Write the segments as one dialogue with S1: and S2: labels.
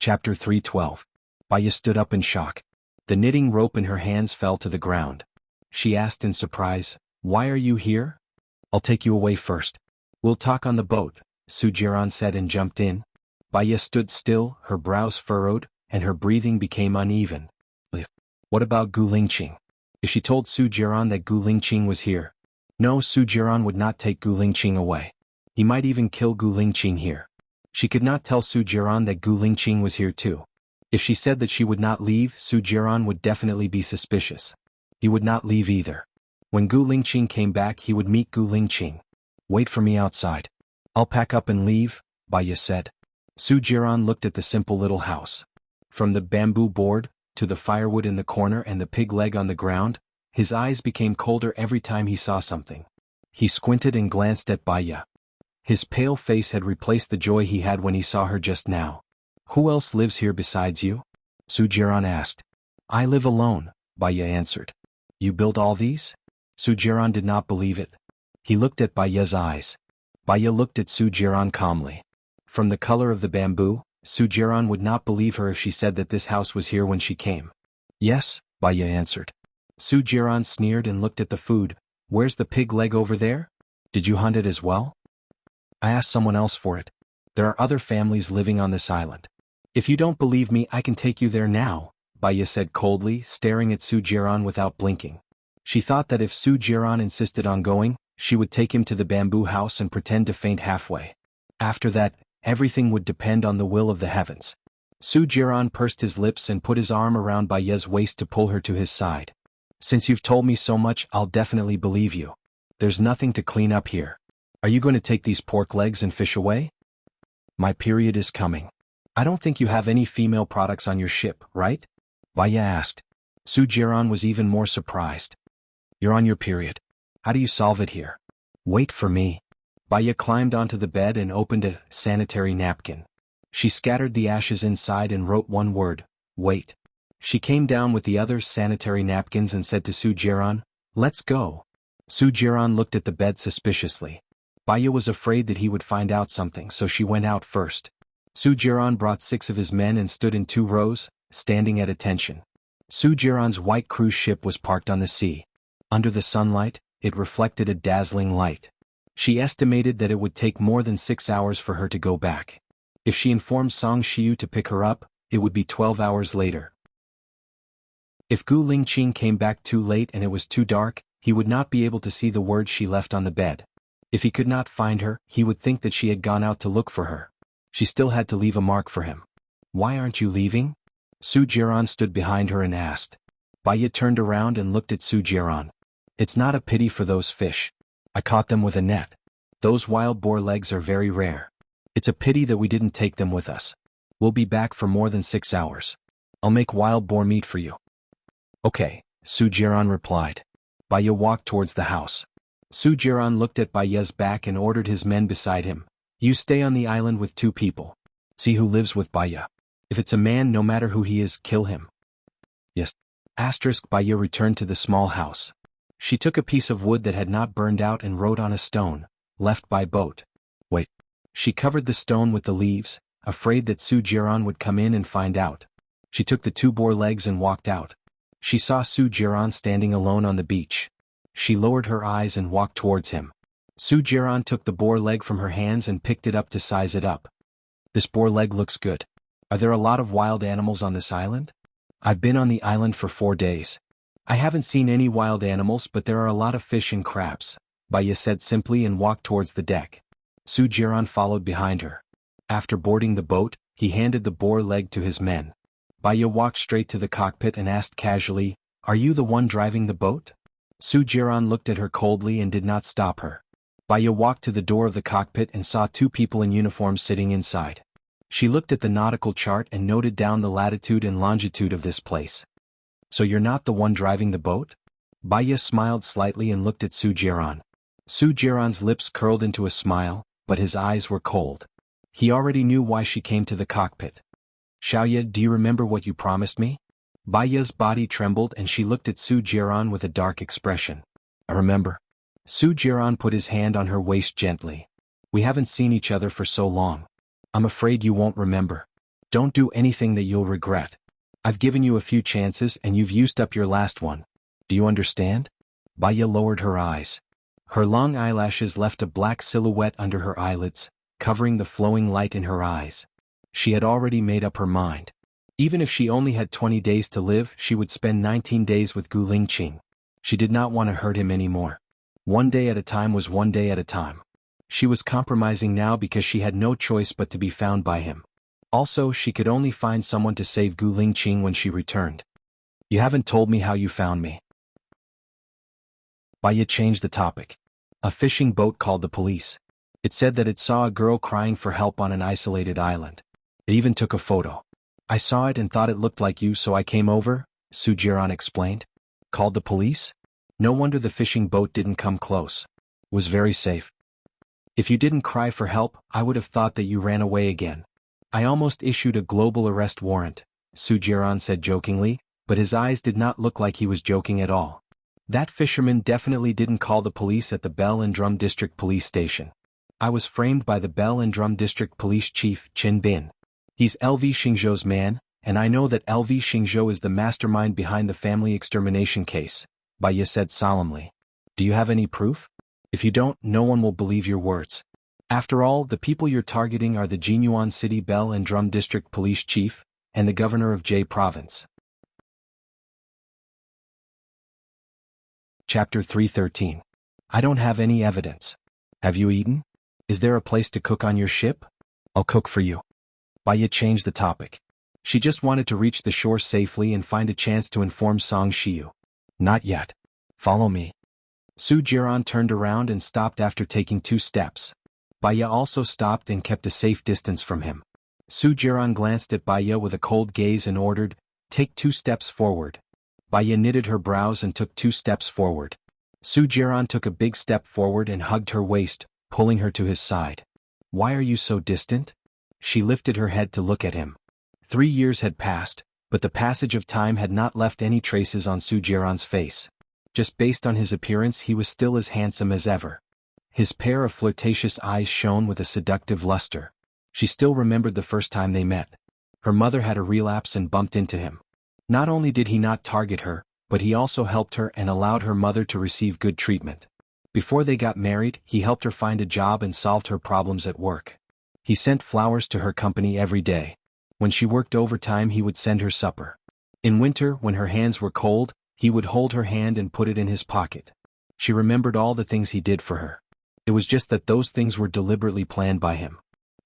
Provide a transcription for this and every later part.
S1: Chapter 312. Baya stood up in shock. The knitting rope in her hands fell to the ground. She asked in surprise, "Why are you here?" "I'll take you away first. We'll talk on the boat," Sujiran said and jumped in. Baya stood still, her brows furrowed, and her breathing became uneven. What about Gu Lingqing? If she told Sujiran that Gu Lingqing was here? No, Sujiran would not take Gu Lingqing away. He might even kill Gu Lingqing here. She could not tell Sujiran that Gu Lingqing was here too. If she said that she would not leave, Sujiran would definitely be suspicious. He would not leave either. When Gu Lingqing came back, he would meet Gu Lingqing. "Wait for me outside. I'll pack up and leave," Baya said. Sujiran looked at the simple little house. From the bamboo board, to the firewood in the corner and the pig leg on the ground, his eyes became colder every time he saw something. He squinted and glanced at Baya. His pale face had replaced the joy he had when he saw her just now. "Who else lives here besides you?" Sujiran asked. "I live alone," Baya answered. "You built all these?" Sujiran did not believe it. He looked at Baya's eyes. Baya looked at Sujiran calmly. From the color of the bamboo, Sujiran would not believe her if she said that this house was here when she came. "Yes," Baya answered. Sujiran sneered and looked at the food. "Where's the pig leg over there? Did you hunt it as well?" "I asked someone else for it. There are other families living on this island. If you don't believe me, I can take you there now," Baya said coldly, staring at Sujiran without blinking. She thought that if Sujiran insisted on going, she would take him to the bamboo house and pretend to faint halfway. After that, everything would depend on the will of the heavens. Sujiran pursed his lips and put his arm around Baya's waist to pull her to his side. "Since you've told me so much, I'll definitely believe you. There's nothing to clean up here. Are you going to take these pork legs and fish away?" "My period is coming. I don't think you have any female products on your ship, right?" Baya asked. Sujiran was even more surprised. "You're on your period. How do you solve it here?" "Wait for me." Baya climbed onto the bed and opened a sanitary napkin. She scattered the ashes inside and wrote one word: "Wait." She came down with the other sanitary napkins and said to Sujiran, "Let's go." Sujiran looked at the bed suspiciously. Baya was afraid that he would find out something, so she went out first. Sujiran brought 6 of his men and stood in 2 rows, standing at attention. Sujiran's white cruise ship was parked on the sea. Under the sunlight, it reflected a dazzling light. She estimated that it would take more than 6 hours for her to go back. If she informed Song Shiu to pick her up, it would be 12 hours later. If Gu Lingqing came back too late and it was too dark, he would not be able to see the words she left on the bed. If he could not find her, he would think that she had gone out to look for her. She still had to leave a mark for him. "Why aren't you leaving?" Sujiran stood behind her and asked. Baya turned around and looked at Sujiran. "It's not a pity for those fish. I caught them with a net. Those wild boar legs are very rare. It's a pity that we didn't take them with us. We'll be back for more than 6 hours. I'll make wild boar meat for you." "Okay," Sujiran replied. Baya walked towards the house. Sujiran looked at Baya's back and ordered his men beside him. "You stay on the island with 2 people. See who lives with Baya. If it's a man, no matter who he is, kill him." "Yes." Baya returned to the small house. She took a piece of wood that had not burned out and wrote on a stone, "Left by boat." "Wait." She covered the stone with the leaves, afraid that Sujiran would come in and find out. She took the 2 boar legs and walked out. She saw Sujiran standing alone on the beach. She lowered her eyes and walked towards him. Sujiran took the boar leg from her hands and picked it up to size it up. "This boar leg looks good. Are there a lot of wild animals on this island?" "I've been on the island for 4 days. I haven't seen any wild animals, but there are a lot of fish and crabs," Baya said simply and walked towards the deck. Sujiran followed behind her. After boarding the boat, he handed the boar leg to his men. Baya walked straight to the cockpit and asked casually, "Are you the one driving the boat?" Sujiran looked at her coldly and did not stop her. Baya walked to the door of the cockpit and saw 2 people in uniform sitting inside. She looked at the nautical chart and noted down the latitude and longitude of this place. "So you're not the one driving the boat?" Baya smiled slightly and looked at Sujiran. Sujiran's lips curled into a smile, but his eyes were cold. He already knew why she came to the cockpit. "Xiaoye, do you remember what you promised me?" Baya's body trembled and she looked at Sujiran with a dark expression. "I remember." Sujiran put his hand on her waist gently. "We haven't seen each other for so long. I'm afraid you won't remember." Don't do anything that you'll regret. I've given you a few chances and you've used up your last one. Do you understand? Baya lowered her eyes. Her long eyelashes left a black silhouette under her eyelids, covering the flowing light in her eyes. She had already made up her mind. Even if she only had 20 days to live, she would spend 19 days with Gu Lingqing. She did not want to hurt him anymore. One day at a time was one day at a time. She was compromising now because she had no choice but to be found by him. Also, she could only find someone to save Gu Lingqing when she returned. You haven't told me how you found me. Baya changed the topic. A fishing boat called the police. It said that it saw a girl crying for help on an isolated island. It even took a photo. I saw it and thought it looked like you, so I came over, Su Jiran explained. Called the police? No wonder the fishing boat didn't come close. Was very safe. If you didn't cry for help, I would have thought that you ran away again. I almost issued a global arrest warrant, Su Jiran said jokingly, but his eyes did not look like he was joking at all. That fisherman definitely didn't call the police at the Bell and Drum District Police Station. I was framed by the Bell and Drum District Police Chief, Qin Bin. He's LV Xingzhou's man, and I know that LV Xingzhou is the mastermind behind the family extermination case, Baya said solemnly. Do you have any proof? If you don't, no one will believe your words. After all, the people you're targeting are the Jinyuan City Bell and Drum District Police Chief, and the Governor of Jie Province. Chapter 313. I don't have any evidence. Have you eaten? Is there a place to cook on your ship? I'll cook for you. Baya changed the topic. She just wanted to reach the shore safely and find a chance to inform Song Shiyu. Not yet. Follow me. Su Jiran turned around and stopped after taking 2 steps. Baya also stopped and kept a safe distance from him. Su Jiran glanced at Baya with a cold gaze and ordered, "Take 2 steps forward." Baya knitted her brows and took 2 steps forward. Su Jiran took a big step forward and hugged her waist, pulling her to his side. Why are you so distant? She lifted her head to look at him. 3 years had passed, but the passage of time had not left any traces on Su Jiran's face. Just based on his appearance, he was still as handsome as ever. His pair of flirtatious eyes shone with a seductive luster. She still remembered the first time they met. Her mother had a relapse and bumped into him. Not only did he not target her, but he also helped her and allowed her mother to receive good treatment. Before they got married, he helped her find a job and solved her problems at work. He sent flowers to her company every day. When she worked overtime, he would send her supper. In winter, when her hands were cold, he would hold her hand and put it in his pocket. She remembered all the things he did for her. It was just that those things were deliberately planned by him.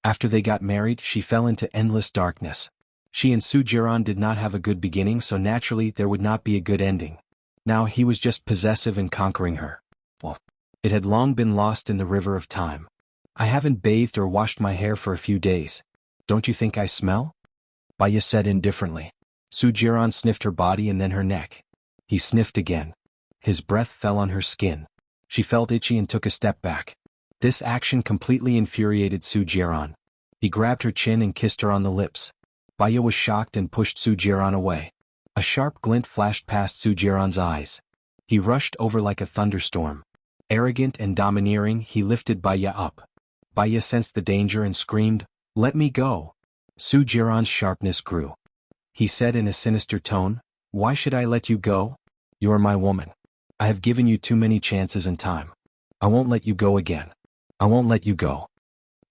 S1: After they got married, she fell into endless darkness. She and Su Jiran did not have a good beginning, so naturally there would not be a good ending. Now he was just possessive and conquering her. Well, it had long been lost in the river of time. I haven't bathed or washed my hair for a few days. Don't you think I smell? Baya said indifferently. Su Jiran sniffed her body and then her neck. He sniffed again. His breath fell on her skin. She felt itchy and took a step back. This action completely infuriated Su Jiran. He grabbed her chin and kissed her on the lips. Baya was shocked and pushed Su Jiran away. A sharp glint flashed past Su Jiran's eyes. He rushed over like a thunderstorm. Arrogant and domineering, he lifted Baya up. Baya sensed the danger and screamed, "Let me go!" Su Jiran's sharpness grew. He said in a sinister tone, "Why should I let you go? You're my woman. I have given you too many chances and time. I won't let you go again. I won't let you go."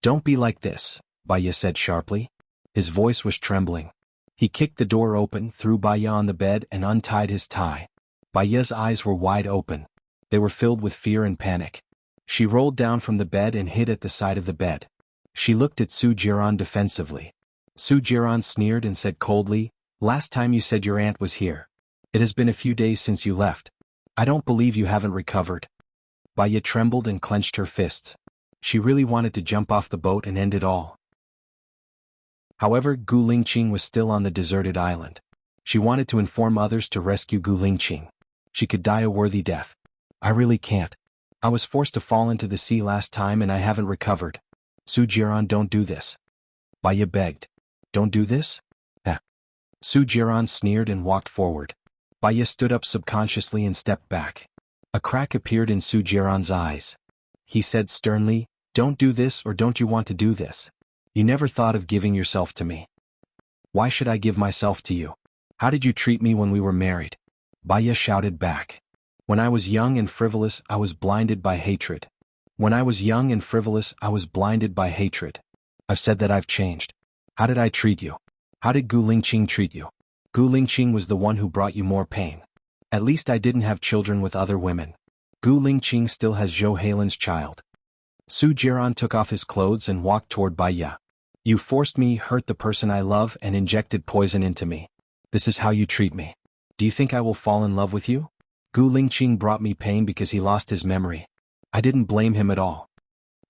S1: "Don't be like this," Baya said sharply. His voice was trembling. He kicked the door open, threw Baya on the bed and untied his tie. Baya's eyes were wide open. They were filled with fear and panic. She rolled down from the bed and hid at the side of the bed. She looked at Su Jiran defensively. Su Jiran sneered and said coldly, "Last time you said your aunt was here. It has been a few days since you left. I don't believe you haven't recovered." Baya trembled and clenched her fists. She really wanted to jump off the boat and end it all. However, Gu Lingqing was still on the deserted island. She wanted to inform others to rescue Gu Lingqing. She could die a worthy death. "I really can't. I was forced to fall into the sea last time and I haven't recovered. Su Jiran, don't do this." Baya begged. "Don't do this?" Su Jiran sneered and walked forward. Baya stood up subconsciously and stepped back. A crack appeared in Su Jiran's eyes. He said sternly, "Don't do this, or don't you want to do this? You never thought of giving yourself to me." Why should I give myself to you? How did you treat me when we were married? Baya shouted back. When I was young and frivolous, I was blinded by hatred. When I was young and frivolous, I was blinded by hatred. I've said that I've changed. How did I treat you? How did Gu Lingqing treat you? Gu Lingqing was the one who brought you more pain. At least I didn't have children with other women. Gu Lingqing still has Zhou Heilan's child. Su Jiran took off his clothes and walked toward Baya. You forced me, hurt the person I love, and injected poison into me. This is how you treat me. Do you think I will fall in love with you? Gu Lingqing brought me pain because he lost his memory. I didn't blame him at all.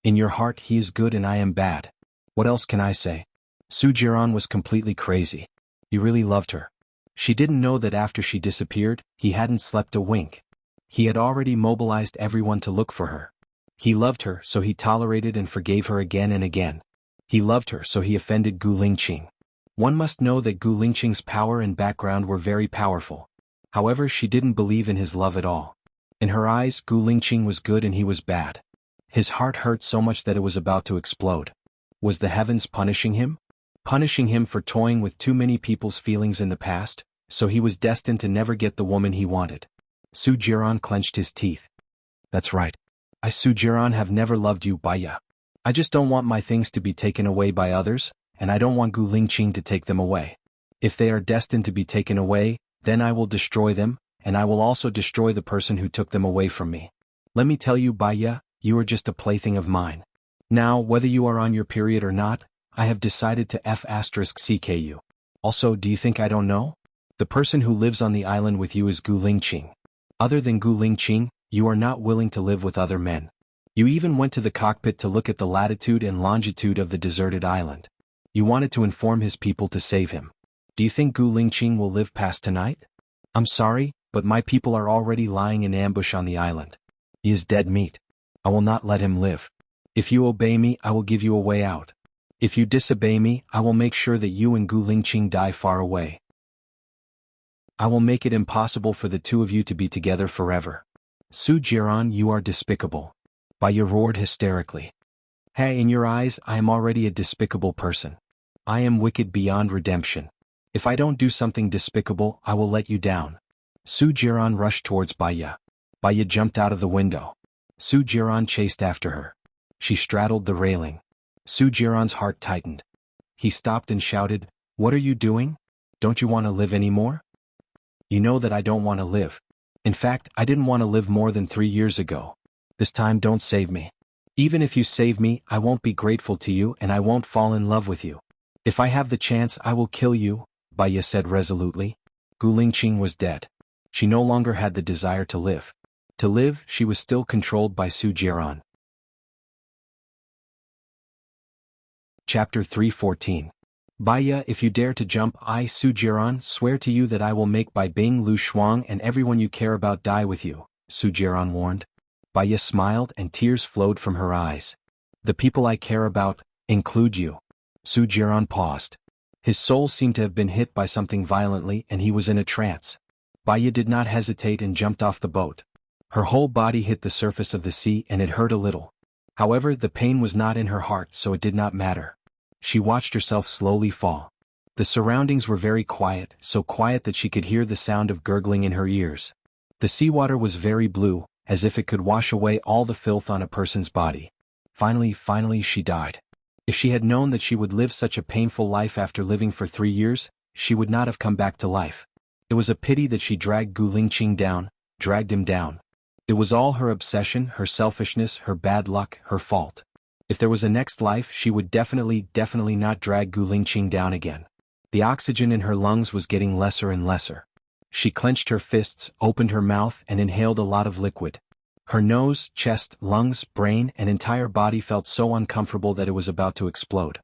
S1: In your heart he is good and I am bad. What else can I say? Su Jiran was completely crazy. He really loved her. She didn't know that after she disappeared, he hadn't slept a wink. He had already mobilized everyone to look for her. He loved her, so he tolerated and forgave her again and again. He loved her, so he offended Gu Lingqing. One must know that Gu Lingqing's power and background were very powerful. However, she didn't believe in his love at all. In her eyes, Gu Lingqing was good and he was bad. His heart hurt so much that it was about to explode. Was the heavens punishing him? Punishing him for toying with too many people's feelings in the past, so he was destined to never get the woman he wanted. Su Jiran clenched his teeth. That's right. I, Su Jiran, have never loved you, Baya. I just don't want my things to be taken away by others, and I don't want Gu Lingqing to take them away. If they are destined to be taken away, then I will destroy them, and I will also destroy the person who took them away from me. Let me tell you, Baya, you are just a plaything of mine. Now, whether you are on your period or not, I have decided to F***ck you. Also, do you think I don't know? The person who lives on the island with you is Gu Lingqing. Other than Gu Lingqing, you are not willing to live with other men. You even went to the cockpit to look at the latitude and longitude of the deserted island. You wanted to inform his people to save him. Do you think Gu Lingqing will live past tonight? I'm sorry, but my people are already lying in ambush on the island. He is dead meat. I will not let him live. If you obey me, I will give you a way out. If you disobey me, I will make sure that you and Gu Lingqing die far away. I will make it impossible for the two of you to be together forever. Su Jiran, you are despicable. Baya roared hysterically. Hey, in your eyes, I am already a despicable person. I am wicked beyond redemption. If I don't do something despicable, I will let you down. Su Jiran rushed towards Baya. Baya jumped out of the window. Su Jiran chased after her. She straddled the railing. Su Jiran's heart tightened. He stopped and shouted, "What are you doing? Don't you want to live anymore?" You know that I don't want to live. In fact, I didn't want to live more than 3 years ago. This time don't save me. Even if you save me, I won't be grateful to you and I won't fall in love with you. If I have the chance, I will kill you, Baya said resolutely. Gu Lingqing was dead. She no longer had the desire to live. To live, she was still controlled by Su Jiran. Chapter 314. Baya, if you dare to jump, I, Su Jiran, swear to you that I will make Bai Bing, Lu Shuang and everyone you care about die with you, Su Jiran warned. Baya smiled and tears flowed from her eyes. The people I care about include you. Su Jiran paused. His soul seemed to have been hit by something violently and he was in a trance. Baya did not hesitate and jumped off the boat. Her whole body hit the surface of the sea and it hurt a little. However, the pain was not in her heart, so it did not matter. She watched herself slowly fall. The surroundings were very quiet, so quiet that she could hear the sound of gurgling in her ears. The seawater was very blue, as if it could wash away all the filth on a person's body. Finally, she died. If she had known that she would live such a painful life after living for 3 years, she would not have come back to life. It was a pity that she dragged Gu Lingqing down, dragged him down. It was all her obsession, her selfishness, her bad luck, her fault. If there was a next life, she would definitely not drag Gu Lingqing down again. The oxygen in her lungs was getting lesser and lesser. She clenched her fists, opened her mouth and inhaled a lot of liquid. Her nose, chest, lungs, brain and entire body felt so uncomfortable that it was about to explode.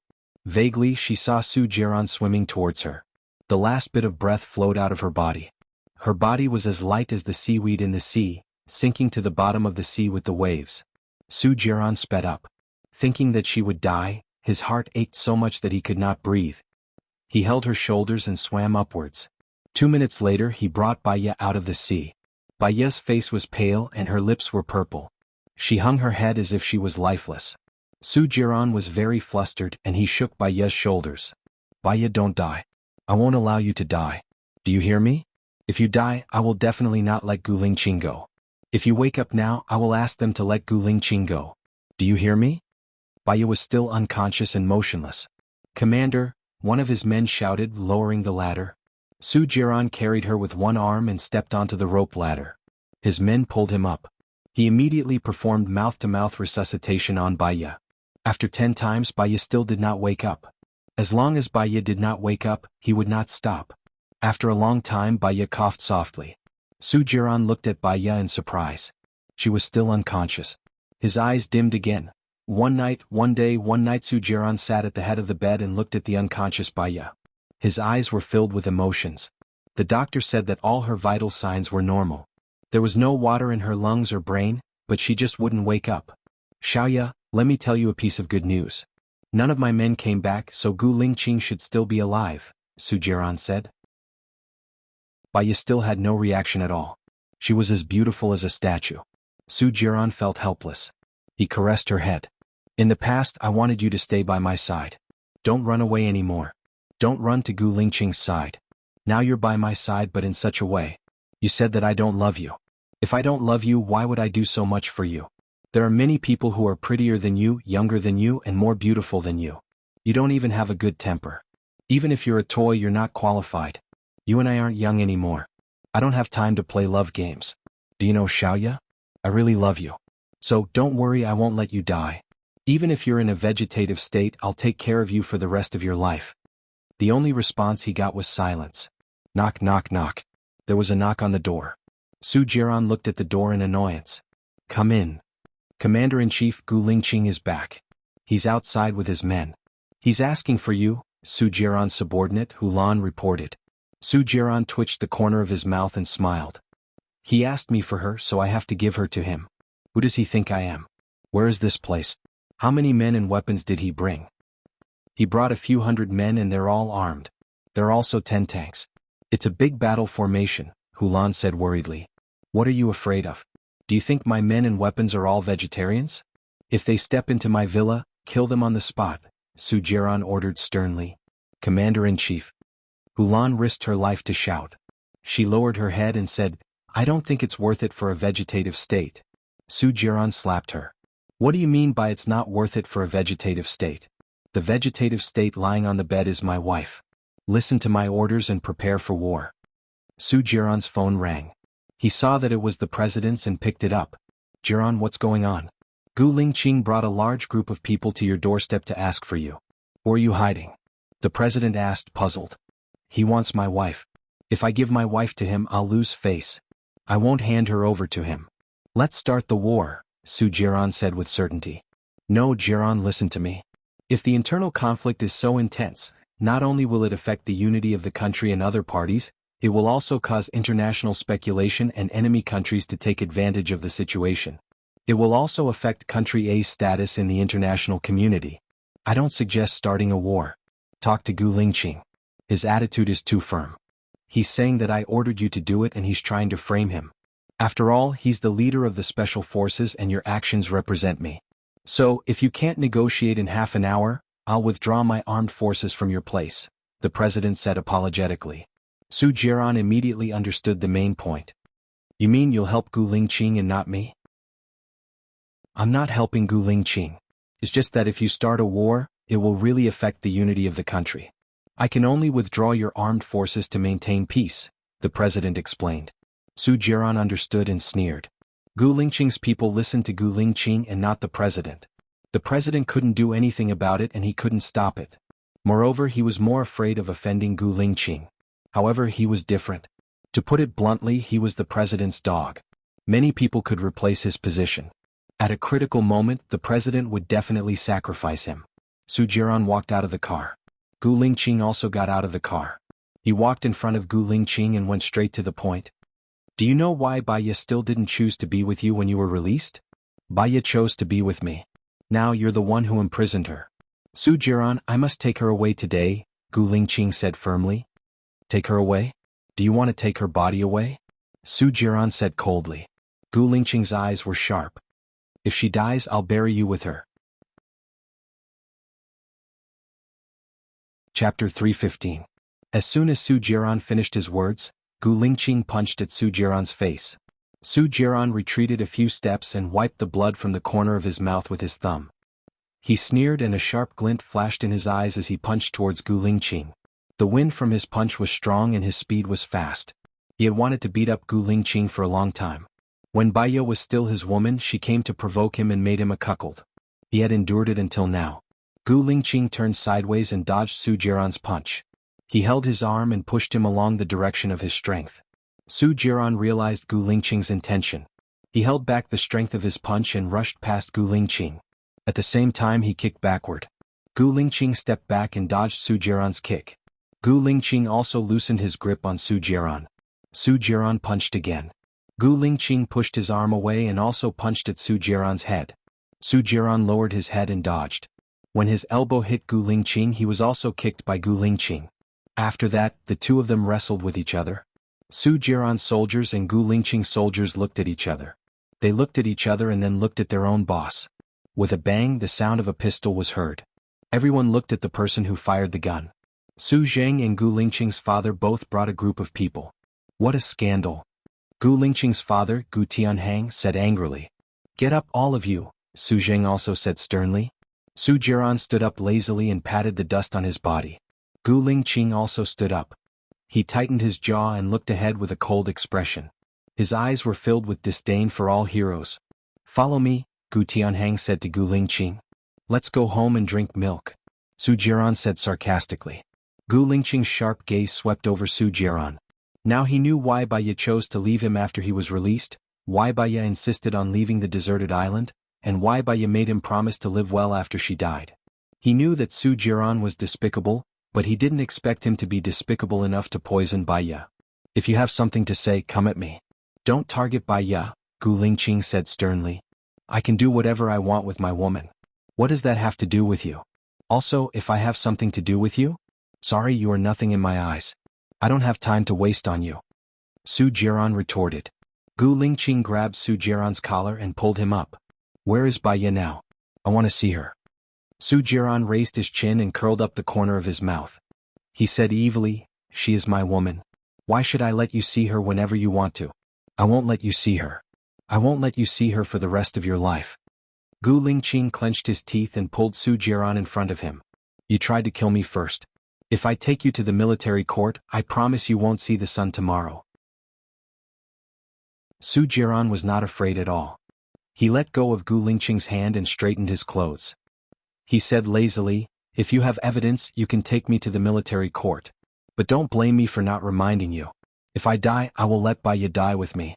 S1: Vaguely, she saw Su Jiran swimming towards her. The last bit of breath flowed out of her body. Her body was as light as the seaweed in the sea, sinking to the bottom of the sea with the waves. Su Jiran sped up. Thinking that she would die, his heart ached so much that he could not breathe. He held her shoulders and swam upwards. 2 minutes later he brought Baya out of the sea. Baya's face was pale and her lips were purple. She hung her head as if she was lifeless. Su Jiran was very flustered and he shook Baya's shoulders. Baya, don't die. I won't allow you to die. Do you hear me? If you die, I will definitely not let Gu Lingqing go. If you wake up now, I will ask them to let Gu Lingqing go. Do you hear me? Baiya was still unconscious and motionless. Commander, one of his men shouted, lowering the ladder. Su Jiran carried her with one arm and stepped onto the rope ladder. His men pulled him up. He immediately performed mouth-to-mouth resuscitation on Baiya. After 10 times, Baiya still did not wake up. As long as Baiya did not wake up, he would not stop. After a long time, Baiya coughed softly. Su Jiran looked at Baiya in surprise. She was still unconscious. His eyes dimmed again. One night Su Jiran sat at the head of the bed and looked at the unconscious Baiya. His eyes were filled with emotions. The doctor said that all her vital signs were normal. There was no water in her lungs or brain, but she just wouldn't wake up. Xiaoya, let me tell you a piece of good news. None of my men came back, so Gu Lingqing should still be alive, Su Jiran said. Baiya still had no reaction at all. She was as beautiful as a statue. Su Jiran felt helpless. He caressed her head. In the past, I wanted you to stay by my side. Don't run away anymore. Don't run to Gu Lingqing's side. Now you're by my side, but in such a way. You said that I don't love you. If I don't love you, why would I do so much for you? There are many people who are prettier than you, younger than you, and more beautiful than you. You don't even have a good temper. Even if you're a toy, you're not qualified. You and I aren't young anymore. I don't have time to play love games. Do you know, Xiaoya? I really love you. So, don't worry, I won't let you die. Even if you're in a vegetative state, I'll take care of you for the rest of your life. The only response he got was silence. Knock, knock, knock. There was a knock on the door. Su Jiran looked at the door in annoyance. Come in. Commander-in-Chief Gu Lingqing is back. He's outside with his men. He's asking for you, Su Jiran's subordinate, Hulan reported. Su Jiran twitched the corner of his mouth and smiled. He asked me for her, so I have to give her to him. Who does he think I am? Where is this place? How many men and weapons did he bring? He brought a few hundred men and they're all armed. There are also 10 tanks. It's a big battle formation, Hulan said worriedly. What are you afraid of? Do you think my men and weapons are all vegetarians? If they step into my villa, kill them on the spot, Su Jiran ordered sternly. Commander-in-Chief. Hulan risked her life to shout. She lowered her head and said, I don't think it's worth it for a vegetative state. Su Jiran slapped her. What do you mean by it's not worth it for a vegetative state? The vegetative state lying on the bed is my wife. Listen to my orders and prepare for war. Su Jiran's phone rang. He saw that it was the president's and picked it up. Jiran, what's going on? Gu Lingqing brought a large group of people to your doorstep to ask for you. Where are you hiding? The president asked, puzzled. He wants my wife. If I give my wife to him, I'll lose face. I won't hand her over to him. Let's start the war, Su Jiran said with certainty. No, Jiran, listen to me. If the internal conflict is so intense, not only will it affect the unity of the country and other parties, it will also cause international speculation and enemy countries to take advantage of the situation. It will also affect country A's status in the international community. I don't suggest starting a war. Talk to Gu Lingqing. His attitude is too firm. He's saying that I ordered you to do it and he's trying to frame him. After all, he's the leader of the special forces and your actions represent me. So, if you can't negotiate in half an hour, I'll withdraw my armed forces from your place, the president said apologetically. Su Jiran immediately understood the main point. You mean you'll help Gu Lingqing and not me? I'm not helping Gu Lingqing. It's just that if you start a war, it will really affect the unity of the country. I can only withdraw your armed forces to maintain peace, the president explained. Su Jiran understood and sneered. Gu Lingqing's people listened to Gu Lingqing and not the president. The president couldn't do anything about it and he couldn't stop it. Moreover, he was more afraid of offending Gu Lingqing. However, he was different. To put it bluntly, he was the president's dog. Many people could replace his position. At a critical moment, the president would definitely sacrifice him. Su Jiran walked out of the car. Gu Lingqing also got out of the car. He walked in front of Gu Lingqing and went straight to the point. Do you know why Baiya still didn't choose to be with you when you were released? Baiya chose to be with me. Now you're the one who imprisoned her. Su Jiran, I must take her away today, Gu Lingqing said firmly. Take her away? Do you want to take her body away? Su Jiran said coldly. Gu Lingqing's eyes were sharp. If she dies, I'll bury you with her. Chapter 315. As soon as Su Jiran finished his words, Gu Lingqing punched at Su Jiran's face. Su Jiran retreated a few steps and wiped the blood from the corner of his mouth with his thumb. He sneered and a sharp glint flashed in his eyes as he punched towards Gu Lingqing. The wind from his punch was strong and his speed was fast. He had wanted to beat up Gu Lingqing for a long time. When Baiya was still his woman, she came to provoke him and made him a cuckold. He had endured it until now. Gu Lingqing turned sideways and dodged Su Jiran's punch. He held his arm and pushed him along the direction of his strength. Su Jiran realized Gu Lingqing's intention. He held back the strength of his punch and rushed past Gu Lingqing. At the same time he kicked backward. Gu Lingqing stepped back and dodged Su Jiran's kick. Gu Lingqing also loosened his grip on Su Jiran. Su Jiran punched again. Gu Lingqing pushed his arm away and also punched at Su Jiran's head. Su Jiran lowered his head and dodged. When his elbow hit Gu Lingqing, he was also kicked by Gu Lingqing. After that, the two of them wrestled with each other. Su Jiran's soldiers and Gu Lingqing's soldiers looked at each other. They looked at each other and then looked at their own boss. With a bang, the sound of a pistol was heard. Everyone looked at the person who fired the gun. Su Zheng and Gu Lingqing's father both brought a group of people. What a scandal! Gu Lingqing's father, Gu Tianhang, said angrily. Get up, all of you, Su Zheng also said sternly. Su Jiran stood up lazily and patted the dust on his body. Gu Lingqing also stood up. He tightened his jaw and looked ahead with a cold expression. His eyes were filled with disdain for all heroes. Follow me, Gu Tianhang said to Gu Lingqing. Let's go home and drink milk, Su Jiran said sarcastically. Gu Lingqing's sharp gaze swept over Su Jiran. Now he knew why Baiya chose to leave him after he was released, why Baiya insisted on leaving the deserted island, and why Baiya made him promise to live well after she died. He knew that Su Jiran was despicable, but he didn't expect him to be despicable enough to poison Baiya. If you have something to say, come at me. Don't target Baiya, Gu Lingqing said sternly. I can do whatever I want with my woman. What does that have to do with you? Also, if I have something to do with you? Sorry, you are nothing in my eyes. I don't have time to waste on you. Su Jiran retorted. Gu Lingqing grabbed Su Jiran's collar and pulled him up. Where is Baiya now? I want to see her. Su Jiran raised his chin and curled up the corner of his mouth. He said evilly, she is my woman. Why should I let you see her whenever you want to? I won't let you see her. I won't let you see her for the rest of your life. Gu Lingqing clenched his teeth and pulled Su Jiran in front of him. You tried to kill me first. If I take you to the military court, I promise you won't see the sun tomorrow. Su Jiran was not afraid at all. He let go of Gu Lingqing's hand and straightened his clothes. He said lazily, if you have evidence, you can take me to the military court. But don't blame me for not reminding you. If I die, I will let Baiya die with me.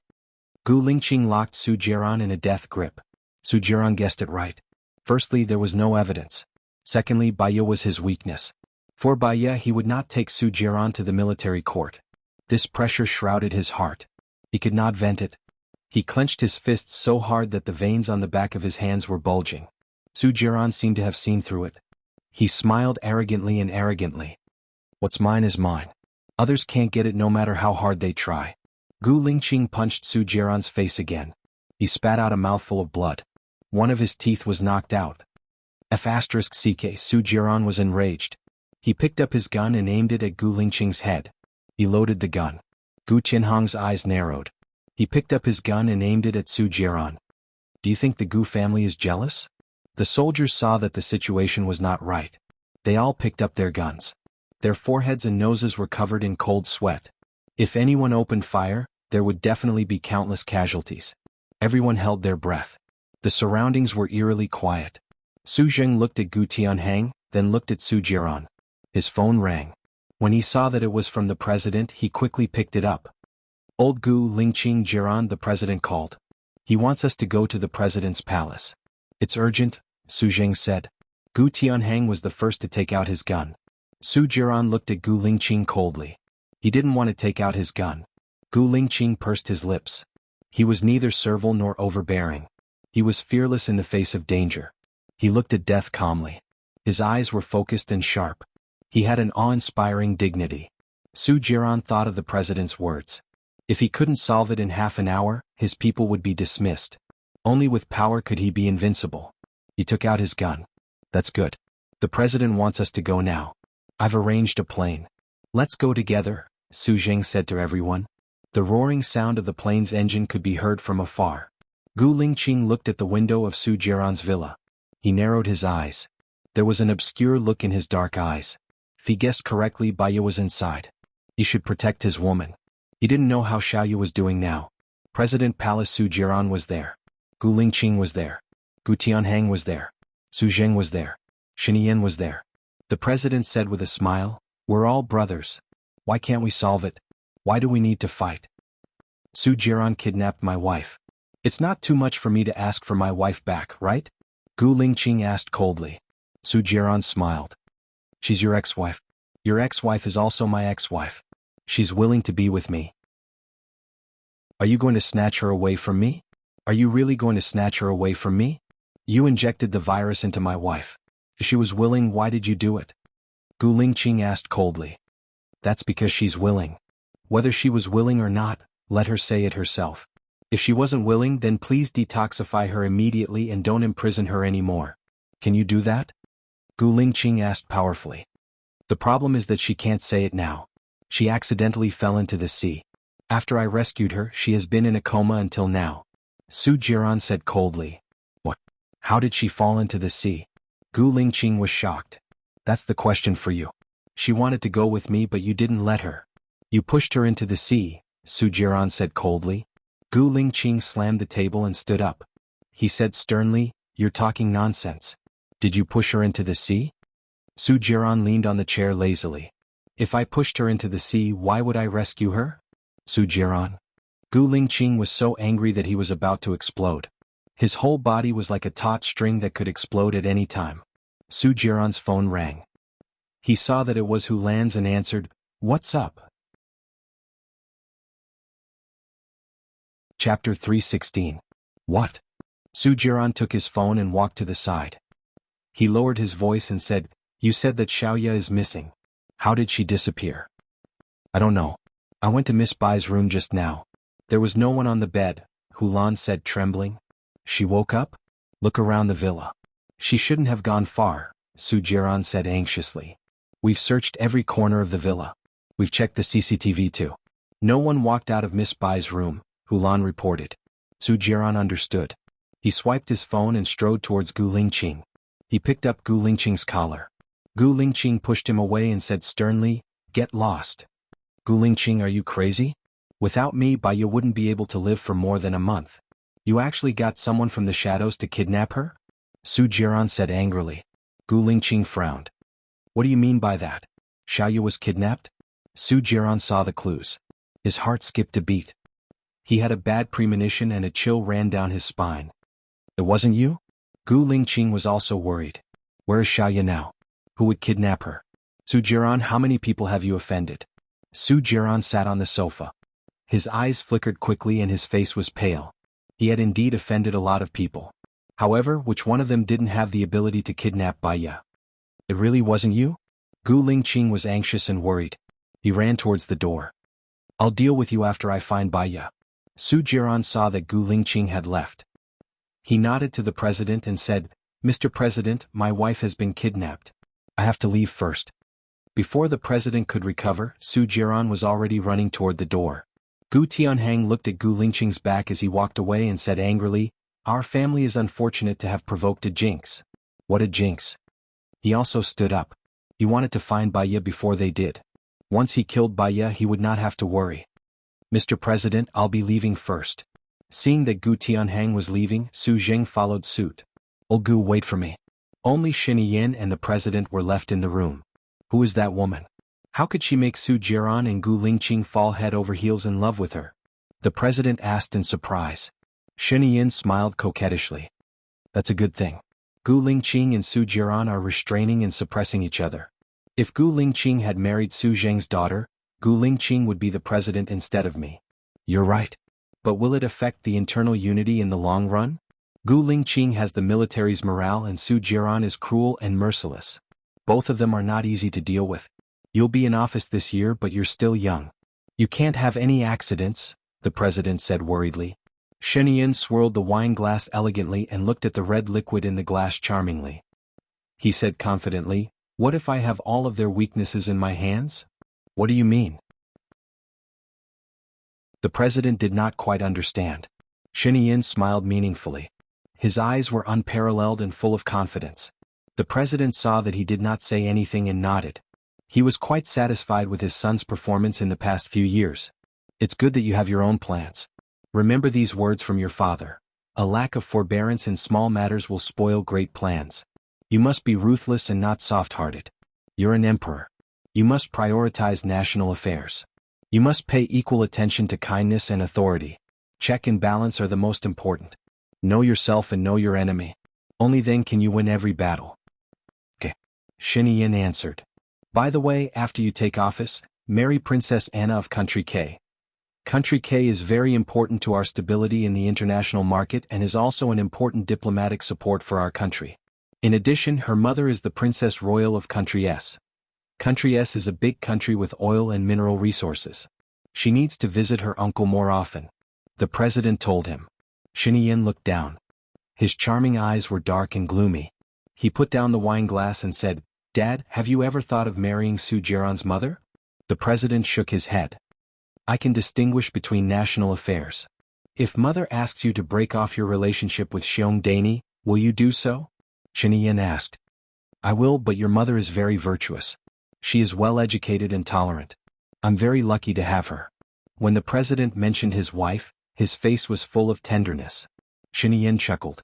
S1: Gu Lingqing locked Su Jiran in a death grip. Su Jiran guessed it right. Firstly, there was no evidence. Secondly, Baiya was his weakness. For Baiya, he would not take Su Jiran to the military court. This pressure shrouded his heart. He could not vent it. He clenched his fists so hard that the veins on the back of his hands were bulging. Su Jiran seemed to have seen through it. He smiled arrogantly and arrogantly. What's mine is mine. Others can't get it no matter how hard they try. Gu Lingqing punched Su Jiran's face again. He spat out a mouthful of blood. One of his teeth was knocked out. F***ck Su Jiran was enraged. He picked up his gun and aimed it at Gu Lingqing's head. He loaded the gun. Gu Tianhang's eyes narrowed. He picked up his gun and aimed it at Su Jiran. Do you think the Gu family is jealous? The soldiers saw that the situation was not right. They all picked up their guns. Their foreheads and noses were covered in cold sweat. If anyone opened fire, there would definitely be countless casualties. Everyone held their breath. The surroundings were eerily quiet. Su Zheng looked at Gu Tianhang, then looked at Su Jiran. His phone rang. When he saw that it was from the president, he quickly picked it up. Old Gu Lingqing Jiran, the president called. He wants us to go to the president's palace. It's urgent, Su Zheng said. Gu Tianhang was the first to take out his gun. Su Jiran looked at Gu Lingqing coldly. He didn't want to take out his gun. Gu Lingqing pursed his lips. He was neither servile nor overbearing. He was fearless in the face of danger. He looked at death calmly. His eyes were focused and sharp. He had an awe-inspiring dignity. Su Jiran thought of the president's words. If he couldn't solve it in half an hour, his people would be dismissed. Only with power could he be invincible. He took out his gun. That's good. The president wants us to go now. I've arranged a plane. Let's go together, Su Jing said to everyone. The roaring sound of the plane's engine could be heard from afar. Gu Lingqing looked at the window of Su Jiran's villa. He narrowed his eyes. There was an obscure look in his dark eyes. If he guessed correctly, Baiya was inside. He should protect his woman. He didn't know how Xiaoyu was doing now. President Palace Su Jiran was there. Gu Lingqing was there. Gu Tianhang was there. Su Zheng was there. Shinian was there. The president said with a smile, "We're all brothers. Why can't we solve it? Why do we need to fight? Su Jiran kidnapped my wife. It's not too much for me to ask for my wife back, right?" Gu Lingqing asked coldly. Su Jiran smiled. "She's your ex-wife. Your ex-wife is also my ex-wife. She's willing to be with me. Are you going to snatch her away from me? Are you really going to snatch her away from me? You injected the virus into my wife. If she was willing, why did you do it?" Gu Lingqing asked coldly. "That's because she's willing. Whether she was willing or not, let her say it herself. If she wasn't willing, then please detoxify her immediately and don't imprison her anymore. Can you do that?" Gu Lingqing asked powerfully. "The problem is that she can't say it now. She accidentally fell into the sea. After I rescued her, she has been in a coma until now." Su Jiran said coldly. "What? How did she fall into the sea?" Gu Lingqing was shocked. "That's the question for you. She wanted to go with me, but you didn't let her. You pushed her into the sea," Su Jiran said coldly. Gu Lingqing slammed the table and stood up. He said sternly, "You're talking nonsense. Did you push her into the sea?" Su Jiran leaned on the chair lazily. "If I pushed her into the sea, why would I rescue her? Su Jiran." Gu Lingqing was so angry that he was about to explode. His whole body was like a taut string that could explode at any time. Su Jiran's phone rang. He saw that it was Hu Lan's and answered, "What's up?" Chapter 316. What? Su Jiran took his phone and walked to the side. He lowered his voice and said, "You said that Xiaoya is missing. How did she disappear?" "I don't know. I went to Miss Bai's room just now. There was no one on the bed," Hu Lan said trembling. "She woke up? Look around the villa." "She shouldn't have gone far," Su Jiran said anxiously. "We've searched every corner of the villa. We've checked the CCTV too. No one walked out of Miss Bai's room," Hu Lan reported. Su Jiran understood. He swiped his phone and strode towards Gu Lingqing. He picked up Gu Lingqing's collar. Gu Lingqing pushed him away and said sternly, "Get lost." "Gu Lingqing, are you crazy? Without me, Baiya wouldn't be able to live for more than a month. You actually got someone from the shadows to kidnap her?" Su Jiran said angrily. Gu Lingqing frowned. "What do you mean by that? Xiaoyu was kidnapped?" Su Jiran saw the clues. His heart skipped a beat. He had a bad premonition and a chill ran down his spine. "It wasn't you?" Gu Lingqing was also worried. "Where is Xiaoyu now? Who would kidnap her? Su Jiran, how many people have you offended?" Su Jiran sat on the sofa. His eyes flickered quickly and his face was pale. He had indeed offended a lot of people. However, which one of them didn't have the ability to kidnap Baiya? "It really wasn't you?" Gu Lingqing was anxious and worried. He ran towards the door. "I'll deal with you after I find Baiya." Su Jiran saw that Gu Lingqing had left. He nodded to the president and said, "Mr. President, my wife has been kidnapped. I have to leave first." Before the president could recover, Su Jiran was already running toward the door. Gu Tianhang looked at Gu Lingqing's back as he walked away and said angrily, "Our family is unfortunate to have provoked a jinx." "What a jinx." He also stood up. He wanted to find Baiya before they did. Once he killed Baiya, he would not have to worry. "Mr. President, I'll be leaving first." Seeing that Gu Tianhang was leaving, Su Zheng followed suit. "Oh Gu, wait for me." Only Shinian and the president were left in the room. Who is that woman? How could she make Su Jiran and Gu Lingqing fall head over heels in love with her? The president asked in surprise. Shinian smiled coquettishly. "That's a good thing. Gu Lingqing and Su Jiran are restraining and suppressing each other. If Gu Lingqing had married Su Zheng's daughter, Gu Lingqing would be the president instead of me." "You're right. But will it affect the internal unity in the long run? Gu Lingqing has the military's morale and Su Jiran is cruel and merciless. Both of them are not easy to deal with. You'll be in office this year, but you're still young. You can't have any accidents," the president said worriedly. Shenian swirled the wine glass elegantly and looked at the red liquid in the glass charmingly. He said confidently, "What if I have all of their weaknesses in my hands? What do you mean? The president did not quite understand. Shiniyin smiled meaningfully. His eyes were unparalleled and full of confidence. The president saw that he did not say anything and nodded. He was quite satisfied with his son's performance in the past few years. It's good that you have your own plans. Remember these words from your father. A lack of forbearance in small matters will spoil great plans. You must be ruthless and not soft-hearted. You're an emperor. You must prioritize national affairs. You must pay equal attention to kindness and authority. Check and balance are the most important. Know yourself and know your enemy. Only then can you win every battle. Okay. Shiniyin answered. By the way, after you take office, marry Princess Anna of Country K. Country K is very important to our stability in the international market and is also an important diplomatic support for our country. In addition, her mother is the Princess Royal of Country S. Country S is a big country with oil and mineral resources. She needs to visit her uncle more often. The president told him. Shiniyin looked down. His charming eyes were dark and gloomy. He put down the wine glass and said, Dad, have you ever thought of marrying Su Jiran's mother? The president shook his head. I can distinguish between national affairs. If mother asks you to break off your relationship with Xiong Dani, will you do so? Shiniyin asked. I will, but your mother is very virtuous. She is well educated and tolerant. I'm very lucky to have her. When the president mentioned his wife, his face was full of tenderness. Shiniyin chuckled.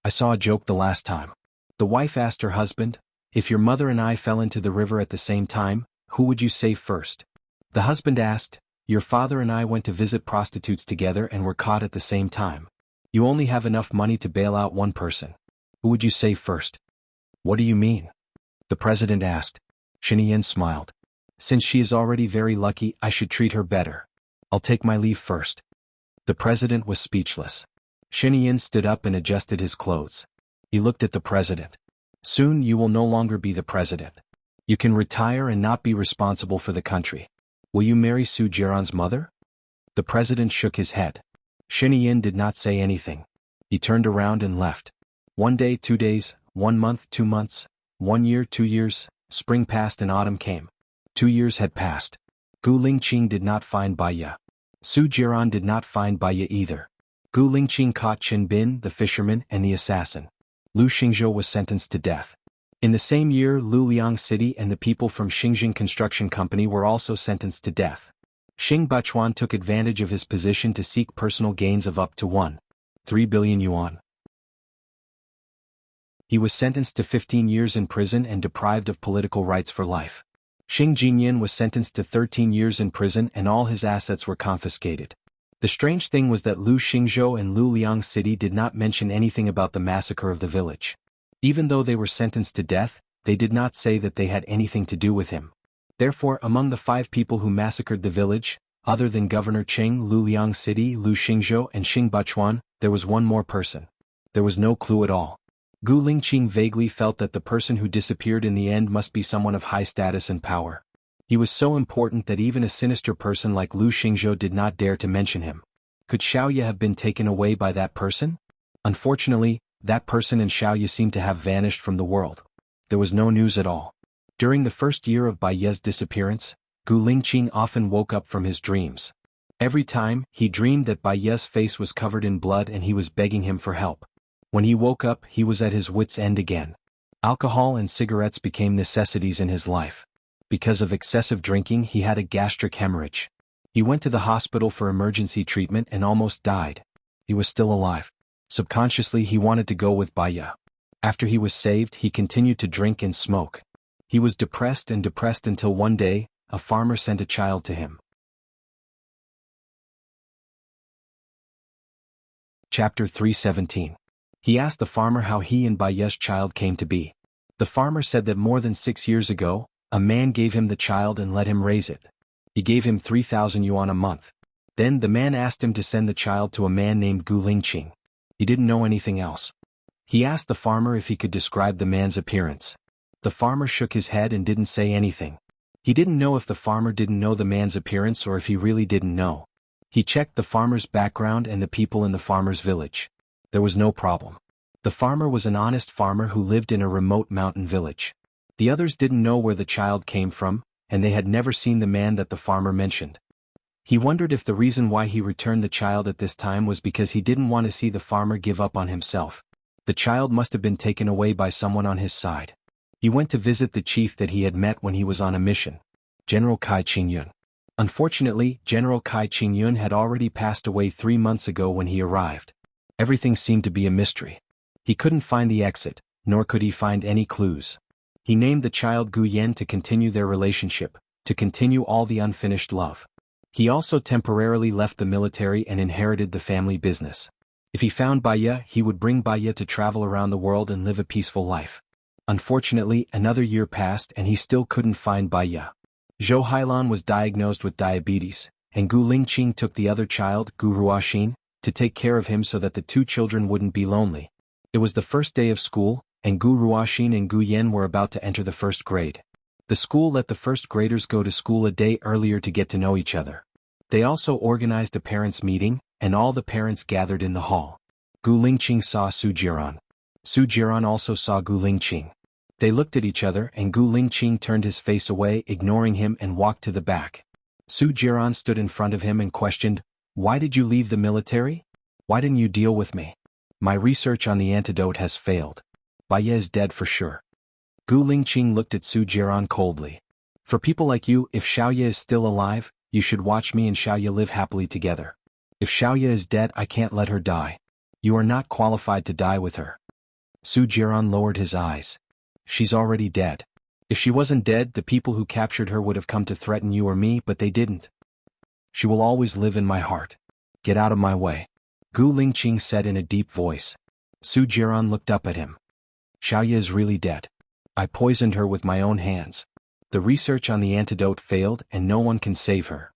S1: I saw a joke the last time. The wife asked her husband, if your mother and I fell into the river at the same time, who would you save first? The husband asked, your father and I went to visit prostitutes together and were caught at the same time. You only have enough money to bail out one person. Who would you save first? What do you mean? The president asked. Shiniyin smiled. Since she is already very lucky, I should treat her better. I'll take my leave first. The president was speechless. Shiniyin stood up and adjusted his clothes. He looked at the president. Soon you will no longer be the president. You can retire and not be responsible for the country. Will you marry Su Jiran's mother? The president shook his head. Shiniyin did not say anything. He turned around and left. 1 day, 2 days, 1 month, 2 months, 1 year, 2 years, spring passed and autumn came. 2 years had passed. Gu Lingqing did not find Baiya. Su Jiran did not find Baiya either. Gu Lingqing caught Qin Bin, the fisherman, and the assassin. Lu Xingzhou was sentenced to death. In the same year, Luliang City and the people from Xinjiang Construction Company were also sentenced to death. Xing Buchuan took advantage of his position to seek personal gains of up to 1.3 billion yuan. He was sentenced to 15 years in prison and deprived of political rights for life. Xing Jinyan was sentenced to 13 years in prison and all his assets were confiscated. The strange thing was that Lu Xingzhou and Luliang City did not mention anything about the massacre of the village. Even though they were sentenced to death, they did not say that they had anything to do with him. Therefore, among the 5 people who massacred the village, other than Governor Cheng, Luliang City, Lu Xingzhou and Xing Buchuan, there was one more person. There was no clue at all. Gu Lingqing vaguely felt that the person who disappeared in the end must be someone of high status and power. He was so important that even a sinister person like Lu Xingzhou did not dare to mention him. Could Xiaoye have been taken away by that person? Unfortunately, that person and Xiaoye seemed to have vanished from the world. There was no news at all. During the first year of Baiye's disappearance, Gu Lingqing often woke up from his dreams. Every time, he dreamed that Baiye's face was covered in blood and he was begging him for help. When he woke up, he was at his wits' end again. Alcohol and cigarettes became necessities in his life. Because of excessive drinking, he had a gastric hemorrhage. He went to the hospital for emergency treatment and almost died. He was still alive. Subconsciously, he wanted to go with Baiye. After he was saved, he continued to drink and smoke. He was depressed until one day, a farmer sent a child to him. Chapter 317. He asked the farmer how he and Baiye's child came to be. The farmer said that more than 6 years ago, a man gave him the child and let him raise it. He gave him 3,000 yuan a month. Then the man asked him to send the child to a man named Gu Lingqing. He didn't know anything else. He asked the farmer if he could describe the man's appearance. The farmer shook his head and didn't say anything. He didn't know if the farmer didn't know the man's appearance or if he really didn't know. He checked the farmer's background and the people in the farmer's village. There was no problem. The farmer was an honest farmer who lived in a remote mountain village. The others didn't know where the child came from, and they had never seen the man that the farmer mentioned. He wondered if the reason why he returned the child at this time was because he didn't want to see the farmer give up on himself. The child must have been taken away by someone on his side. He went to visit the chief that he had met when he was on a mission, General Kai Qingyun. Unfortunately, General Kai Qingyun had already passed away 3 months ago when he arrived. Everything seemed to be a mystery. He couldn't find the exit, nor could he find any clues. He named the child Gu Yan to continue their relationship, to continue all the unfinished love. He also temporarily left the military and inherited the family business. If he found Baya, he would bring Baya to travel around the world and live a peaceful life. Unfortunately, another year passed and he still couldn't find Baya. Zhou Hailan was diagnosed with diabetes, and Gu Lingqing took the other child, Gu Ruoxin, to take care of him so that the two children wouldn't be lonely. It was the first day of school, and Gu Ruoxin and Gu Yan were about to enter the first grade. The school let the first graders go to school a day earlier to get to know each other. They also organized a parents' meeting, and all the parents gathered in the hall. Gu Lingqing saw Su Jiran. Su Jiran also saw Gu Lingqing. They looked at each other and Gu Lingqing turned his face away, ignoring him, and walked to the back. Su Jiran stood in front of him and questioned, "Why did you leave the military? Why didn't you deal with me? My research on the antidote has failed. Baya is dead for sure." Gu Lingqing looked at Su Jiran coldly. "For people like you, if Xiaoye is still alive, you should watch me and Xiaoye live happily together. If Xiaoye is dead, I can't let her die. You are not qualified to die with her." Su Jiran lowered his eyes. "She's already dead. If she wasn't dead, the people who captured her would have come to threaten you or me, but they didn't. She will always live in my heart. Get out of my way," Gu Lingqing said in a deep voice. Su Jiran looked up at him. "Xiaoye is really dead. I poisoned her with my own hands. The research on the antidote failed and no one can save her.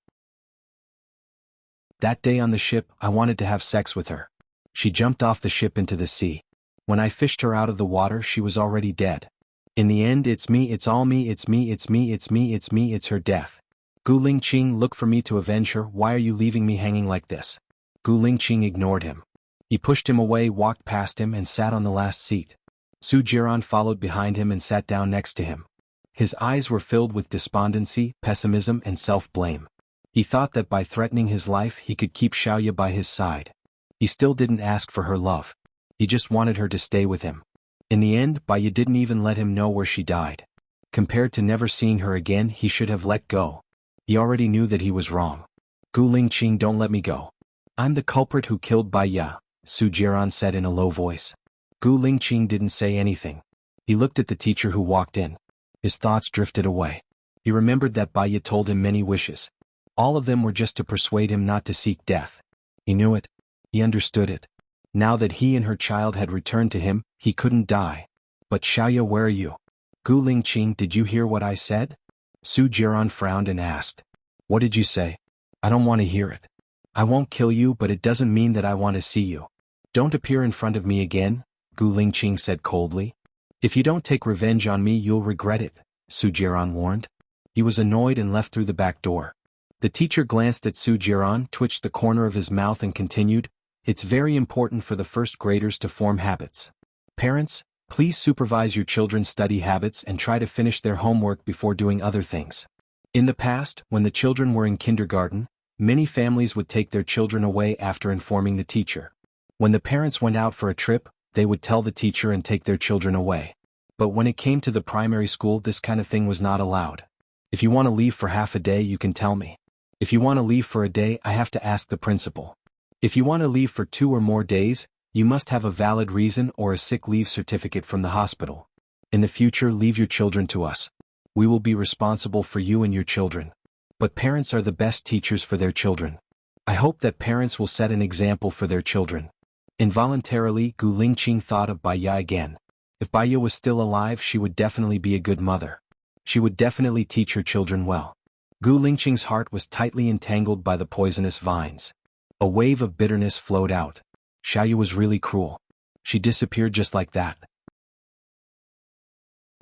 S1: That day on the ship, I wanted to have sex with her. She jumped off the ship into the sea. When I fished her out of the water, she was already dead. In the end, it's me, it's all me, it's me, it's me, it's me, it's me, it's her death. Gu Lingqing, look for me to avenge her. Why are you leaving me hanging like this?" Gu Lingqing ignored him. He pushed him away, walked past him, and sat on the last seat. Su Jiran followed behind him and sat down next to him. His eyes were filled with despondency, pessimism, and self-blame. He thought that by threatening his life he could keep Xiaoye by his side. He still didn't ask for her love. He just wanted her to stay with him. In the end, Baya didn't even let him know where she died. Compared to never seeing her again, he should have let go. He already knew that he was wrong. "Gu Lingqing, don't let me go. I'm the culprit who killed Baya," Su Jiran said in a low voice. Gu Lingqing didn't say anything. He looked at the teacher who walked in. His thoughts drifted away. He remembered that Baya told him many wishes. All of them were just to persuade him not to seek death. He knew it. He understood it. Now that he and her child had returned to him, he couldn't die. "But Xiaoye, where are you?" "Gu Lingqing, did you hear what I said?" Su Jiran frowned and asked. "What did you say?" "I don't want to hear it. I won't kill you, but it doesn't mean that I want to see you. Don't appear in front of me again," Gu Lingqing said coldly. "If you don't take revenge on me, you'll regret it," Su Jiran warned. He was annoyed and left through the back door. The teacher glanced at Su Jiran, twitched the corner of his mouth and continued, "It's very important for the first graders to form habits. Parents, please supervise your children's study habits and try to finish their homework before doing other things." In the past, when the children were in kindergarten, many families would take their children away after informing the teacher. When the parents went out for a trip, they would tell the teacher and take their children away. But when it came to the primary school, this kind of thing was not allowed. "If you want to leave for half a day, you can tell me. If you want to leave for a day, I have to ask the principal. If you want to leave for 2 or more days, you must have a valid reason or a sick leave certificate from the hospital. In the future, leave your children to us. We will be responsible for you and your children. But parents are the best teachers for their children. I hope that parents will set an example for their children." Involuntarily, Gu Lingqing thought of Baya again. If Baya was still alive, she would definitely be a good mother. She would definitely teach her children well. Gu Lingqing's heart was tightly entangled by the poisonous vines. A wave of bitterness flowed out. Xiaoye was really cruel. She disappeared just like that.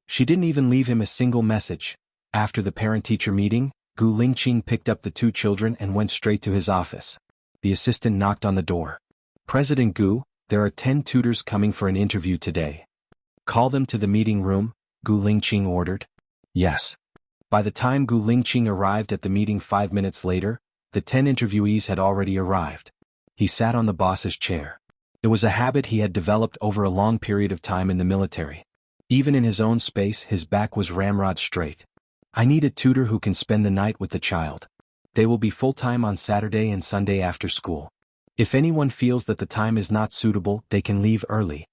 S1: She didn't even leave him a single message. After the parent-teacher meeting, Gu Lingqing picked up the 2 children and went straight to his office. The assistant knocked on the door. "President Gu, there are 10 tutors coming for an interview today. Call them to the meeting room," Gu Lingqing ordered. "Yes." By the time Gu Lingqing arrived at the meeting 5 minutes later, the 10 interviewees had already arrived. He sat on the boss's chair. It was a habit he had developed over a long period of time in the military. Even in his own space, his back was ramrod straight. I need a tutor who can spend the night with the child. They will be full-time on Saturday and Sunday after school. If anyone feels that the time is not suitable, they can leave early.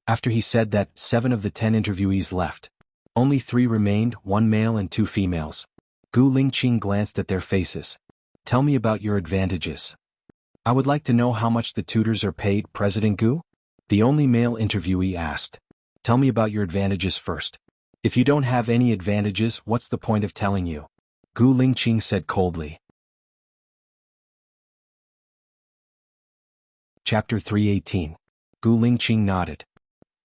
S1: After he said that, 7 of the 10 interviewees left. Only 3 remained, 1 male and 2 females. Gu Lingqing glanced at their faces. Tell me about your advantages. I would like to know how much the tutors are paid, President Gu? The only male interviewee asked. Tell me about your advantages first. If you don't have any advantages, what's the point of telling you? Gu Lingqing said coldly. Chapter 318. Gu Lingqing nodded.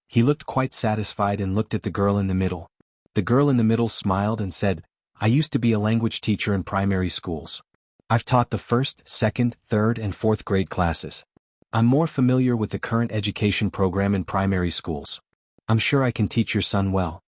S1: He looked quite satisfied and looked at the girl in the middle. The girl in the middle smiled and said, I used to be a language teacher in primary schools. I've taught the 1st, 2nd, 3rd and 4th grade classes. I'm more familiar with the current education program in primary schools. I'm sure I can teach your son well.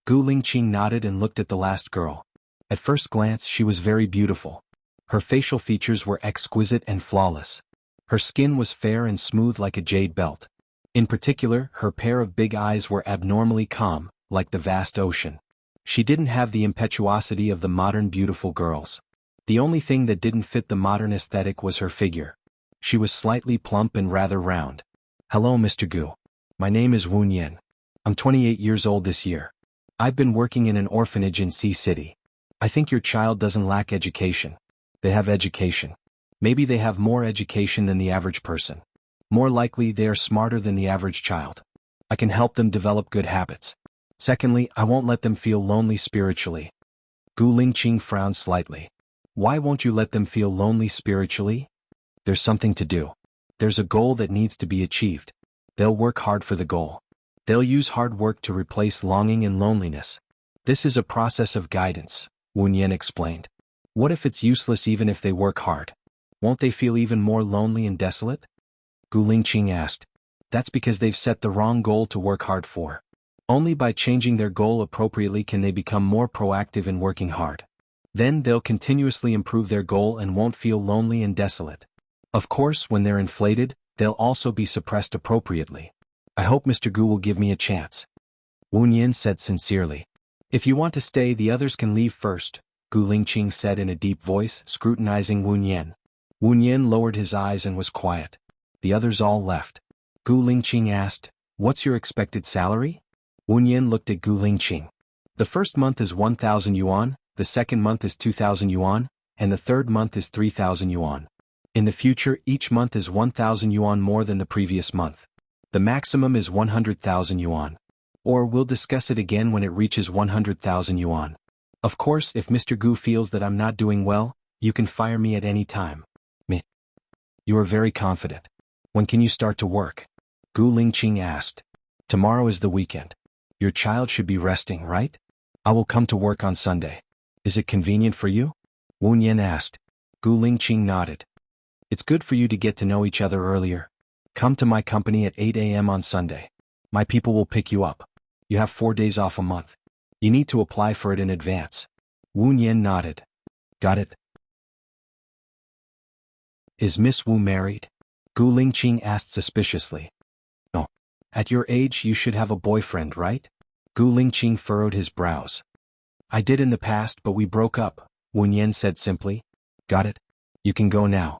S1: Gu Lingqing nodded and looked at the last girl. At first glance she was very beautiful. Her facial features were exquisite and flawless. Her skin was fair and smooth like a jade belt. In particular, her pair of big eyes were abnormally calm, like the vast ocean. She didn't have the impetuosity of the modern beautiful girls. The only thing that didn't fit the modern aesthetic was her figure. She was slightly plump and rather round. Hello, Mr. Gu. My name is Wu Nian. I'm 28 years old this year. I've been working in an orphanage in Sea City. I think your child doesn't lack education. They have education. Maybe they have more education than the average person. More likely they are smarter than the average child. I can help them develop good habits. Secondly, I won't let them feel lonely spiritually. Gu Lingqing frowned slightly. Why won't you let them feel lonely spiritually? There's something to do. There's a goal that needs to be achieved. They'll work hard for the goal. They'll use hard work to replace longing and loneliness. This is a process of guidance, Wu Nian explained. What if it's useless even if they work hard? Won't they feel even more lonely and desolate? Gu Lingqing asked. That's because they've set the wrong goal to work hard for. Only by changing their goal appropriately can they become more proactive in working hard. Then they'll continuously improve their goal and won't feel lonely and desolate. Of course, when they're inflated, they'll also be suppressed appropriately. I hope Mr. Gu will give me a chance. Wu Nian said sincerely. If you want to stay, the others can leave first, Gu Lingqing said in a deep voice, scrutinizing Wu Nian. Wu Nian lowered his eyes and was quiet. The others all left. Gu Lingqing asked, What's your expected salary? Wu Nian looked at Gu Lingqing. The first month is 1,000 yuan, the second month is 2,000 yuan, and the third month is 3,000 yuan. In the future, each month is 1,000 yuan more than the previous month. The maximum is 100,000 yuan. Or we'll discuss it again when it reaches 100,000 yuan. Of course, if Mr. Gu feels that I'm not doing well, you can fire me at any time. Me. You are very confident. When can you start to work? Gu Lingqing asked. Tomorrow is the weekend. Your child should be resting, right? I will come to work on Sunday. Is it convenient for you? Wu Nian asked. Gu Lingqing nodded. It's good for you to get to know each other earlier. Come to my company at 8 a.m. on Sunday. My people will pick you up. You have 4 days off a month. You need to apply for it in advance. Wu Nian nodded. Got it. Is Miss Wu married? Gu Lingqing asked suspiciously. No. At your age you should have a boyfriend, right? Gu Lingqing furrowed his brows. I did in the past, but we broke up, Wu Nian said simply. Got it? You can go now.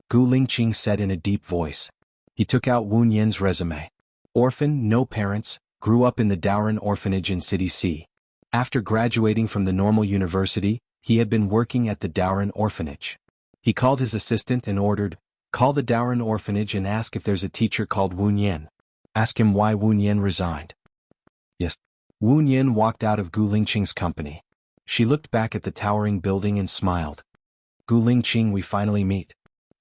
S1: Gu Lingqing said in a deep voice. He took out Wu Nian's resume. Orphan, no parents, grew up in the Daoren orphanage in City C. After graduating from the normal university, he had been working at the Daoren orphanage. He called his assistant and ordered, Call the Daoren orphanage and ask if there's a teacher called Wu Nian. Ask him why Wu Nian resigned. Yes. Wu Nian walked out of Gu Lingqing's company. She looked back at the towering building and smiled. Gu Lingqing, we finally meet.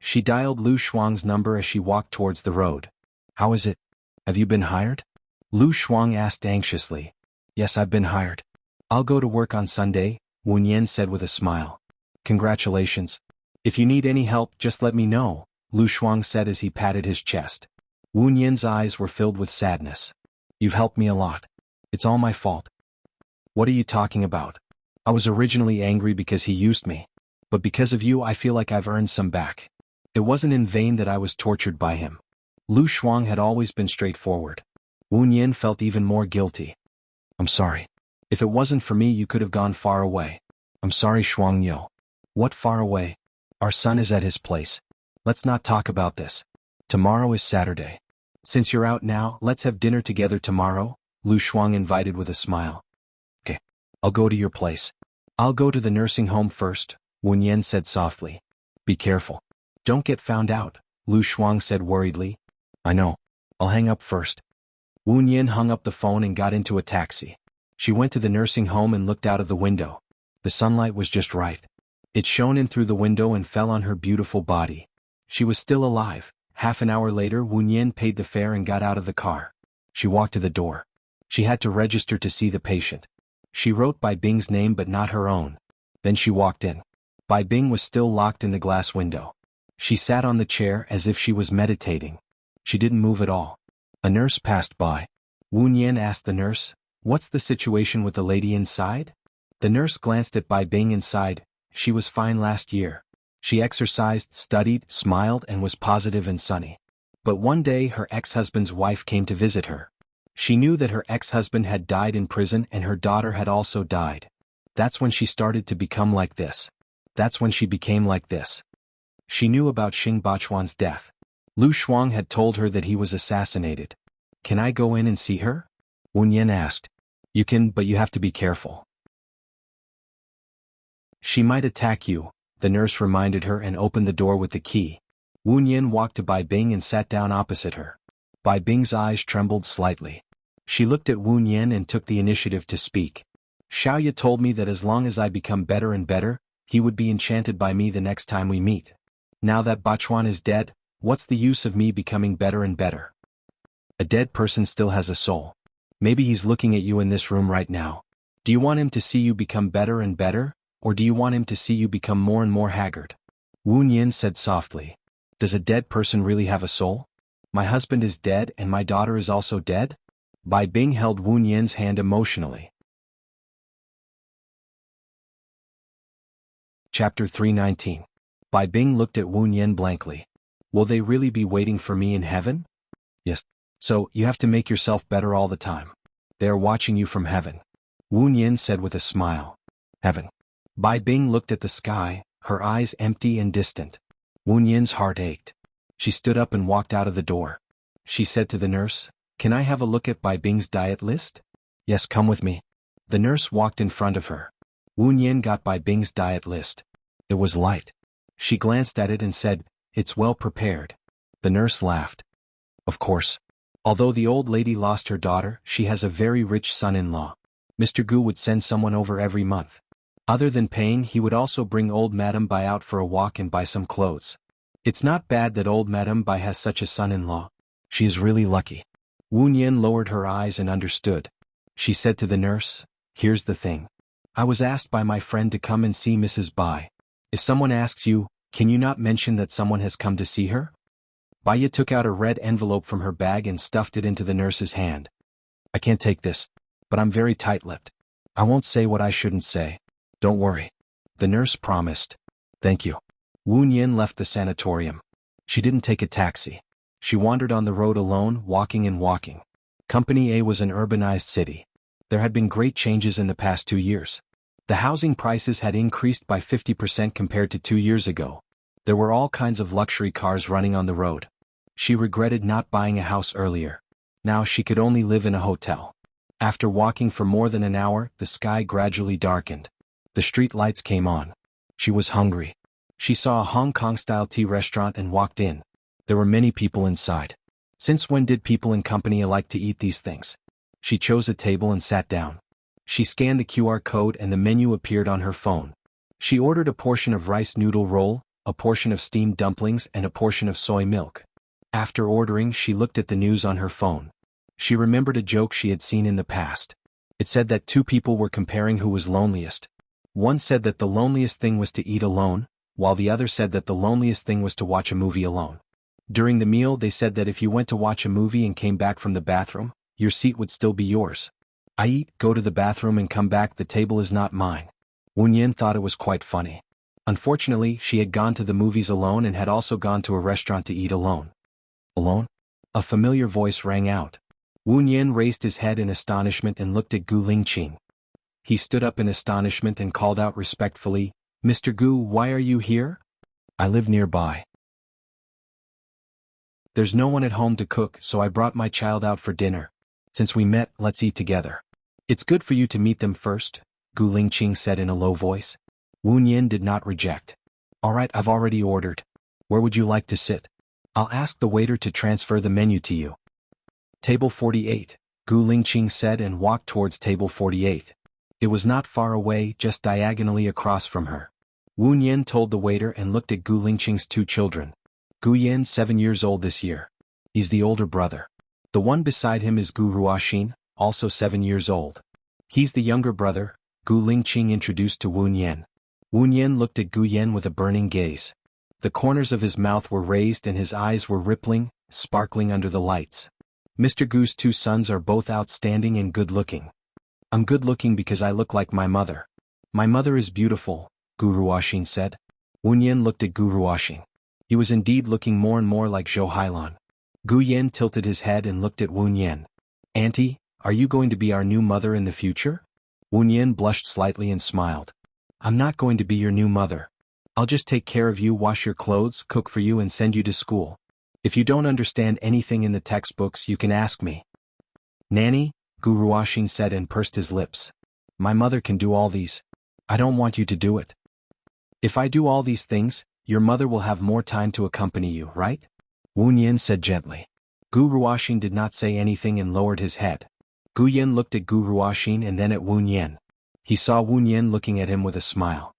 S1: She dialed Lu Shuang's number as she walked towards the road. How is it? Have you been hired? Lu Shuang asked anxiously. Yes, I've been hired. I'll go to work on Sunday, Wu Nian said with a smile. Congratulations. If you need any help, just let me know, Lu Shuang said as he patted his chest. Wu Nian's eyes were filled with sadness. You've helped me a lot. It's all my fault. What are you talking about? I was originally angry because he used me. But because of you I feel like I've earned some back. It wasn't in vain that I was tortured by him. Lu Shuang had always been straightforward. Wu Nian felt even more guilty. I'm sorry. If it wasn't for me you could have gone far away. I'm sorry Shuang Yo. What far away? Our son is at his place. Let's not talk about this. Tomorrow is Saturday. Since you're out now, let's have dinner together tomorrow, Lu Shuang invited with a smile. Okay. I'll go to your place. I'll go to the nursing home first, Wu Nian said softly. Be careful. Don't get found out, Lu Shuang said worriedly. I know. I'll hang up first. Wu Nian hung up the phone and got into a taxi. She went to the nursing home and looked out of the window. The sunlight was just right. It shone in through the window and fell on her beautiful body. She was still alive. Half an hour later Wu Nian paid the fare and got out of the car. She walked to the door. She had to register to see the patient. She wrote Bai Bing's name but not her own. Then she walked in. Bai Bing was still locked in the glass window. She sat on the chair as if she was meditating. She didn't move at all. A nurse passed by. Wu Nian asked the nurse, "What's the situation with the lady inside?" The nurse glanced at Bai Bing inside. She was fine last year. She exercised, studied, smiled and was positive and sunny. But one day her ex-husband's wife came to visit her. She knew that her ex-husband had died in prison and her daughter had also died. That's when she started to become like this. That's when she became like this. She knew about Xing Bachuan's death. Lu Shuang had told her that he was assassinated. Can I go in and see her? Wu Nian asked. You can, but you have to be careful. She might attack you, the nurse reminded her and opened the door with the key. Wu Nian walked to Bai Bing and sat down opposite her. Bai Bing's eyes trembled slightly. She looked at Wu Nian and took the initiative to speak. Xiaoya told me that as long as I become better and better, he would be enchanted by me the next time we meet. Now that Bachuan is dead, what's the use of me becoming better and better? A dead person still has a soul. Maybe he's looking at you in this room right now. Do you want him to see you become better and better, or do you want him to see you become more and more haggard? Wu Nian said softly. Does a dead person really have a soul? My husband is dead and my daughter is also dead? Bai Bing held Wu Nian's hand emotionally. Chapter 319. Bai Bing looked at Wu Nian blankly. Will they really be waiting for me in heaven? Yes. So, you have to make yourself better all the time. They are watching you from heaven. Wu Nian said with a smile. Heaven. Bai Bing looked at the sky, her eyes empty and distant. Wu Nian's heart ached. She stood up and walked out of the door. She said to the nurse, Can I have a look at Bai Bing's diet list? Yes, come with me. The nurse walked in front of her. Wu Nian got Bai Bing's diet list. It was light. She glanced at it and said, It's well prepared. The nurse laughed. Of course. Although the old lady lost her daughter, she has a very rich son-in-law. Mr. Gu would send someone over every month. Other than paying, he would also bring old Madame Bai out for a walk and buy some clothes. It's not bad that old Madame Bai has such a son-in-law. She is really lucky. Wu Nian lowered her eyes and understood. She said to the nurse, Here's the thing. I was asked by my friend to come and see Mrs. Bai. If someone asks you, can you not mention that someone has come to see her? Baiya took out a red envelope from her bag and stuffed it into the nurse's hand. I can't take this, but I'm very tight-lipped. I won't say what I shouldn't say. Don't worry. The nurse promised. Thank you. Wu Nian left the sanatorium. She didn't take a taxi. She wandered on the road alone, walking and walking. Company A was an urbanized city. There had been great changes in the past 2 years. The housing prices had increased by 50% compared to 2 years ago. There were all kinds of luxury cars running on the road. She regretted not buying a house earlier. Now she could only live in a hotel. After walking for more than an hour, the sky gradually darkened. The street lights came on. She was hungry. She saw a Hong Kong-style tea restaurant and walked in. There were many people inside. Since when did people in company like to eat these things? She chose a table and sat down. She scanned the QR code and the menu appeared on her phone. She ordered a portion of rice noodle roll, a portion of steamed dumplings and a portion of soy milk. After ordering, she looked at the news on her phone. She remembered a joke she had seen in the past. It said that 2 people were comparing who was loneliest. One said that the loneliest thing was to eat alone, while the other said that the loneliest thing was to watch a movie alone. During the meal they said that if you went to watch a movie and came back from the bathroom, your seat would still be yours. I eat, go to the bathroom and come back, the table is not mine. Wu Yin thought it was quite funny. Unfortunately, she had gone to the movies alone and had also gone to a restaurant to eat alone. Alone? A familiar voice rang out. Wu Yin raised his head in astonishment and looked at Gu Lingqing. He stood up in astonishment and called out respectfully, "Mr. Gu, why are you here?" "I live nearby. There's no one at home to cook, so I brought my child out for dinner. Since we met, let's eat together." "It's good for you to meet them first," Gu Lingqing said in a low voice. Wu Yin did not reject. "All right, I've already ordered. Where would you like to sit? I'll ask the waiter to transfer the menu to you." "Table 48, Gu Lingqing said and walked towards table 48. It was not far away, just diagonally across from her. Wu Yin told the waiter and looked at Gu Lingqing's two children. Gu Yin 7 years old this year. He's the older brother. The one beside him is Gu Ruoxin, also 7 years old. He's the younger brother, Gu Lingqing introduced to Wu Yin. Wu Yin looked at Gu Yin with a burning gaze. The corners of his mouth were raised and his eyes were rippling, sparkling under the lights. "Mr. Gu's two sons are both outstanding and good-looking. I'm good-looking because I look like my mother." "My mother is beautiful," Gu Ruoxin said. Wu Yin looked at Gu Ruoxin. He was indeed looking more and more like Zhou Hailan. Gu Yin tilted his head and looked at Wu Yin. "Auntie, are you going to be our new mother in the future?" Wu Yin blushed slightly and smiled. "I'm not going to be your new mother. I'll just take care of you, wash your clothes, cook for you and send you to school. If you don't understand anything in the textbooks, you can ask me." "Nanny," Gu Ruoxin said and pursed his lips. "My mother can do all these. I don't want you to do it. If I do all these things, your mother will have more time to accompany you, right?" Wu Yin said gently. Gu Ruoxin did not say anything and lowered his head. Gu Yin looked at Gu Ruoxin and then at Wu Yin. He saw Wu Yin looking at him with a smile.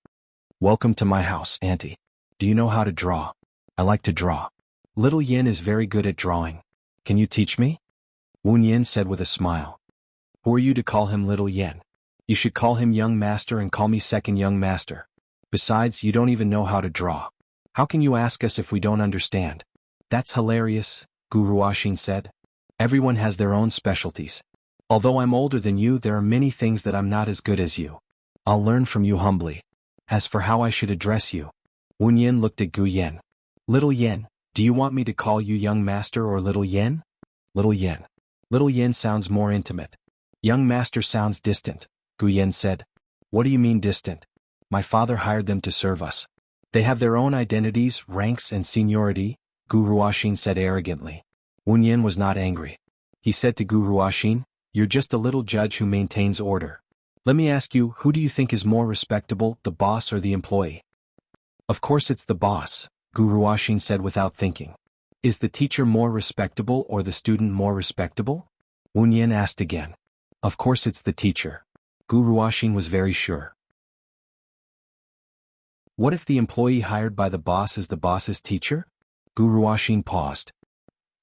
S1: "Welcome to my house, Auntie. Do you know how to draw?" "I like to draw. Little Yin is very good at drawing. Can you teach me?" Wu Yin said with a smile. "Who are you to call him Little Yin? You should call him Young Master and call me Second Young Master. Besides, you don't even know how to draw. How can you ask us if we don't understand?" "That's hilarious," Gu Ruoxin said. "Everyone has their own specialties. Although I'm older than you, there are many things that I'm not as good as you. I'll learn from you humbly. As for how I should address you..." Wu Yin looked at Gu Yin. "Little Yin, do you want me to call you Young Master or Little Yin?" "Little Yin. Little Yin sounds more intimate. Young Master sounds distant," Gu Yin said. "What do you mean distant? My father hired them to serve us. They have their own identities, ranks and seniority," Gu Ruoxin said arrogantly. Wu Yin was not angry. He said to Gu Ruoxin, "You're just a little judge who maintains order. Let me ask you, who do you think is more respectable, the boss or the employee?" "Of course it's the boss," Gu Ruoxin said without thinking. "Is the teacher more respectable or the student more respectable?" Wu Yin asked again. "Of course it's the teacher." Gu Ruoxin was very sure. "What if the employee hired by the boss is the boss's teacher?" Gu Ruoxin paused.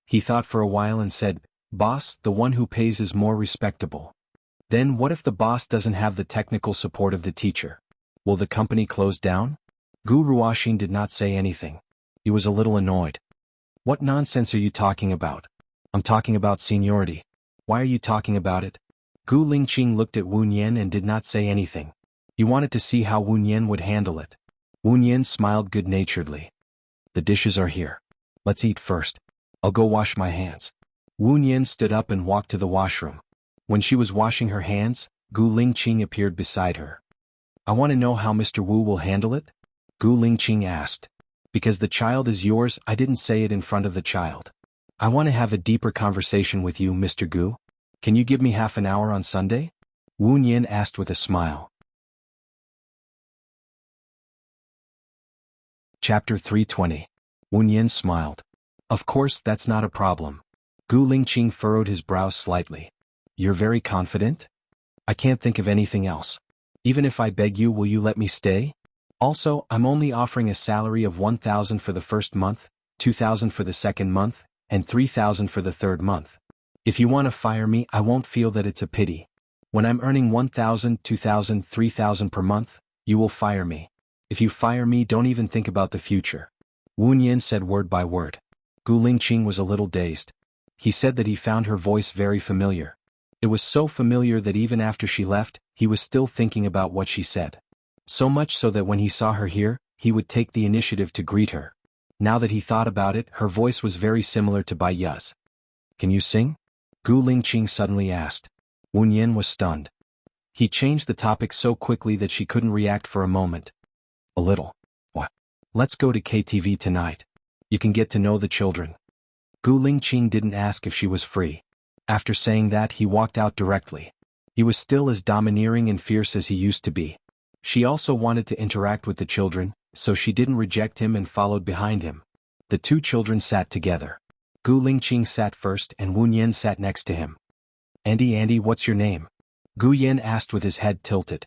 S1: He thought for a while and said, "Boss, the one who pays is more respectable." "Then what if the boss doesn't have the technical support of the teacher? Will the company close down?" Gu Ruoxin did not say anything. He was a little annoyed. "What nonsense are you talking about? I'm talking about seniority. Why are you talking about it?" Gu Lingqing looked at Wu Yin and did not say anything. He wanted to see how Wu Yin would handle it. Wu Yin smiled good-naturedly. "The dishes are here. Let's eat first. I'll go wash my hands." Wu Yin stood up and walked to the washroom. When she was washing her hands, Gu Lingqing appeared beside her. "I want to know how Mr. Wu will handle it?" Gu Lingqing asked. "Because the child is yours, I didn't say it in front of the child. I want to have a deeper conversation with you, Mr. Gu. Can you give me half an hour on Sunday?" Wu Yin asked with a smile. Chapter 320. Wu Yin smiled. "Of course, that's not a problem." Gu Lingqing furrowed his brows slightly. "You're very confident?" "I can't think of anything else. Even if I beg you, will you let me stay? Also, I'm only offering a salary of 1,000 for the first month, 2,000 for the second month, and 3,000 for the third month. If you want to fire me, I won't feel that it's a pity. When I'm earning 1,000, 2,000, 3,000 per month, you will fire me. If you fire me, don't even think about the future." Wu Yin said word by word. Gu Lingqing was a little dazed. He said that he found her voice very familiar. It was so familiar that even after she left, he was still thinking about what she said. So much so that when he saw her here, he would take the initiative to greet her. Now that he thought about it, her voice was very similar to Bai Ya's. Can you sing? Gu Lingqing suddenly asked. Wu Yin was stunned. He changed the topic so quickly that she couldn't react for a moment. A little. What? Let's go to KTV tonight. You can get to know the children. Gu Lingqing didn't ask if she was free. After saying that, he walked out directly. He was still as domineering and fierce as he used to be. She also wanted to interact with the children, so she didn't reject him and followed behind him. The two children sat together. Gu Lingqing sat first and Wu Yin sat next to him. Andy, what's your name? Gu Yin asked with his head tilted.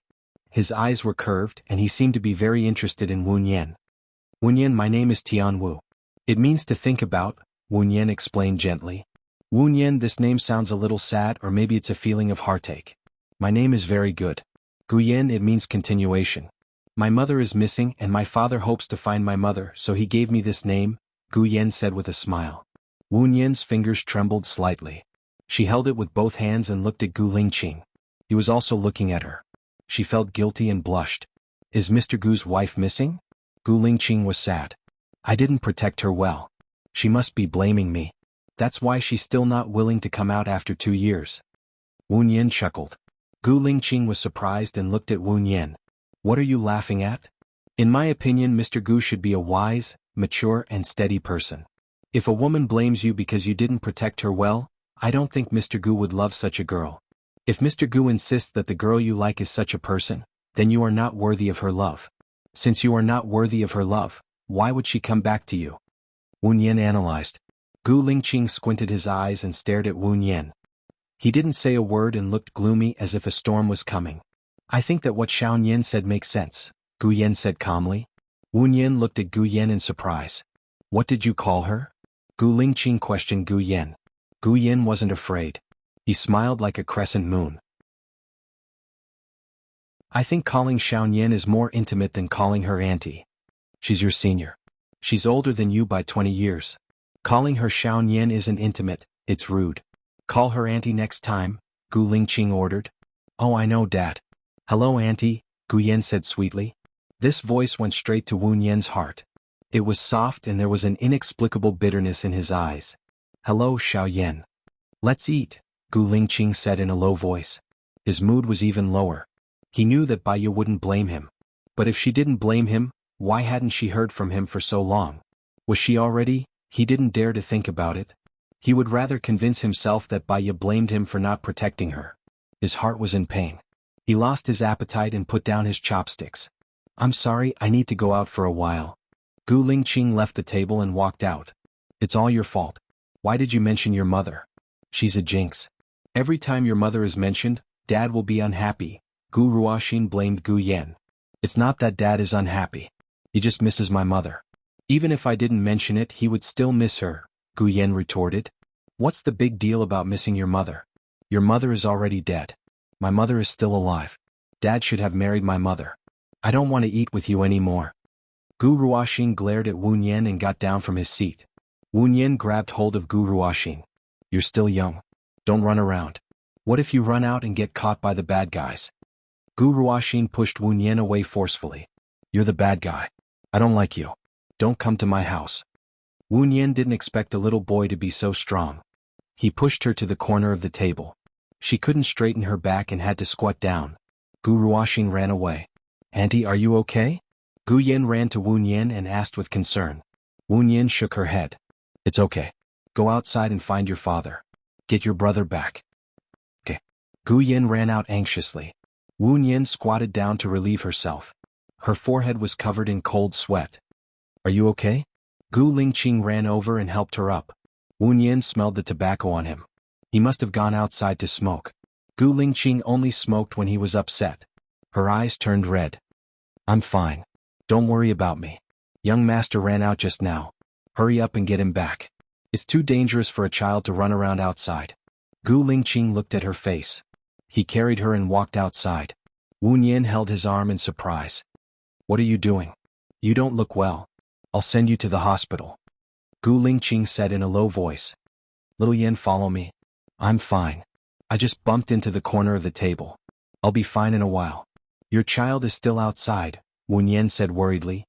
S1: His eyes were curved and he seemed to be very interested in Wu Yin. Wu Yin, my name is Tian Wu. It means to think about, Wu Yin explained gently. Wu Yin, this name sounds a little sad, or maybe it's a feeling of heartache. My name is very good. Gu Yin, it means continuation. My mother is missing and my father hopes to find my mother, so he gave me this name, Gu Yin said with a smile. Wu Yin's fingers trembled slightly. She held it with both hands and looked at Gu Lingqing. He was also looking at her. She felt guilty and blushed. Is Mr. Gu's wife missing? Gu Lingqing was sad. I didn't protect her well. She must be blaming me. That's why she's still not willing to come out after 2 years. Wu Yin chuckled. Gu Lingqing was surprised and looked at Wu Yin. What are you laughing at? In my opinion, Mr. Gu should be a wise, mature and steady person. If a woman blames you because you didn't protect her well, I don't think Mr. Gu would love such a girl. If Mr. Gu insists that the girl you like is such a person, then you are not worthy of her love. Since you are not worthy of her love, why would she come back to you? Wu Yin analyzed. Gu Lingqing squinted his eyes and stared at Wu Yin. He didn't say a word and looked gloomy as if a storm was coming. I think that what Xiao Yin said makes sense, Gu Yin said calmly. Wu Yin looked at Gu Yin in surprise. What did you call her? Gu Lingqing questioned Gu Yin. Gu Yin wasn't afraid. He smiled like a crescent moon. I think calling Xiao Yin is more intimate than calling her auntie. She's your senior. She's older than you by 20 years. Calling her Xiao Yin isn't intimate, it's rude. Call her auntie next time, Gu Lingqing ordered. Oh, I know, Dad. Hello, auntie, Gu Yin said sweetly. This voice went straight to Wu Yin's heart. It was soft and there was an inexplicable bitterness in his eyes. Hello, Xiao Yin. Let's eat, Gu Lingqing said in a low voice. His mood was even lower. He knew that Bai Yu wouldn't blame him. But if she didn't blame him, why hadn't she heard from him for so long? Was she already? He didn't dare to think about it. He would rather convince himself that Bai Yu blamed him for not protecting her. His heart was in pain. He lost his appetite and put down his chopsticks. I'm sorry, I need to go out for a while. Gu Lingqing left the table and walked out. It's all your fault. Why did you mention your mother? She's a jinx. Every time your mother is mentioned, Dad will be unhappy, Gu Ruoxin blamed Gu Yin. It's not that Dad is unhappy. He just misses my mother. Even if I didn't mention it, he would still miss her, Gu Yin retorted. What's the big deal about missing your mother? Your mother is already dead. My mother is still alive. Dad should have married my mother. I don't want to eat with you anymore. Gu Ruoxin glared at Wu Yin and got down from his seat. Wu Yin grabbed hold of Gu Ruoxin. You're still young. Don't run around. What if you run out and get caught by the bad guys? Gu Ruoxin pushed Wu Yin away forcefully. You're the bad guy. I don't like you. Don't come to my house. Wu Yin didn't expect a little boy to be so strong. He pushed her to the corner of the table. She couldn't straighten her back and had to squat down. Gu Ruoxin ran away. Auntie, are you okay? Gu Yin ran to Wu Yin and asked with concern. Wu Yin shook her head. It's okay. Go outside and find your father. Get your brother back. Okay. Gu Yin ran out anxiously. Wu Yin squatted down to relieve herself. Her forehead was covered in cold sweat. Are you okay? Gu Lingqing ran over and helped her up. Wu Yin smelled the tobacco on him. He must have gone outside to smoke. Gu Lingqing only smoked when he was upset. Her eyes turned red. I'm fine. Don't worry about me. Young master ran out just now. Hurry up and get him back. It's too dangerous for a child to run around outside. Gu Lingqing looked at her face. He carried her and walked outside. Wu Yin held his arm in surprise. What are you doing? You don't look well. I'll send you to the hospital. Gu Lingqing said in a low voice. Little Yin, follow me. I'm fine. I just bumped into the corner of the table. I'll be fine in a while. Your child is still outside, Wu Yan said worriedly.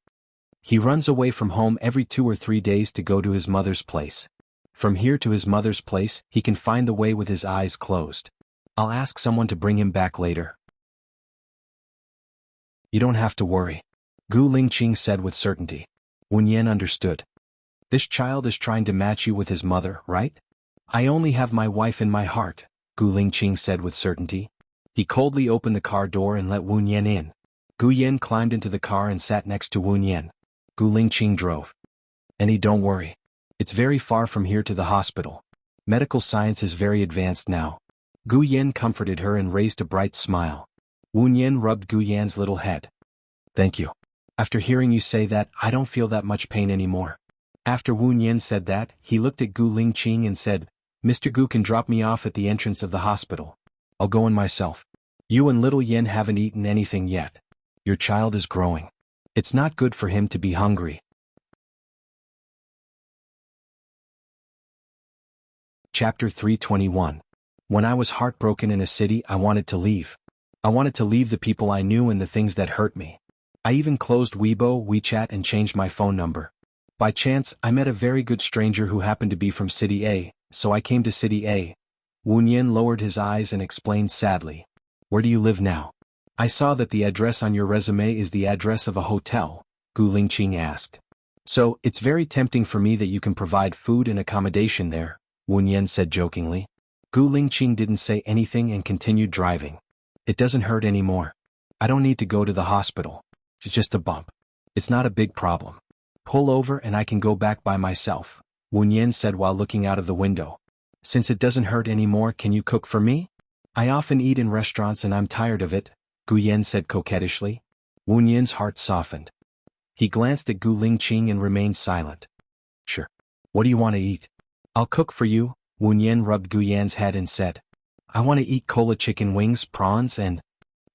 S1: He runs away from home every 2 or 3 days to go to his mother's place. From here to his mother's place, he can find the way with his eyes closed. I'll ask someone to bring him back later. You don't have to worry, Gu Lingqing said with certainty. Wu Yan understood. This child is trying to match you with his mother, right? I only have my wife in my heart, Gu Lingqing said with certainty. He coldly opened the car door and let Wu Yan in. Gu Yan climbed into the car and sat next to Wu Yan. Gu Lingqing drove. "Annie, don't worry. It's very far from here to the hospital. Medical science is very advanced now." Gu Yan comforted her and raised a bright smile. Wu Yan rubbed Gu Yan's little head. "Thank you. After hearing you say that, I don't feel that much pain anymore." After Wu Yan said that, he looked at Gu Lingqing and said, "Mr. Gu can drop me off at the entrance of the hospital. I'll go in myself. You and little Yan haven't eaten anything yet. Your child is growing. It's not good for him to be hungry." Chapter 321. When I was heartbroken in a city, I wanted to leave. I wanted to leave the people I knew and the things that hurt me. I even closed Weibo, WeChat and changed my phone number. By chance, I met a very good stranger who happened to be from City A, so I came to City A. Wu Yan lowered his eyes and explained sadly. "Where do you live now?" "I saw that the address on your resume is the address of a hotel," Gu Lingqing asked. "So, it's very tempting for me that you can provide food and accommodation there," Wu Yan said jokingly. Gu Lingqing didn't say anything and continued driving. "It doesn't hurt anymore. I don't need to go to the hospital. It's just a bump. It's not a big problem. Pull over and I can go back by myself," Wu Yan said while looking out of the window. "Since it doesn't hurt anymore, can you cook for me? I often eat in restaurants and I'm tired of it," Gu Yan said coquettishly. Wu Yan's heart softened. He glanced at Gu Lingqing and remained silent. "Sure. What do you want to eat?" "I'll cook for you," Wu Yan rubbed Gu Yan's head and said. "I want to eat cola chicken wings, prawns and—"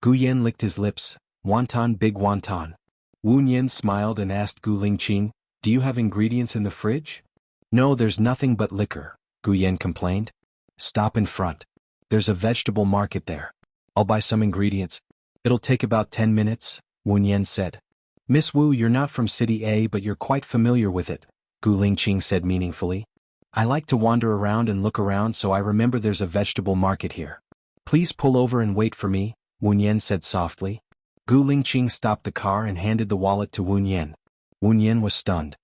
S1: Gu Yan licked his lips. "Wonton, big wonton." Wu Yan smiled and asked Gu Lingqing, "Do you have ingredients in the fridge?" "No, there's nothing but liquor," Gu Yan complained. "Stop in front. There's a vegetable market there. I'll buy some ingredients. It'll take about 10 minutes, Wu Yan said. "Miss Wu, you're not from City A but you're quite familiar with it," Gu Lingqing said meaningfully. "I like to wander around and look around so I remember there's a vegetable market here. Please pull over and wait for me," Wu Yan said softly. Gu Lingqing stopped the car and handed the wallet to Wu Yan. Wu Yan was stunned.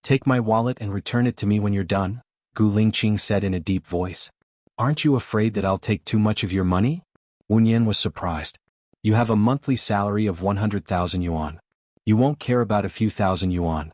S1: "Take my wallet and return it to me when you're done," Gu Lingqing said in a deep voice. "Aren't you afraid that I'll take too much of your money?" Wu Yan was surprised. "You have a monthly salary of 100,000 yuan. You won't care about a few thousand yuan."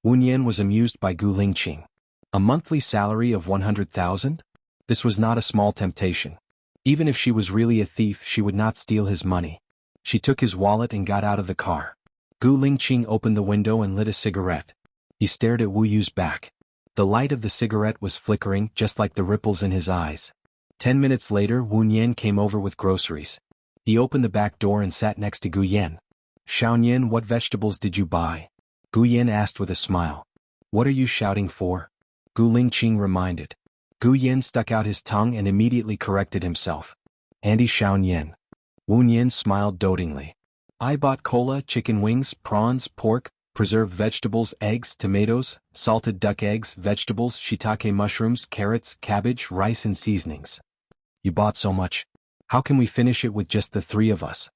S1: Wu Yan was amused by Gu Lingqing. A monthly salary of 100,000? This was not a small temptation. Even if she was really a thief, she would not steal his money. She took his wallet and got out of the car. Gu Lingqing opened the window and lit a cigarette. He stared at Wu Yu's back. The light of the cigarette was flickering, just like the ripples in his eyes. 10 minutes later, Wu Yan came over with groceries. He opened the back door and sat next to Gu Yan. "Xiaoyan, what vegetables did you buy?" Gu Yan asked with a smile. "What are you shouting for?" Gu Lingqing reminded. Gu Yan stuck out his tongue and immediately corrected himself. "Andy Xiaoyan." Wu Yan smiled dotingly. "I bought cola, chicken wings, prawns, pork, preserved vegetables, eggs, tomatoes, salted duck eggs, vegetables, shiitake mushrooms, carrots, cabbage, rice and seasonings." "You bought so much. How can we finish it with just the 3 of us?"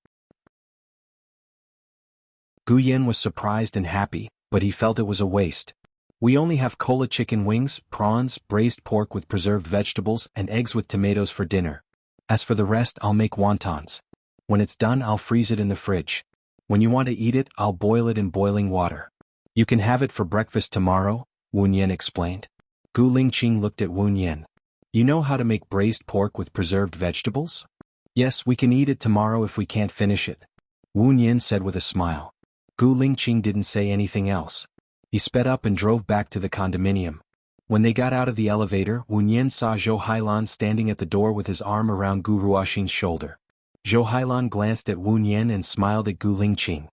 S1: Gu Yan was surprised and happy, but he felt it was a waste. "We only have cola chicken wings, prawns, braised pork with preserved vegetables, and eggs with tomatoes for dinner. As for the rest, I'll make wontons. When it's done, I'll freeze it in the fridge. When you want to eat it, I'll boil it in boiling water. You can have it for breakfast tomorrow," Wu Yan explained. Gu Lingqing looked at Wu Yan. "You know how to make braised pork with preserved vegetables?" "Yes, we can eat it tomorrow if we can't finish it," Wu Yan said with a smile. Gu Lingqing didn't say anything else. He sped up and drove back to the condominium. When they got out of the elevator, Wu Yan saw Zhou Hailan standing at the door with his arm around Gu Ruoxin's shoulder. Zhou Hailan glanced at Wu Yan and smiled at Gu Lingqing.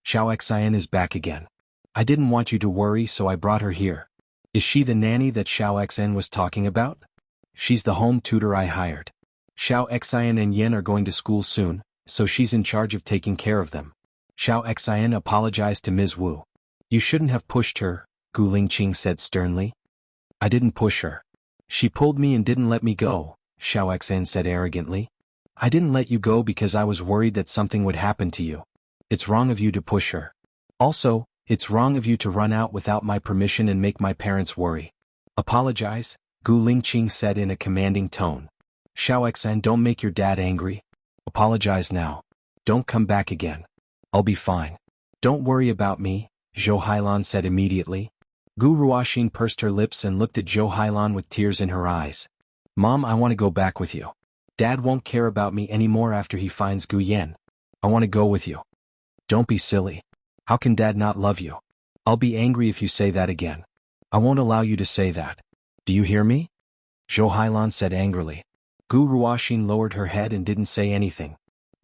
S1: "Xiao Xian is back again. I didn't want you to worry, so I brought her here. Is she the nanny that Xiao Xian was talking about?" "She's the home tutor I hired. Xiao Xian and Yan are going to school soon, so she's in charge of taking care of them. Xiao Xian apologized to Ms. Wu. You shouldn't have pushed her, Gu Lingqing said sternly. I didn't push her. She pulled me and didn't let me go, Xiao Xian said arrogantly. I didn't let you go because I was worried that something would happen to you. It's wrong of you to push her. Also, it's wrong of you to run out without my permission and make my parents worry. Apologize, Gu Lingqing said in a commanding tone. Xiao Xian, don't make your dad angry. Apologize now. Don't come back again. I'll be fine. Don't worry about me, Zhou Hailan said immediately. Gu Ruoxin pursed her lips and looked at Zhou Hailan with tears in her eyes. Mom, I want to go back with you. Dad won't care about me anymore after he finds Gu Yan. I want to go with you. Don't be silly. How can Dad not love you? I'll be angry if you say that again. I won't allow you to say that. Do you hear me? Zhou Hailan said angrily. Gu Ruoxin lowered her head and didn't say anything.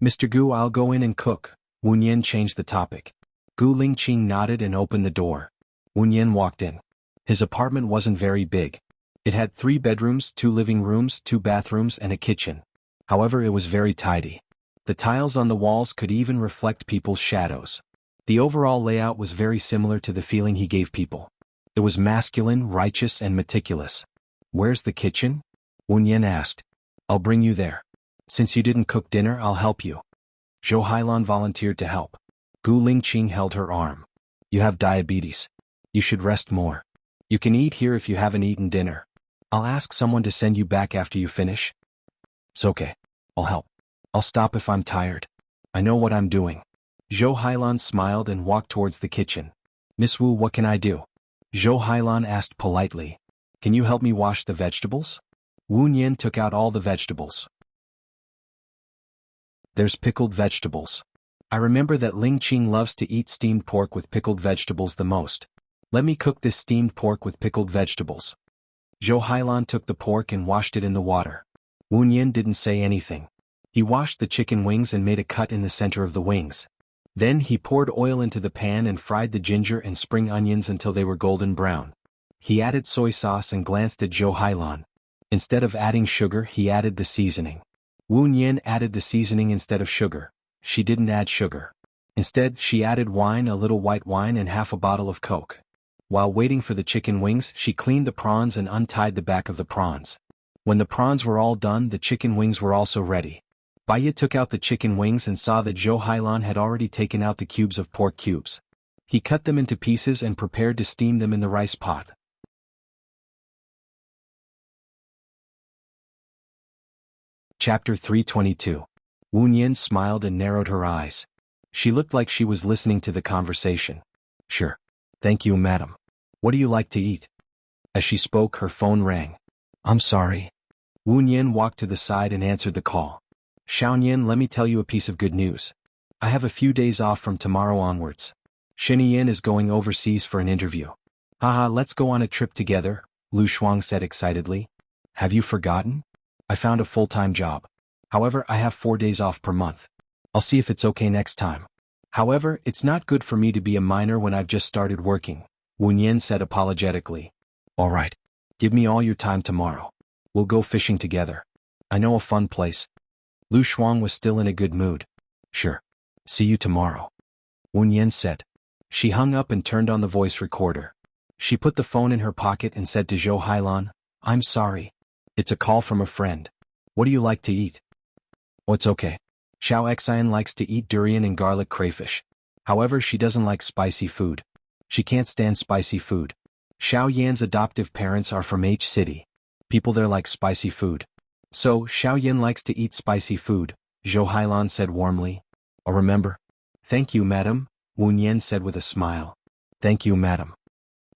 S1: Mr. Gu, I'll go in and cook. Wu Yan changed the topic. Gu Lingqing nodded and opened the door. Wu Yan walked in. His apartment wasn't very big. It had 3 bedrooms, 2 living rooms, 2 bathrooms and a kitchen. However, it was very tidy. The tiles on the walls could even reflect people's shadows. The overall layout was very similar to the feeling he gave people. It was masculine, righteous and meticulous. Where's the kitchen? Wu Yan asked. I'll bring you there. Since you didn't cook dinner, I'll help you. Zhou Hailan volunteered to help. Gu Lingqing held her arm. You have diabetes. You should rest more. You can eat here if you haven't eaten dinner. I'll ask someone to send you back after you finish. It's okay. I'll help. I'll stop if I'm tired. I know what I'm doing. Zhou Hailan smiled and walked towards the kitchen. Miss Wu, what can I do? Zhou Hailan asked politely. Can you help me wash the vegetables? Wu Yan took out all the vegetables. There's pickled vegetables. I remember that Ling Qing loves to eat steamed pork with pickled vegetables the most. Let me cook this steamed pork with pickled vegetables. Zhou Hailan took the pork and washed it in the water. Wu Yan didn't say anything. He washed the chicken wings and made a cut in the center of the wings. Then he poured oil into the pan and fried the ginger and spring onions until they were golden brown. He added soy sauce and glanced at Zhou Hailan. Instead of adding sugar, he added the seasoning. Wu Yan added the seasoning instead of sugar. She didn't add sugar. Instead, she added wine, a little white wine and half a bottle of Coke. While waiting for the chicken wings, she cleaned the prawns and untied the back of the prawns. When the prawns were all done, the chicken wings were also ready. Baiya took out the chicken wings and saw that Zhou Hailan had already taken out the cubes of pork cubes. He cut them into pieces and prepared to steam them in the rice pot. Chapter 322. Wu Yan smiled and narrowed her eyes. She looked like she was listening to the conversation. Sure. Thank you, madam. What do you like to eat? As she spoke, her phone rang. I'm sorry. Wu Yan walked to the side and answered the call. Xiaoyan, let me tell you a piece of good news. I have a few days off from tomorrow onwards. Xinyan is going overseas for an interview. Haha, let's go on a trip together, Lu Shuang said excitedly. Have you forgotten? I found a full-time job. However, I have 4 days off per month. I'll see if it's okay next time. However, it's not good for me to be a minor when I've just started working, Wu Yan said apologetically. All right. Give me all your time tomorrow. We'll go fishing together. I know a fun place. Lu Shuang was still in a good mood. Sure. See you tomorrow. Wu Yan said. She hung up and turned on the voice recorder. She put the phone in her pocket and said to Zhou Hailan, I'm sorry. It's a call from a friend. What do you like to eat? Oh, it's okay. Xiao Xian likes to eat durian and garlic crayfish. However, she doesn't like spicy food. She can't stand spicy food. Xiao Yan's adoptive parents are from H City. People there like spicy food. So, Xiao Yan likes to eat spicy food, Zhou Hailan said warmly. Oh, remember? Thank you, madam, Wu Yan said with a smile. Thank you, madam.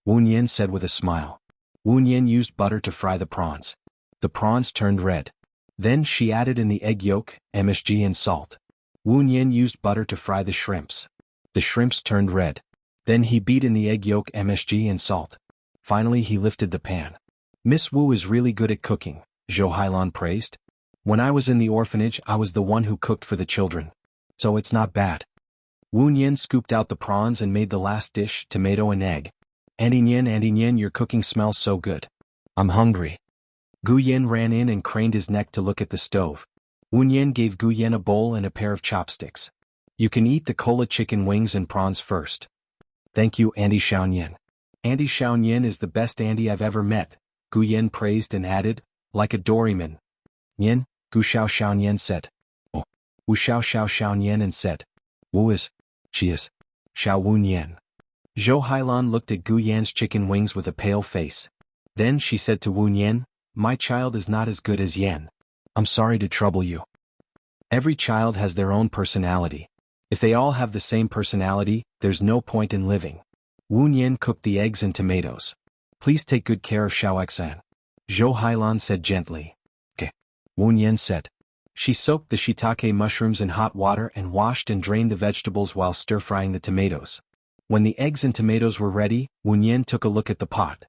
S1: Wu Yan said with a smile. Wu Yan used butter to fry the prawns. The prawns turned red. Then she added in the egg yolk, MSG and salt. Wu Yan used butter to fry the shrimps. The shrimps turned red. Then he beat in the egg yolk, MSG and salt. Finally he lifted the pan. Miss Wu is really good at cooking, Zhou Hailan praised. When I was in the orphanage I was the one who cooked for the children. So it's not bad. Wu Yan scooped out the prawns and made the last dish, tomato and egg. Auntie Nian, your cooking smells so good. I'm hungry. Gu Yan ran in and craned his neck to look at the stove. Wu Nian gave Gu Yan a bowl and a pair of chopsticks. You can eat the cola chicken wings and prawns first. Thank you, Auntie Xiaoyan. Auntie Xiaoyan is the best auntie I've ever met, Gu Yan praised and added, like a doryman. Yan, Gu Xiao Xiaoyan said. Oh. Wu Xiao Xiao Xiaoyan and said. Wu is. She is. Xiao Wu Nian. Zhou Hailan looked at Gu Yan's chicken wings with a pale face. Then she said to Wu Nian, my child is not as good as Yan. I'm sorry to trouble you. Every child has their own personality. If they all have the same personality, there's no point in living. Wu Nian cooked the eggs and tomatoes. Please take good care of Xiao Xan. Zhou Hailan said gently. Okay. Wu Nian said. She soaked the shiitake mushrooms in hot water and washed and drained the vegetables while stir-frying the tomatoes. When the eggs and tomatoes were ready, Wu Nian took a look at the pot.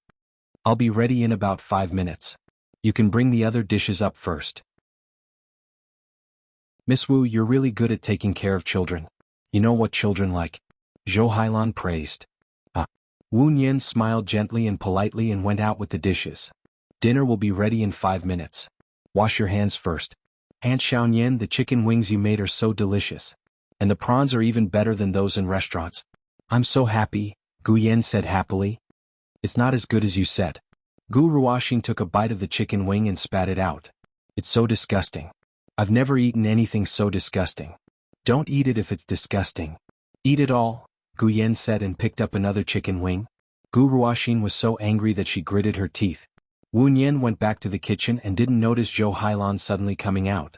S1: I'll be ready in about 5 minutes. You can bring the other dishes up first. Miss Wu, you're really good at taking care of children. You know what children like. Zhou Hailan praised. Wu Nian smiled gently and politely and went out with the dishes. Dinner will be ready in 5 minutes. Wash your hands first. Aunt Xiaoyan, the chicken wings you made are so delicious. And the prawns are even better than those in restaurants. I'm so happy, Gu Yan said happily. It's not as good as you said. Gu Ruoxin took a bite of the chicken wing and spat it out. It's so disgusting. I've never eaten anything so disgusting. Don't eat it if it's disgusting. Eat it all, Gu Yan said and picked up another chicken wing. Gu Ruoxin was so angry that she gritted her teeth. Wu Nian went back to the kitchen and didn't notice Zhou Hailan suddenly coming out.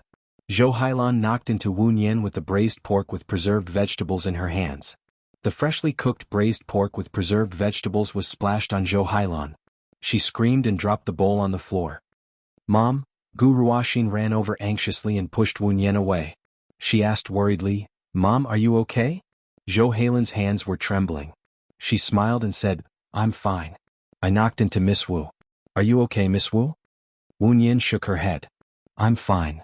S1: Zhou Hailan knocked into Wu Nian with the braised pork with preserved vegetables in her hands. The freshly cooked braised pork with preserved vegetables was splashed on Zhou Hailan. She screamed and dropped the bowl on the floor. Mom? Gu Ruoxin ran over anxiously and pushed Wu Nian away. She asked worriedly, Mom, are you okay? Zhou Hailan's hands were trembling. She smiled and said, I'm fine. I knocked into Miss Wu. Are you okay, Miss Wu? Wu Nian shook her head. I'm fine.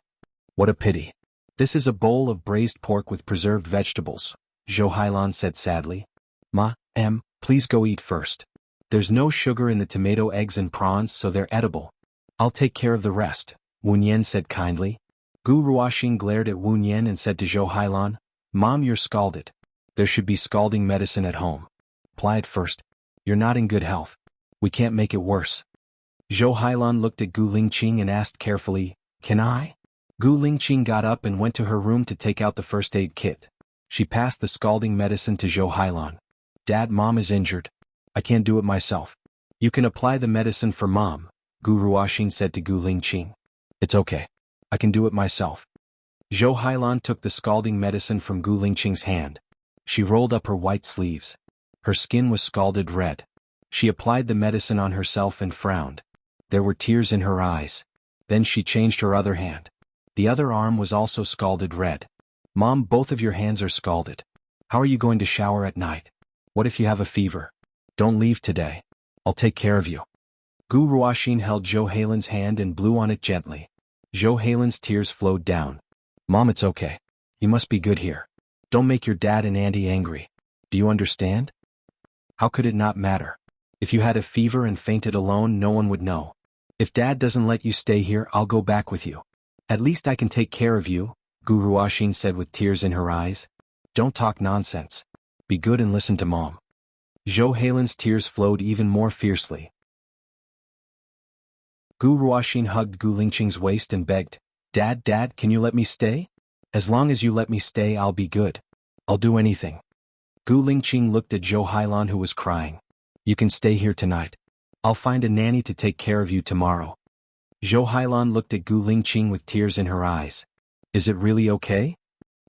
S1: What a pity. This is a bowl of braised pork with preserved vegetables, Zhou Hailan said sadly. Ma, please go eat first. There's no sugar in the tomato eggs and prawns so they're edible. I'll take care of the rest, Wu Nian said kindly. Gu Ruoxin glared at Wu Nian and said to Zhou Hailan, Mom, you're scalded. There should be scalding medicine at home. Apply it first. You're not in good health. We can't make it worse. Zhou Hailan looked at Gu Lingqing and asked carefully, Can I? Gu Lingqing got up and went to her room to take out the first aid kit. She passed the scalding medicine to Zhou Hailan. Dad, Mom is injured. I can't do it myself. You can apply the medicine for Mom, Gu Ruoxin said to Gu Lingqing. It's okay. I can do it myself. Zhou Hailan took the scalding medicine from Gu Lingqing's hand. She rolled up her white sleeves. Her skin was scalded red. She applied the medicine on herself and frowned. There were tears in her eyes. Then she changed her other hand. The other arm was also scalded red. Mom, both of your hands are scalded. How are you going to shower at night? What if you have a fever? Don't leave today. I'll take care of you. Gu Ruoxin held Zhou Hailan's hand and blew on it gently. Zhou Hailan's tears flowed down. Mom, it's okay. You must be good here. Don't make your dad and auntie angry. Do you understand? How could it not matter? If you had a fever and fainted alone, no one would know. If Dad doesn't let you stay here, I'll go back with you. At least I can take care of you, Gu Ruoxin said with tears in her eyes. Don't talk nonsense. Be good and listen to Mom. Zhou Hailan's tears flowed even more fiercely. Gu Ruoxin hugged Gu Lingqing's waist and begged, Dad, can you let me stay? As long as you let me stay, I'll be good. I'll do anything. Gu Lingqing looked at Zhou Hailan who was crying. You can stay here tonight. I'll find a nanny to take care of you tomorrow. Zhou Hailan looked at Gu Lingqing with tears in her eyes. Is it really okay?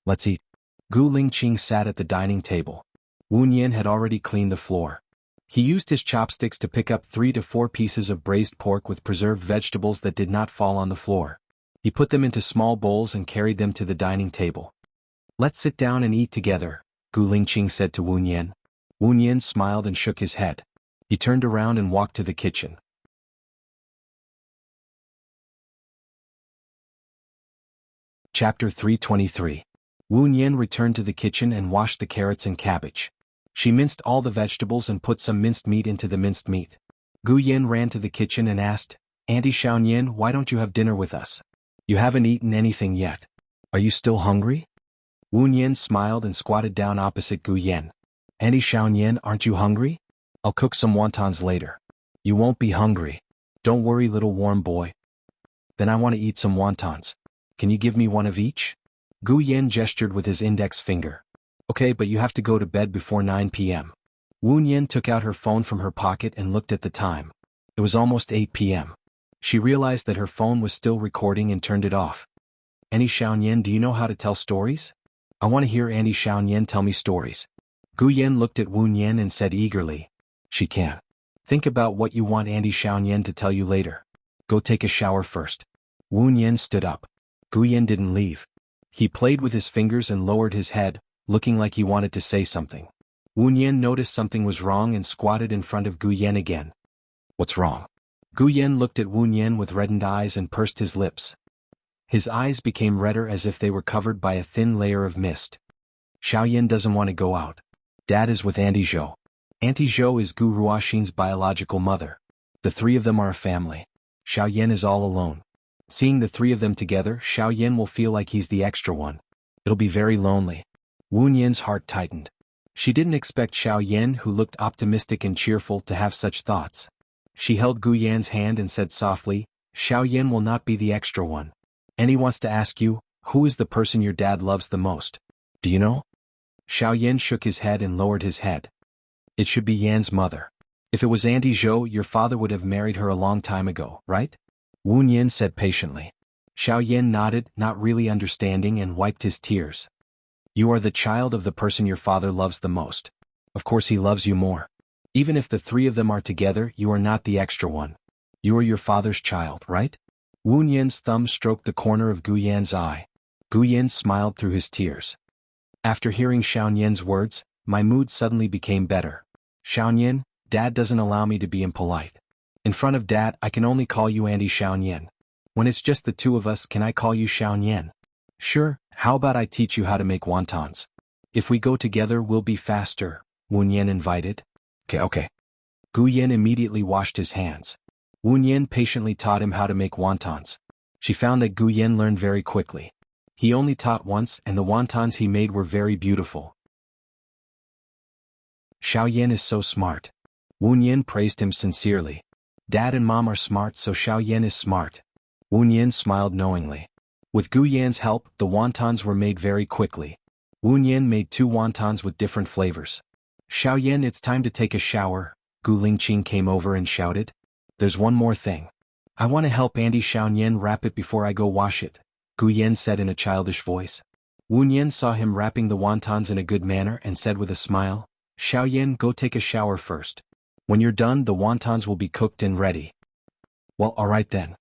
S1: Let's eat. Gu Lingqing sat at the dining table. Wu Nian had already cleaned the floor. He used his chopsticks to pick up 3 to 4 pieces of braised pork with preserved vegetables that did not fall on the floor. He put them into small bowls and carried them to the dining table. Let's sit down and eat together, Gu Lingqing said to Wu Nian. Wu Nian smiled and shook his head. He turned around and walked to the kitchen. Chapter 323. Wu Nian returned to the kitchen and washed the carrots and cabbage. She minced all the vegetables and put some minced meat into the minced meat. Gu Yan ran to the kitchen and asked, Auntie Xiaoyan, why don't you have dinner with us? You haven't eaten anything yet. Are you still hungry? Wu Nian smiled and squatted down opposite Gu Yan. Auntie Xiaoyan, aren't you hungry? I'll cook some wontons later. You won't be hungry. Don't worry, little warm boy. Then I want to eat some wontons. Can you give me one of each? Gu Yan gestured with his index finger. Okay, but you have to go to bed before 9 p.m. Wu Nian took out her phone from her pocket and looked at the time. It was almost 8 p.m. She realized that her phone was still recording and turned it off. Auntie Xiaoyan, do you know how to tell stories? I want to hear Auntie Xiaoyan tell me stories. Gu Yan looked at Wu Nian and said eagerly, she can. Think about what you want Auntie Xiaoyan to tell you later. Go take a shower first. Wu Nian stood up. Gu Yan didn't leave. He played with his fingers and lowered his head, looking like he wanted to say something. Wu Nian noticed something was wrong and squatted in front of Gu Yan again. What's wrong? Gu Yan looked at Wu Nian with reddened eyes and pursed his lips. His eyes became redder as if they were covered by a thin layer of mist. Xiaoyan doesn't want to go out. Dad is with Auntie Zhou. Auntie Zhou is Gu Ruoxin's biological mother. The three of them are a family. Xiaoyan is all alone. Seeing the three of them together, Xiaoyan will feel like he's the extra one. It'll be very lonely. Wu Nian's heart tightened. She didn't expect Xiaoyan, who looked optimistic and cheerful, to have such thoughts. She held Gu Yan's hand and said softly, Xiaoyan will not be the extra one. And he wants to ask you, who is the person your dad loves the most? Do you know? Xiaoyan shook his head and lowered his head. It should be Yan's mother. If it was Auntie Zhou, your father would have married her a long time ago, right? Wu Nian said patiently. Xiaoyan nodded, not really understanding, and wiped his tears. You are the child of the person your father loves the most. Of course he loves you more. Even if the three of them are together, you are not the extra one. You are your father's child, right? Wu Nian's thumb stroked the corner of Gu Yan's eye. Gu Yan smiled through his tears. After hearing Xiaoyan's words, my mood suddenly became better. Xiaoyan, Dad doesn't allow me to be impolite. In front of Dad, I can only call you Auntie Xiaoyan. When it's just the two of us, can I call you Xiaoyan? Sure, how about I teach you how to make wontons? If we go together, we'll be faster, Wu Nian invited. Okay. Gu Yan immediately washed his hands. Wu Nian patiently taught him how to make wontons. She found that Gu Yan learned very quickly. He only taught once, and the wontons he made were very beautiful. Xiaoyan is so smart. Wu Nian praised him sincerely. Dad and Mom are smart, so Xiaoyan is smart. Wu Nian smiled knowingly. With Gu Yan's help, the wontons were made very quickly. Wu Nian made 2 wontons with different flavors. Xiaoyan, it's time to take a shower. Gu Lingqing came over and shouted. There's one more thing. I want to help Auntie Xiaoyan wrap it before I go wash it, Gu Yan said in a childish voice. Wu Nian saw him wrapping the wontons in a good manner and said with a smile, Xiaoyan, go take a shower first. When you're done, the wontons will be cooked and ready. Well, alright then.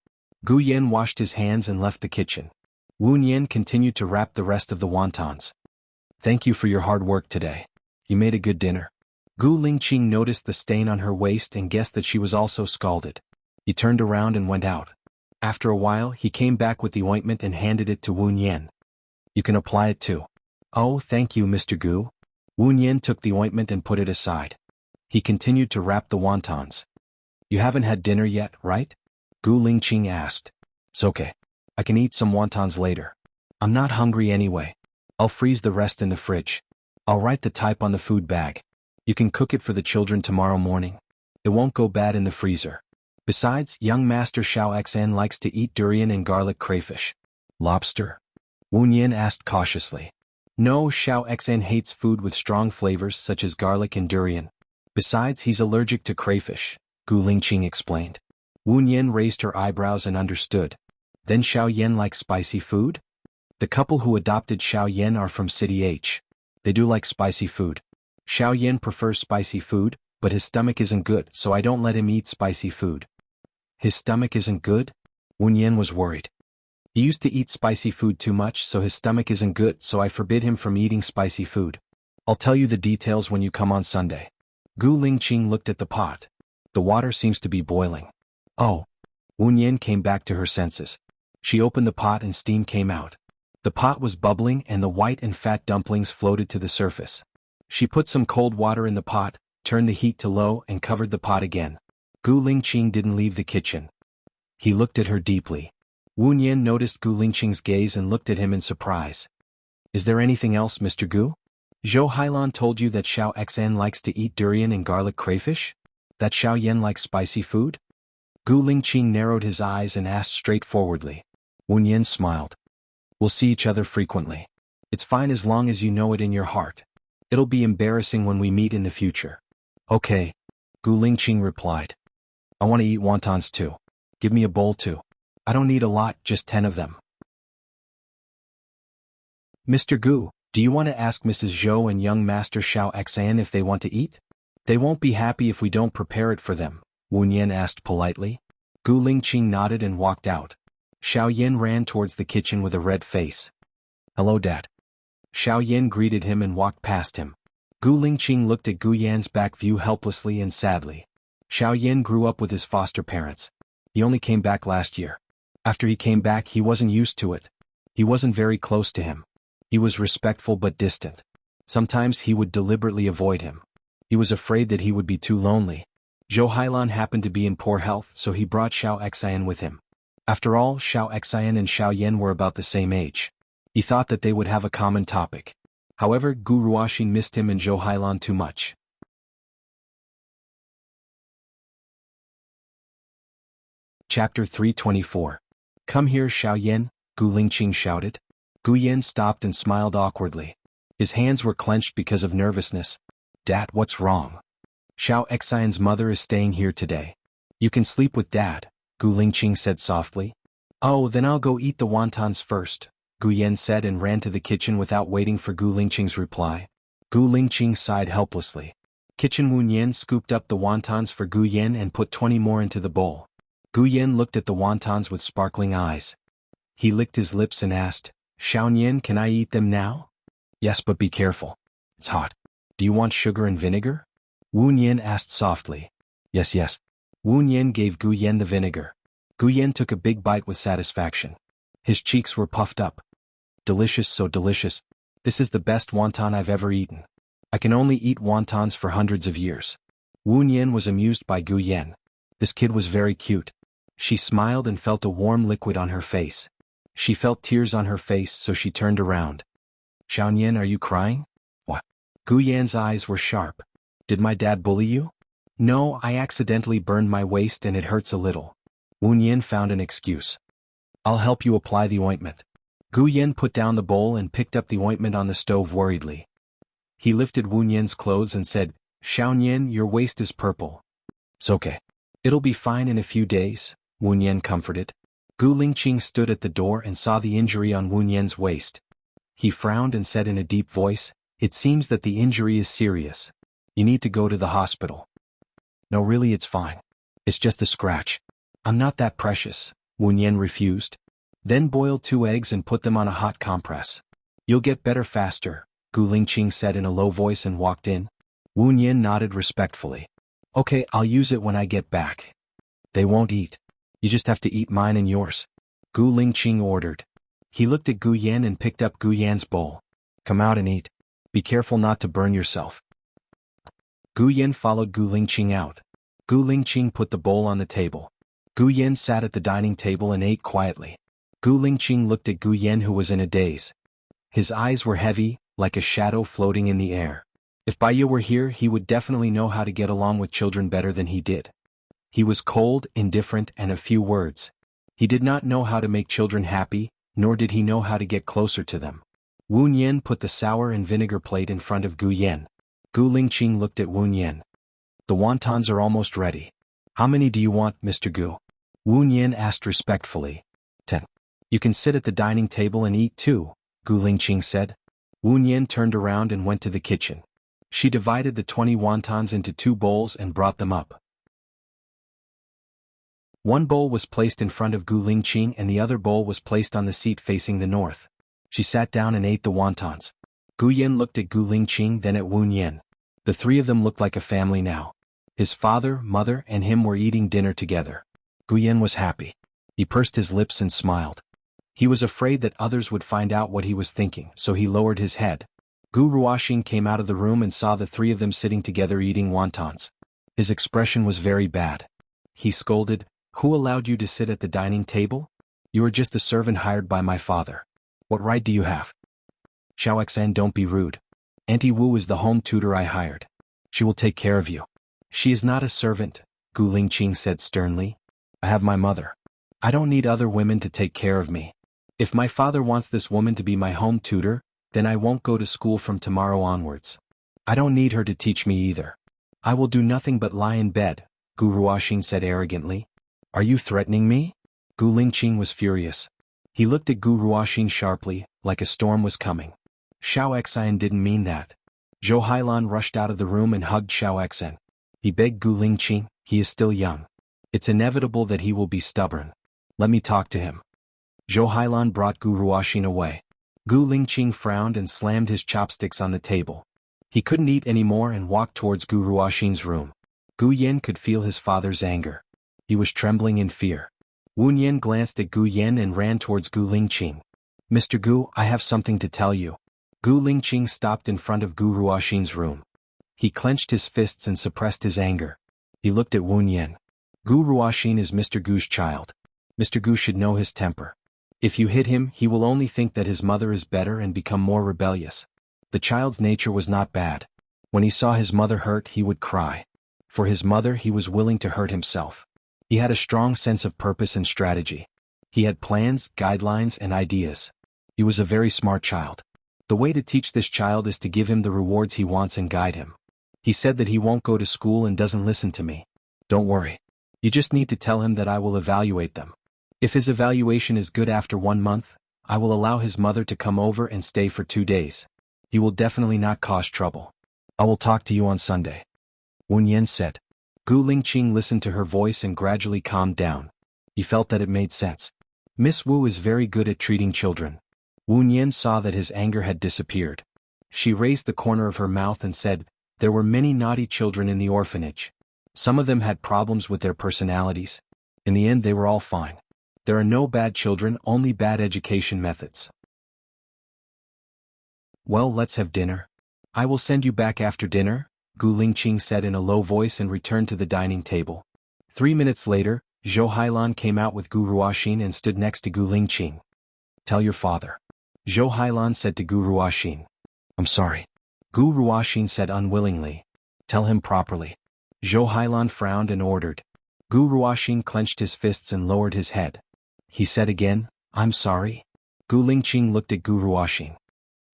S1: Gu Yan washed his hands and left the kitchen. Wu Nian continued to wrap the rest of the wontons. Thank you for your hard work today. You made a good dinner. Gu Lingqing noticed the stain on her waist and guessed that she was also scalded. He turned around and went out. After a while, he came back with the ointment and handed it to Wu Nian. You can apply it too. Oh, thank you, Mr. Gu. Wu Nian took the ointment and put it aside. He continued to wrap the wontons. You haven't had dinner yet, right? Gu Lingqing asked. It's okay. I can eat some wontons later. I'm not hungry anyway. I'll freeze the rest in the fridge. I'll write the type on the food bag. You can cook it for the children tomorrow morning. It won't go bad in the freezer. Besides, young Master Xiao Xan likes to eat durian and garlic crayfish. Lobster? Wu Nian asked cautiously. No, Xiao Xan hates food with strong flavors such as garlic and durian. Besides, he's allergic to crayfish, Gu Lingqing explained. Wu Nian raised her eyebrows and understood. Then Xiaoyan likes spicy food? The couple who adopted Xiaoyan are from City H. They do like spicy food. Xiaoyan prefers spicy food, but his stomach isn't good, so I don't let him eat spicy food. His stomach isn't good? Wu Nian was worried. He used to eat spicy food too much, so his stomach isn't good, so I forbid him from eating spicy food. I'll tell you the details when you come on Sunday. Gu Lingqing looked at the pot. The water seems to be boiling. Oh. Wu Nian came back to her senses. She opened the pot and steam came out. The pot was bubbling and the white and fat dumplings floated to the surface. She put some cold water in the pot, turned the heat to low and covered the pot again. Gu Lingqing didn't leave the kitchen. He looked at her deeply. Wu Nian noticed Gu Lingqing's gaze and looked at him in surprise. Is there anything else, Mr. Gu? Zhou Hailan told you that Xiao Xan likes to eat durian and garlic crayfish? That Xiao Yan likes spicy food? Gu Lingqing narrowed his eyes and asked straightforwardly. Wu Nian smiled. We'll see each other frequently. It's fine as long as you know it in your heart. It'll be embarrassing when we meet in the future. Okay, Gu Lingqing replied. I want to eat wontons too. Give me a bowl too. I don't need a lot, just 10 of them. Mr. Gu, do you want to ask Mrs. Zhou and young Master Xiao Xan if they want to eat? They won't be happy if we don't prepare it for them, Wu Nian asked politely. Gu Lingqing nodded and walked out. Xiao Yin ran towards the kitchen with a red face. Hello, Dad. Xiao Yin greeted him and walked past him. Gu Lingqing looked at Gu Yan's back view helplessly and sadly. Xiao Yin grew up with his foster parents. He only came back last year. After he came back, he wasn't used to it. He wasn't very close to him. He was respectful but distant. Sometimes he would deliberately avoid him. He was afraid that he would be too lonely. Zhou Hailan happened to be in poor health, so he brought Xiao Xian with him. After all, Xiao Xian and Xiao Yan were about the same age. He thought that they would have a common topic. However, Gu Ruoxin missed him and Zhou Hailan too much. Chapter 324. Come here, Xiao Yan, Gu Lingqing shouted. Gu Yan stopped and smiled awkwardly. His hands were clenched because of nervousness. Dad, what's wrong? Xiao Xian's mother is staying here today. You can sleep with Dad, Gu Lingqing said softly. Oh, then I'll go eat the wontons first, Gu Yan said and ran to the kitchen without waiting for Gu Lingqing's reply. Gu Lingqing sighed helplessly. Kitchen Wu Nian scooped up the wontons for Gu Yan and put 20 more into the bowl. Gu Yan looked at the wontons with sparkling eyes. He licked his lips and asked, Xiao Nian, can I eat them now? Yes, but be careful. It's hot. Do you want sugar and vinegar? Wu Nian asked softly. Yes, yes. Wu Nian gave Gu Yan the vinegar. Gu Yan took a big bite with satisfaction. His cheeks were puffed up. Delicious, so delicious. This is the best wonton I've ever eaten. I can only eat wontons for hundreds of years. Wu Nian was amused by Gu Yan. This kid was very cute. She smiled and felt a warm liquid on her face. She felt tears on her face, so she turned around. Xiao Nian, are you crying? What? Gu Yan's eyes were sharp. Did my dad bully you? No, I accidentally burned my waist and it hurts a little. Wu Nian found an excuse. I'll help you apply the ointment. Gu Yan put down the bowl and picked up the ointment on the stove worriedly. He lifted Wu Nian's clothes and said, Xiao Nian, your waist is purple. It's okay. It'll be fine in a few days, Wu Nian comforted. Gu Lingqing stood at the door and saw the injury on Wu Nian's waist. He frowned and said in a deep voice, It seems that the injury is serious. You need to go to the hospital. No, really, it's fine. It's just a scratch. I'm not that precious, Wu Nian refused. Then boil 2 eggs and put them on a hot compress. You'll get better faster, Gu Lingqing said in a low voice and walked in. Wu Nian nodded respectfully. Okay, I'll use it when I get back. They won't eat. You just have to eat mine and yours, Gu Lingqing ordered. He looked at Gu Yan and picked up Gu Yan's bowl. Come out and eat. Be careful not to burn yourself. Gu Yan followed Gu Lingqing out. Gu Lingqing put the bowl on the table. Gu Yan sat at the dining table and ate quietly. Gu Lingqing looked at Gu Yan, who was in a daze. His eyes were heavy, like a shadow floating in the air. If Baiye were here, he would definitely know how to get along with children better than he did. He was cold, indifferent, and a few words. He did not know how to make children happy, nor did he know how to get closer to them. Wu Nian put the sour and vinegar plate in front of Gu Yan. Gu Lingqing looked at Wu Nian. The wontons are almost ready. How many do you want, Mr. Gu? Wu Nian asked respectfully. 10. You can sit at the dining table and eat too, Gu Lingqing said. Wu Nian turned around and went to the kitchen. She divided the 20 wontons into 2 bowls and brought them up. One bowl was placed in front of Gu Lingqing and the other bowl was placed on the seat facing the north. She sat down and ate the wontons. Gu Yan looked at Gu Lingqing, then at Wu Nian. The 3 of them looked like a family now. His father, mother, and him were eating dinner together. Gu Yan was happy. He pursed his lips and smiled. He was afraid that others would find out what he was thinking, so he lowered his head. Gu Ruoxin came out of the room and saw the 3 of them sitting together eating wontons. His expression was very bad. He scolded, Who allowed you to sit at the dining table? You are just a servant hired by my father. What right do you have? Xiao Xan, don't be rude. Auntie Wu is the home tutor I hired. She will take care of you. She is not a servant, Gu Lingqing said sternly. I have my mother. I don't need other women to take care of me. If my father wants this woman to be my home tutor, then I won't go to school from tomorrow onwards. I don't need her to teach me either. I will do nothing but lie in bed, Gu Ruoxin said arrogantly. Are you threatening me? Gu Lingqing was furious. He looked at Gu Ruoxin sharply, like a storm was coming. Xiao Xian didn't mean that. Zhou Hailan rushed out of the room and hugged Xiao Xian. He begged Gu Lingqing, he is still young. It's inevitable that he will be stubborn. Let me talk to him. Zhou Hailan brought Gu Ruoxin away. Gu Lingqing frowned and slammed his chopsticks on the table. He couldn't eat anymore and walked towards Gu Ruoxin's room. Gu Yan could feel his father's anger. He was trembling in fear. Wu Yan glanced at Gu Yan and ran towards Gu Lingqing. Mr. Gu, I have something to tell you. Gu Lingqing stopped in front of Gu Ruoxin's room. He clenched his fists and suppressed his anger. He looked at Wu Yan. Gu Ruoxin is Mr. Gu's child. Mr. Gu should know his temper. If you hit him, he will only think that his mother is better and become more rebellious. The child's nature was not bad. When he saw his mother hurt, he would cry. For his mother, he was willing to hurt himself. He had a strong sense of purpose and strategy. He had plans, guidelines, and ideas. He was a very smart child. The way to teach this child is to give him the rewards he wants and guide him. He said that he won't go to school and doesn't listen to me. Don't worry. You just need to tell him that I will evaluate them. If his evaluation is good after 1 month, I will allow his mother to come over and stay for 2 days. He will definitely not cause trouble. I will talk to you on Sunday. Wu Yan said. Gu Lingqing listened to her voice and gradually calmed down. He felt that it made sense. Miss Wu is very good at treating children. Wu Yan saw that his anger had disappeared. She raised the corner of her mouth and said, there were many naughty children in the orphanage. Some of them had problems with their personalities. In the end, they were all fine. There are no bad children, only bad education methods. Well, let's have dinner. I will send you back after dinner, Gu Lingqing said in a low voice and returned to the dining table. 3 minutes later, Zhou Hailan came out with Gu Ruoxin and stood next to Gu Lingqing. Tell your father. Zhou Hailan said to Gu Ruoxin. I'm sorry. Gu Ruoxin said unwillingly. Tell him properly. Zhou Hailan frowned and ordered. Gu Ruoxin clenched his fists and lowered his head. He said again, I'm sorry. Gu Lingqing looked at Gu Ruoxin.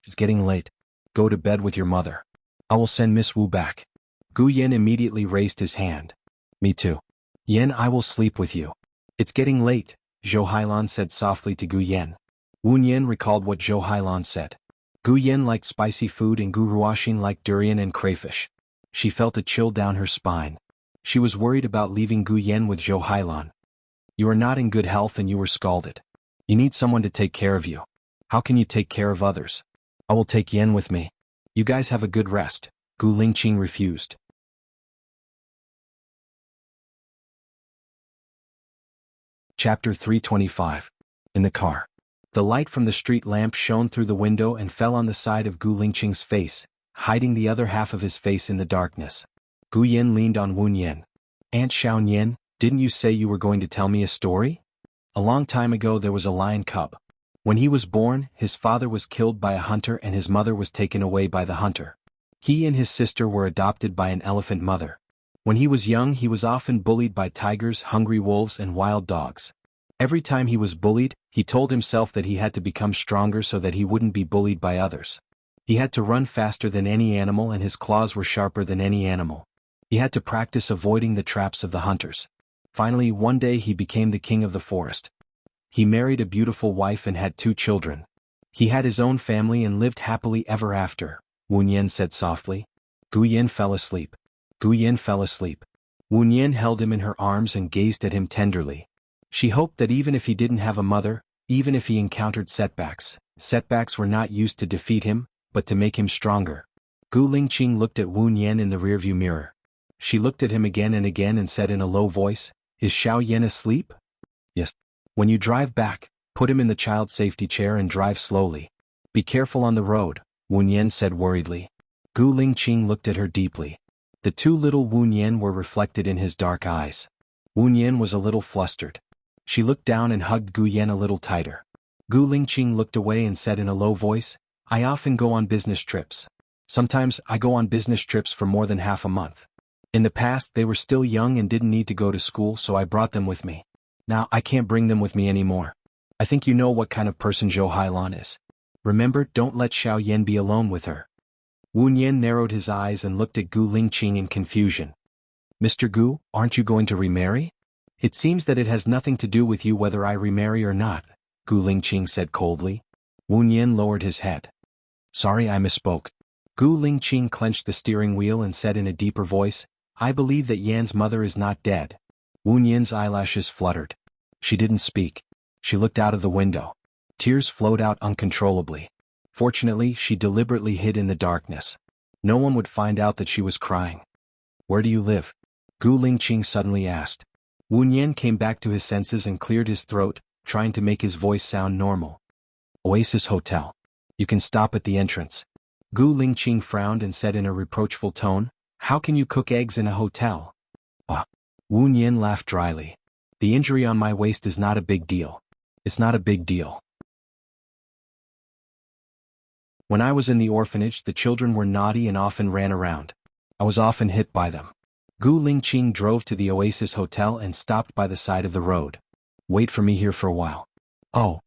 S1: It's getting late. Go to bed with your mother. I will send Miss Wu back. Gu Yan immediately raised his hand. Me too. Yan, I will sleep with you. It's getting late, Zhou Hailan said softly to Gu Yan. Wu Yan recalled what Zhou Hailan said. Gu Yan liked spicy food and Gu Ruoxin liked durian and crayfish. She felt a chill down her spine. She was worried about leaving Gu Yan with Zhou Hailan. You are not in good health and you were scalded. You need someone to take care of you. How can you take care of others? I will take Yan with me. You guys have a good rest. Gu Lingqing refused. Chapter 325. In the car. The light from the street lamp shone through the window and fell on the side of Gu Lingqing's face, hiding the other half of his face in the darkness. Gu Yan leaned on Wu Yan. Aunt Xiao Yan, didn't you say you were going to tell me a story? A long time ago there was a lion cub. When he was born, his father was killed by a hunter and his mother was taken away by the hunter. He and his sister were adopted by an elephant mother. When he was young, he was often bullied by tigers, hungry wolves, and wild dogs. Every time he was bullied, he told himself that he had to become stronger so that he wouldn't be bullied by others. He had to run faster than any animal and his claws were sharper than any animal. He had to practice avoiding the traps of the hunters. Finally, one day he became the king of the forest. He married a beautiful wife and had 2 children. He had his own family and lived happily ever after, Wu Yan said softly. Gu Yan fell asleep. Gu Yan fell asleep. Wu Yan held him in her arms and gazed at him tenderly. She hoped that even if he didn't have a mother, even if he encountered setbacks were not used to defeat him, but to make him stronger. Gu Lingqing looked at Wu Yan in the rearview mirror. She looked at him again and said in a low voice, Is Xiao Yan asleep? Yes. When you drive back, put him in the child safety chair and drive slowly. Be careful on the road, Wu Yan said worriedly. Gu Lingqing looked at her deeply. The 2 little Wu Yan were reflected in his dark eyes. Wu Yan was a little flustered. She looked down and hugged Gu Yan a little tighter. Gu Lingqing looked away and said in a low voice, I often go on business trips. Sometimes I go on business trips for more than half a month. In the past they were still young and didn't need to go to school, so I brought them with me. Now I can't bring them with me anymore. I think you know what kind of person Zhou Hailan is. Remember, don't let Xiao Yan be alone with her. Wu Nian narrowed his eyes and looked at Gu Lingqing in confusion. Mr. Gu, aren't you going to remarry? It seems that it has nothing to do with you whether I remarry or not, Gu Lingqing said coldly. Wu Nian lowered his head. Sorry, I misspoke. Gu Lingqing clenched the steering wheel and said in a deeper voice, I believe that Yan's mother is not dead. Wu Nian's eyelashes fluttered. She didn't speak. She looked out of the window. Tears flowed out uncontrollably. Fortunately, she deliberately hid in the darkness. No one would find out that she was crying. Where do you live? Gu Lingqing suddenly asked. Wu Nian came back to his senses and cleared his throat, trying to make his voice sound normal. Oasis Hotel. You can stop at the entrance. Gu Lingqing frowned and said in a reproachful tone, How can you cook eggs in a hotel? Wu Nian laughed dryly. The injury on my waist is not a big deal. It's not a big deal. When I was in the orphanage, the children were naughty and often ran around. I was often hit by them. Gu Lingqing drove to the Oasis Hotel and stopped by the side of the road. Wait for me here for a while. Oh.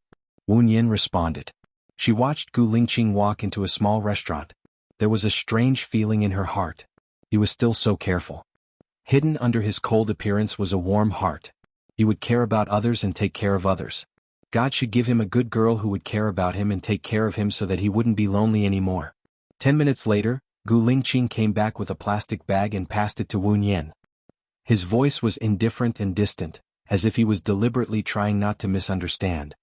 S1: Wu Nian responded. She watched Gu Lingqing walk into a small restaurant. There was a strange feeling in her heart. He was still so careful. Hidden under his cold appearance was a warm heart. He would care about others and take care of others. God should give him a good girl who would care about him and take care of him so that he wouldn't be lonely anymore. 10 minutes later, Gu Lingqing came back with a plastic bag and passed it to Wu Nian. His voice was indifferent and distant, as if he was deliberately trying not to misunderstand.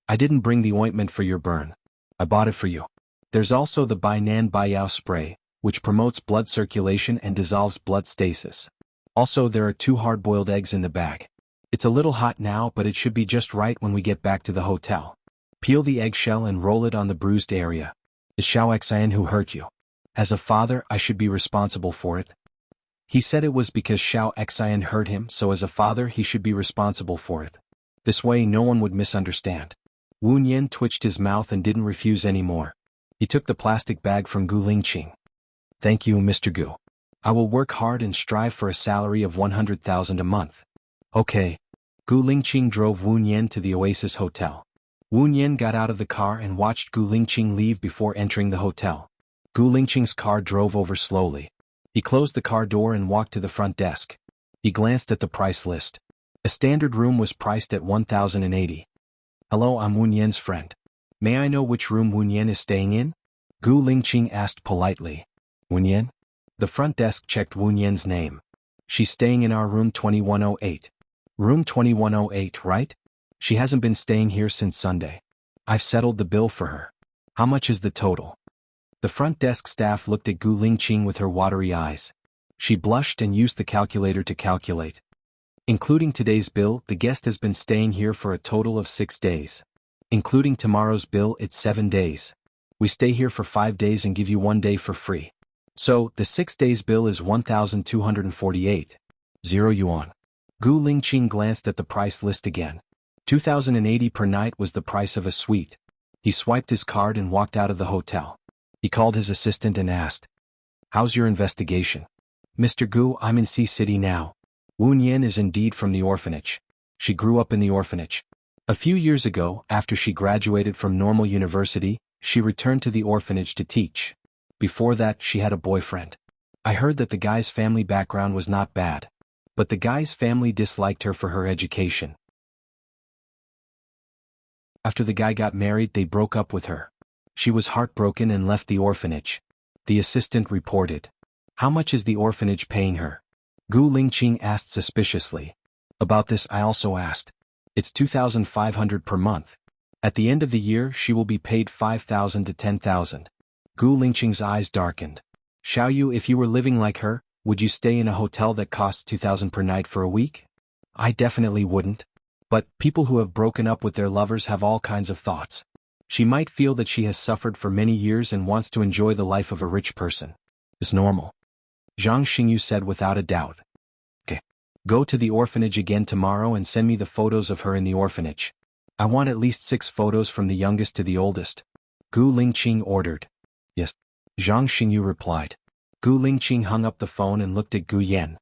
S1: I didn't bring the ointment for your burn. I bought it for you. There's also the Bai Nan Bai Yao spray, which promotes blood circulation and dissolves blood stasis. Also, there are 2 hard-boiled eggs in the bag. It's a little hot now, but it should be just right when we get back to the hotel. Peel the eggshell and roll it on the bruised area. It's Xiao Xian who hurt you. As a father, I should be responsible for it. He said it was because Xiao Xian hurt him, so as a father he should be responsible for it. This way no one would misunderstand. Wu Nian twitched his mouth and didn't refuse anymore. He took the plastic bag from Gu Lingqing. Thank you, Mr. Gu. I will work hard and strive for a salary of 100,000 a month. Okay. Gu Lingqing drove Wu Nian to the Oasis Hotel. Wu Nian got out of the car and watched Gu Lingqing leave before entering the hotel. Gu Lingqing's car drove over slowly. He closed the car door and walked to the front desk. He glanced at the price list. A standard room was priced at 1,080. Hello, I'm Wu Nian's friend. May I know which room Wu Nian is staying in? Gu Lingqing asked politely. Wu Nian? The front desk checked Wu Nian's name. She's staying in our room 2108. Room 2108, right? She hasn't been staying here since Sunday. I've settled the bill for her. How much is the total? The front desk staff looked at Gu Lingqing with her watery eyes. She blushed and used the calculator to calculate. Including today's bill, the guest has been staying here for a total of 6 days. Including tomorrow's bill, it's 7 days. We stay here for 5 days and give you 1 day for free. So, the 6 days bill is 1,248. 0 yuan. Gu Lingqing glanced at the price list again. 2,080 per night was the price of a suite. He swiped his card and walked out of the hotel. He called his assistant and asked, How's your investigation? Mr. Gu, I'm in C City now. Wu Nian is indeed from the orphanage. She grew up in the orphanage. A few years ago, after she graduated from normal university, she returned to the orphanage to teach. Before that, she had a boyfriend. I heard that the guy's family background was not bad. But the guy's family disliked her for her education. After the guy got married, they broke up with her. She was heartbroken and left the orphanage. The assistant reported. How much is the orphanage paying her? Gu Lingqing asked suspiciously. About this I also asked. It's 2,500 per month. At the end of the year she will be paid 5,000 to 10,000. Gu Lingqing's eyes darkened. Xiao Yu, if you were living like her, would you stay in a hotel that costs 2,000 per night for a week? I definitely wouldn't. But people who have broken up with their lovers have all kinds of thoughts. She might feel that she has suffered for many years and wants to enjoy the life of a rich person. It's normal. Zhang Xingyu said without a doubt. Okay. Go to the orphanage again tomorrow and send me the photos of her in the orphanage. I want at least 6 photos from the youngest to the oldest. Gu Lingqing ordered. Yes. Zhang Xingyu replied. Gu Lingqing hung up the phone and looked at Gu Yan.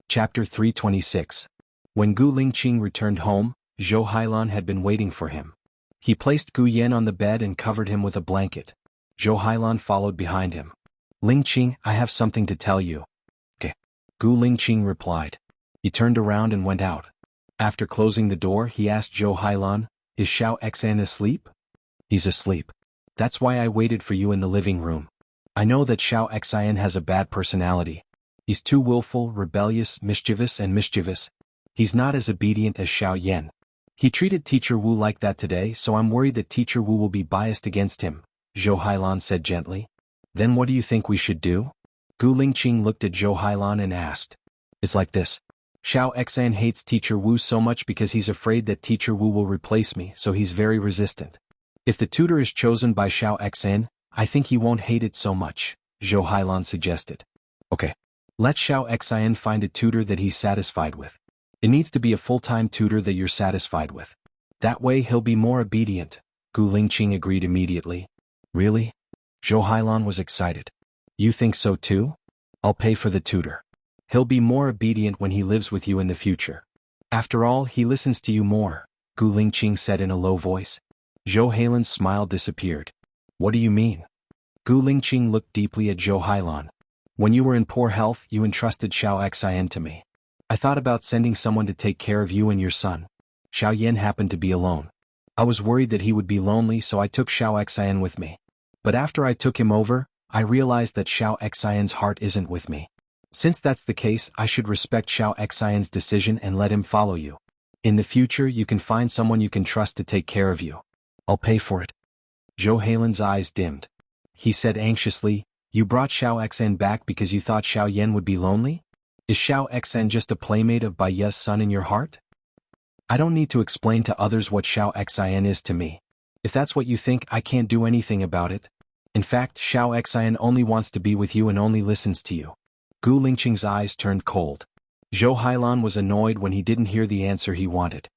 S1: Chapter 326. When Gu Lingqing returned home, Zhou Hailan had been waiting for him. He placed Gu Yan on the bed and covered him with a blanket. Zhou Hailan followed behind him. Lingqing, I have something to tell you. Okay. Gu Lingqing replied. He turned around and went out. After closing the door, he asked Zhou Hailan, Is Xiao Xan asleep? He's asleep. That's why I waited for you in the living room. I know that Xiao Xian has a bad personality. He's too willful, rebellious, mischievous. He's not as obedient as Xiao Yan. He treated Teacher Wu like that today, so I'm worried that Teacher Wu will be biased against him, Zhou Hailan said gently. Then what do you think we should do? Gu Lingqing looked at Zhou Hailan and asked. It's like this. Xiao Xan hates Teacher Wu so much because he's afraid that Teacher Wu will replace me, so he's very resistant. If the tutor is chosen by Xiao Xan, I think he won't hate it so much, Zhou Hailan suggested. Okay. Let Xiao Xian find a tutor that he's satisfied with. It needs to be a full-time tutor that you're satisfied with. That way he'll be more obedient, Gu Lingqing agreed immediately. Really? Zhou Hailan was excited. You think so too? I'll pay for the tutor. He'll be more obedient when he lives with you in the future. After all, he listens to you more, Gu Lingqing said in a low voice. Zhou Hailan's smile disappeared. What do you mean? Gu Lingqing looked deeply at Zhou Hailan. When you were in poor health, you entrusted Xiao Xian to me. I thought about sending someone to take care of you and your son. Xiao Yan happened to be alone. I was worried that he would be lonely, so I took Xiao Xian with me. But after I took him over, I realized that Xiao Xian's heart isn't with me. Since that's the case, I should respect Xiao Xian's decision and let him follow you. In the future, you can find someone you can trust to take care of you. I'll pay for it. Zhou Hailan's eyes dimmed. He said anxiously, You brought Xiao Xan back because you thought Xiao Yan would be lonely? Is Xiao Xan just a playmate of Bai Ye's son in your heart? I don't need to explain to others what Xiao Xian is to me. If that's what you think, I can't do anything about it. In fact, Xiao Xian only wants to be with you and only listens to you. Gu Lingqing's eyes turned cold. Zhou Hailan was annoyed when he didn't hear the answer he wanted.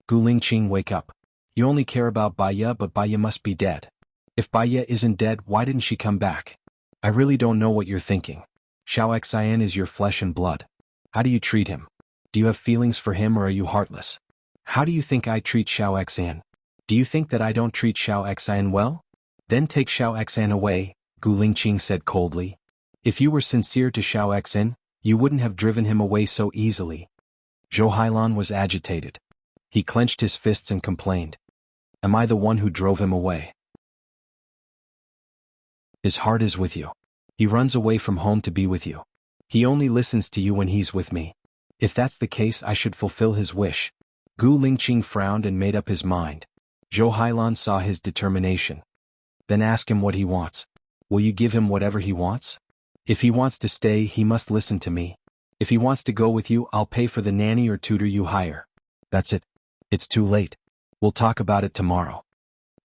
S1: Gu Lingqing, wake up. You only care about Bai Ye, but Bai Ye must be dead. If Bai Ye isn't dead, why didn't she come back? I really don't know what you're thinking. Xiao Xian is your flesh and blood. How do you treat him? Do you have feelings for him or are you heartless? How do you think I treat Xiao Xian? Do you think that I don't treat Xiao Xian well? Then take Xiao Xian away, Gu Lingqing said coldly. If you were sincere to Xiao Xian, you wouldn't have driven him away so easily. Zhou Hailan was agitated. He clenched his fists and complained. Am I the one who drove him away? His heart is with you. He runs away from home to be with you. He only listens to you when he's with me. If that's the case, I should fulfill his wish. Gu Lingqing frowned and made up his mind. Zhou Hailan saw his determination. Then ask him what he wants. Will you give him whatever he wants? If he wants to stay, he must listen to me. If he wants to go with you, I'll pay for the nanny or tutor you hire. That's it. It's too late. We'll talk about it tomorrow.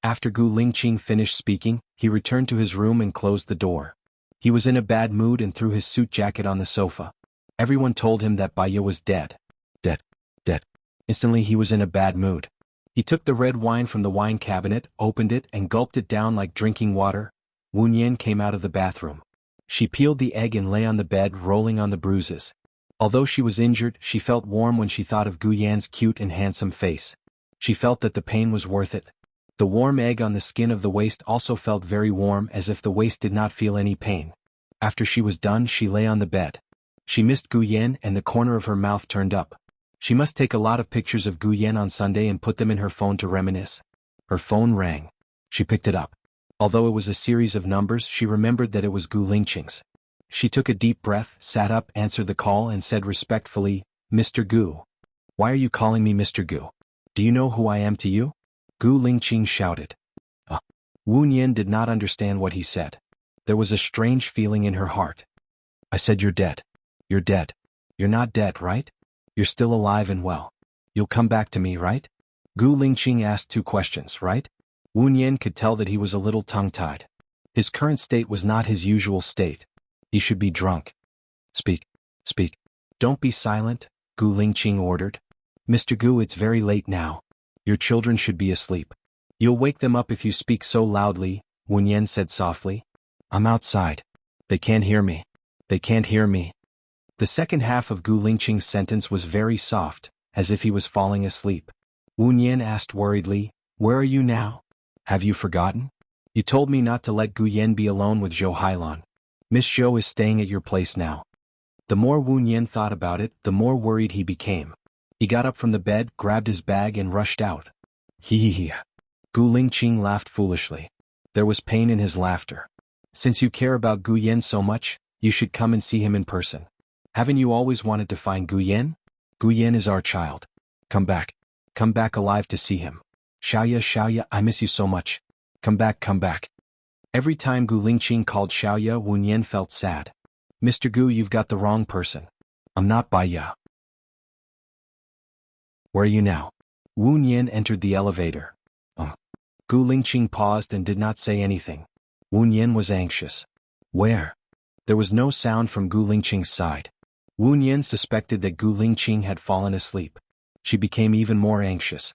S1: After Gu Lingqing finished speaking, he returned to his room and closed the door. He was in a bad mood and threw his suit jacket on the sofa. Everyone told him that Bai Ye was dead. Dead. Instantly he was in a bad mood. He took the red wine from the wine cabinet, opened it, and gulped it down like drinking water. Wu Nian came out of the bathroom. She peeled the egg and lay on the bed, rolling on the bruises. Although she was injured, she felt warm when she thought of Gu Yan's cute and handsome face. She felt that the pain was worth it. The warm egg on the skin of the waist also felt very warm, as if the waist did not feel any pain. After she was done, she lay on the bed. She missed Gu Yan and the corner of her mouth turned up. She must take a lot of pictures of Gu Yan on Sunday and put them in her phone to reminisce. Her phone rang. She picked it up. Although it was a series of numbers, she remembered that it was Gu Lingqing's. She took a deep breath, sat up, answered the call and said respectfully, Mr. Gu. Why are you calling me Mr. Gu? Do you know who I am to you? Gu Lingqing shouted. Wu Nian did not understand what he said. There was a strange feeling in her heart. I said you're dead. You're dead. You're not dead, right? You're still alive and well. You'll come back to me, right? Gu Lingqing asked 2 questions, right? Wu Nian could tell that he was a little tongue-tied. His current state was not his usual state. He should be drunk. Speak. Speak. Don't be silent, Gu Lingqing ordered. Mr. Gu, it's very late now. Your children should be asleep. You'll wake them up if you speak so loudly, Wen Yan said softly. I'm outside. They can't hear me. They can't hear me. The second half of Gu Lingqing's sentence was very soft, as if he was falling asleep. Wen Yan asked worriedly, Where are you now? Have you forgotten? You told me not to let Gu Yan be alone with Zhou Hailan. Miss Zhou is staying at your place now. The more Wen Yan thought about it, the more worried he became. He got up from the bed, grabbed his bag and rushed out. Hee. Gu Lingqing laughed foolishly. There was pain in his laughter. Since you care about Gu Yan so much, you should come and see him in person. Haven't you always wanted to find Gu Yan? Gu Yan is our child. Come back. Come back alive to see him. Xiaoya, I miss you so much. Come back, come back. Every time Gu Lingqing called Xiaoya, Wen Yan felt sad. Mr. Gu, you've got the wrong person. I'm not Baiya. Where are you now? Wen Yan entered the elevator. Gu Lingqing paused and did not say anything. Wen Yan was anxious. Where? There was no sound from Gu Lingqing's side. Wen Yan suspected that Gu Lingqing had fallen asleep. She became even more anxious.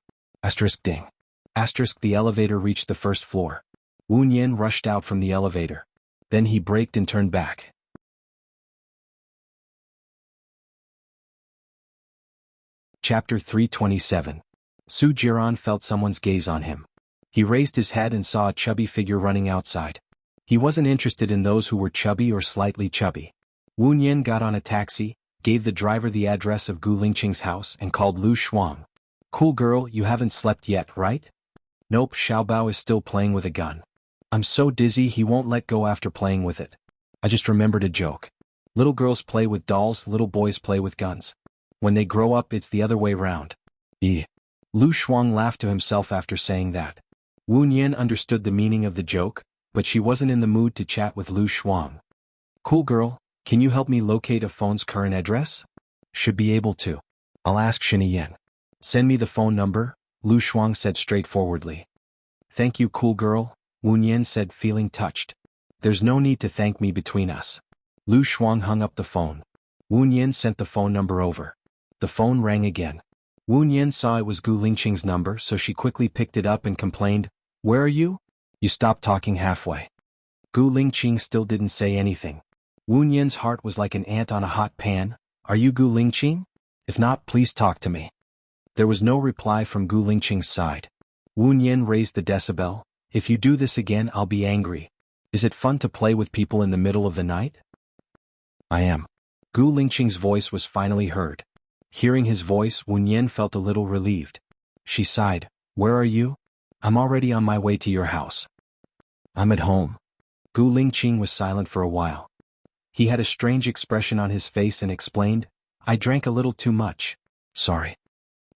S1: Ding. The elevator reached the first floor. Wen Yan rushed out from the elevator. Then he braked and turned back. Chapter 327. Su Jiran felt someone's gaze on him. He raised his head and saw a chubby figure running outside. He wasn't interested in those who were chubby or slightly chubby. Wen Yan got on a taxi, gave the driver the address of Gu Lingqing's house and called Lu Shuang. Cool girl, you haven't slept yet, right? Nope, Xiaobao is still playing with a gun. I'm so dizzy he won't let go after playing with it. I just remembered a joke. Little girls play with dolls, little boys play with guns. When they grow up it's the other way round. Lu Shuang laughed to himself after saying that. Wen Yan understood the meaning of the joke, but she wasn't in the mood to chat with Lu Shuang. Cool girl, can you help me locate a phone's current address? Should be able to. I'll ask Shini Yan. Send me the phone number, Lu Shuang said straightforwardly. Thank you, cool girl, Wen Yan said, feeling touched. There's no need to thank me between us. Lu Shuang hung up the phone. Wen Yan sent the phone number over. The phone rang again. Wen Yan saw it was Gu Lingqing's number, so she quickly picked it up and complained, Where are you? You stopped talking halfway. Gu Lingqing still didn't say anything. Wen Yan's heart was like an ant on a hot pan. Are you Gu Lingqing? If not, please talk to me. There was no reply from Gu Lingqing's side. Wen Yan raised the decibel. If you do this again, I'll be angry. Is it fun to play with people in the middle of the night? I am. Gu Lingqing's voice was finally heard. Hearing his voice, Wen Yan felt a little relieved. She sighed. Where are you? I'm already on my way to your house. I'm at home. Gu Lingqing was silent for a while. He had a strange expression on his face and explained, I drank a little too much. Sorry.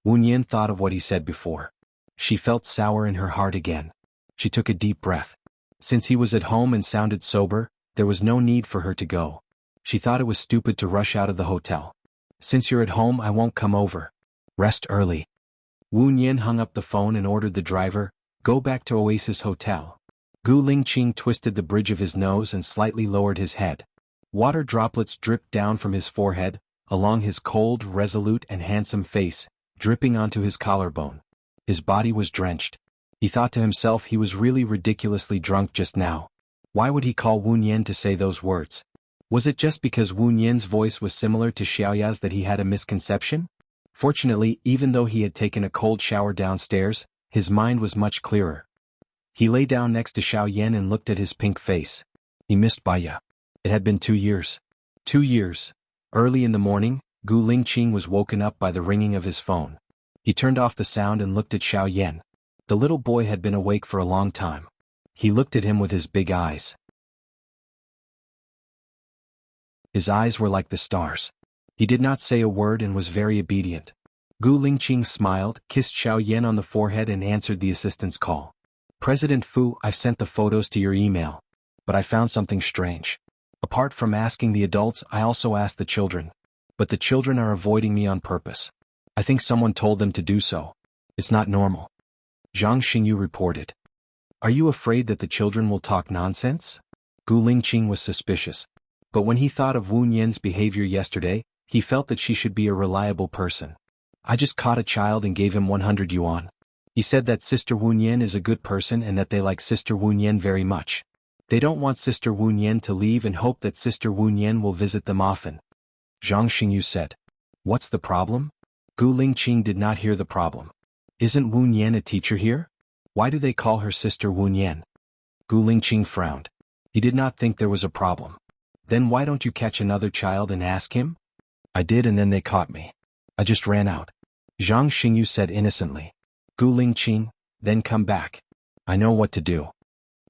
S1: Wen Yan thought of what he said before. She felt sour in her heart again. She took a deep breath. Since he was at home and sounded sober, there was no need for her to go. She thought it was stupid to rush out of the hotel. Since you're at home, I won't come over. Rest early. Wen Yan hung up the phone and ordered the driver, Go back to Oasis Hotel. Gu Lingqing twisted the bridge of his nose and slightly lowered his head. Water droplets dripped down from his forehead, along his cold, resolute and handsome face, dripping onto his collarbone. His body was drenched. He thought to himself he was really ridiculously drunk just now. Why would he call Wen Yan to say those words? Was it just because Wen Yan's voice was similar to Xiaoya's that he had a misconception? Fortunately, even though he had taken a cold shower downstairs, his mind was much clearer. He lay down next to Xiao Yan and looked at his pink face. He missed Baiya. It had been 2 years. 2 years. Early in the morning, Gu Lingqing was woken up by the ringing of his phone. He turned off the sound and looked at Xiao Yan. The little boy had been awake for a long time. He looked at him with his big eyes. His eyes were like the stars. He did not say a word and was very obedient. Gu Lingqing smiled, kissed Xiao Yan on the forehead and answered the assistant's call. President Fu, I've sent the photos to your email. But I found something strange. Apart from asking the adults, I also asked the children. But the children are avoiding me on purpose. I think someone told them to do so. It's not normal. Zhang Xingyu reported. Are you afraid that the children will talk nonsense? Gu Lingqing was suspicious. But when he thought of Wu Nian's behavior yesterday, he felt that she should be a reliable person. I just caught a child and gave him 100 yuan. He said that Sister Wu Nian is a good person and that they like Sister Wu Nian very much. They don't want Sister Wu Nian to leave and hope that Sister Wu Nian will visit them often. Zhang Xingyu said. What's the problem? Gu Lingqing did not hear the problem. Isn't Wu Nian a teacher here? Why do they call her Sister Wu Nian? Gu Lingqing frowned. He did not think there was a problem. Then why don't you catch another child and ask him? I did and then they caught me. I just ran out. Zhang Xingyu said innocently. Gu Lingqing, then come back. I know what to do.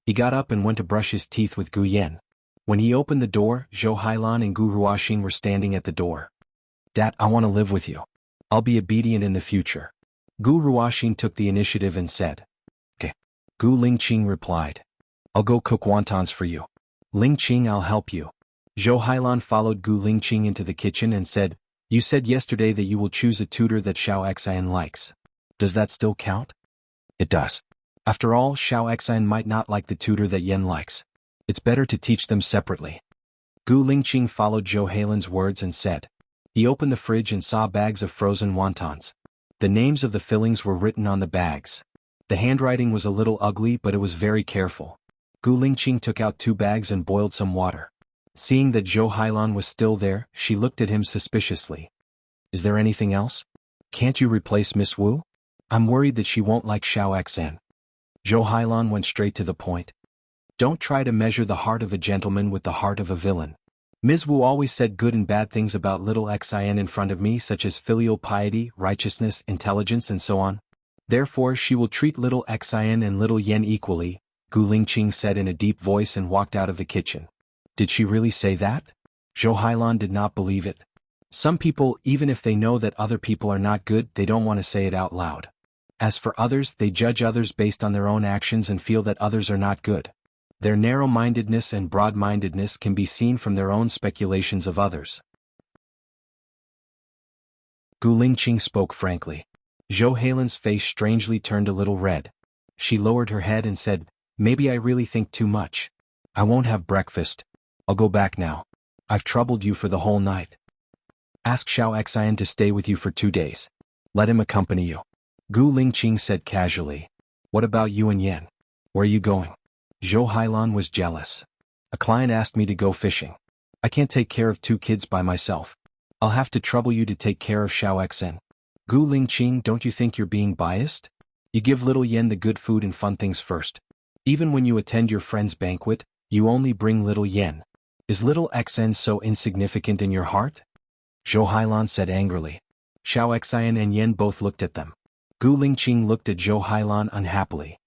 S1: He got up and went to brush his teeth with Gu Yan. When he opened the door, Zhou Hailan and Gu Ruoxing were standing at the door. Dad, I want to live with you. I'll be obedient in the future. Gu Ruoxing took the initiative and said. Okay. Gu Lingqing replied. I'll go cook wontons for you. Lingqing, I'll help you. Zhou Hailan followed Gu Lingqing into the kitchen and said, You said yesterday that you will choose a tutor that Xiao Xian likes. Does that still count? It does. After all, Xiao Xian might not like the tutor that Yen likes. It's better to teach them separately. Gu Lingqing followed Zhou Hailan's words and said. He opened the fridge and saw bags of frozen wontons. The names of the fillings were written on the bags. The handwriting was a little ugly, but it was very careful. Gu Lingqing took out 2 bags and boiled some water. Seeing that Zhou Hailan was still there, she looked at him suspiciously. Is there anything else? Can't you replace Miss Wu? I'm worried that she won't like Xiao Xan. Zhou Hailan went straight to the point. Don't try to measure the heart of a gentleman with the heart of a villain. Ms. Wu always said good and bad things about little Xian in front of me, such as filial piety, righteousness, intelligence and so on. Therefore she will treat little Xian and little Yen equally, Gu Lingqing said in a deep voice and walked out of the kitchen. Did she really say that? Zhou Hailan did not believe it. Some people, even if they know that other people are not good, they don't want to say it out loud. As for others, they judge others based on their own actions and feel that others are not good. Their narrow-mindedness and broad-mindedness can be seen from their own speculations of others. Gu Lingqing spoke frankly. Zhou Hailan's face strangely turned a little red. She lowered her head and said, Maybe I really think too much. I won't have breakfast. I'll go back now. I've troubled you for the whole night. Ask Xiao Xian to stay with you for 2 days. Let him accompany you. Gu Lingqing said casually. What about you and Yan? Where are you going? Zhou Hailan was jealous. A client asked me to go fishing. I can't take care of 2 kids by myself. I'll have to trouble you to take care of Xiao Xen. Gu Lingqing, don't you think you're being biased? You give little Yen the good food and fun things first. Even when you attend your friend's banquet, you only bring little Yen. Is little Xen so insignificant in your heart? Zhou Hailan said angrily. Xiao Xian and Yen both looked at them. Gu Lingqing looked at Zhou Hailan unhappily.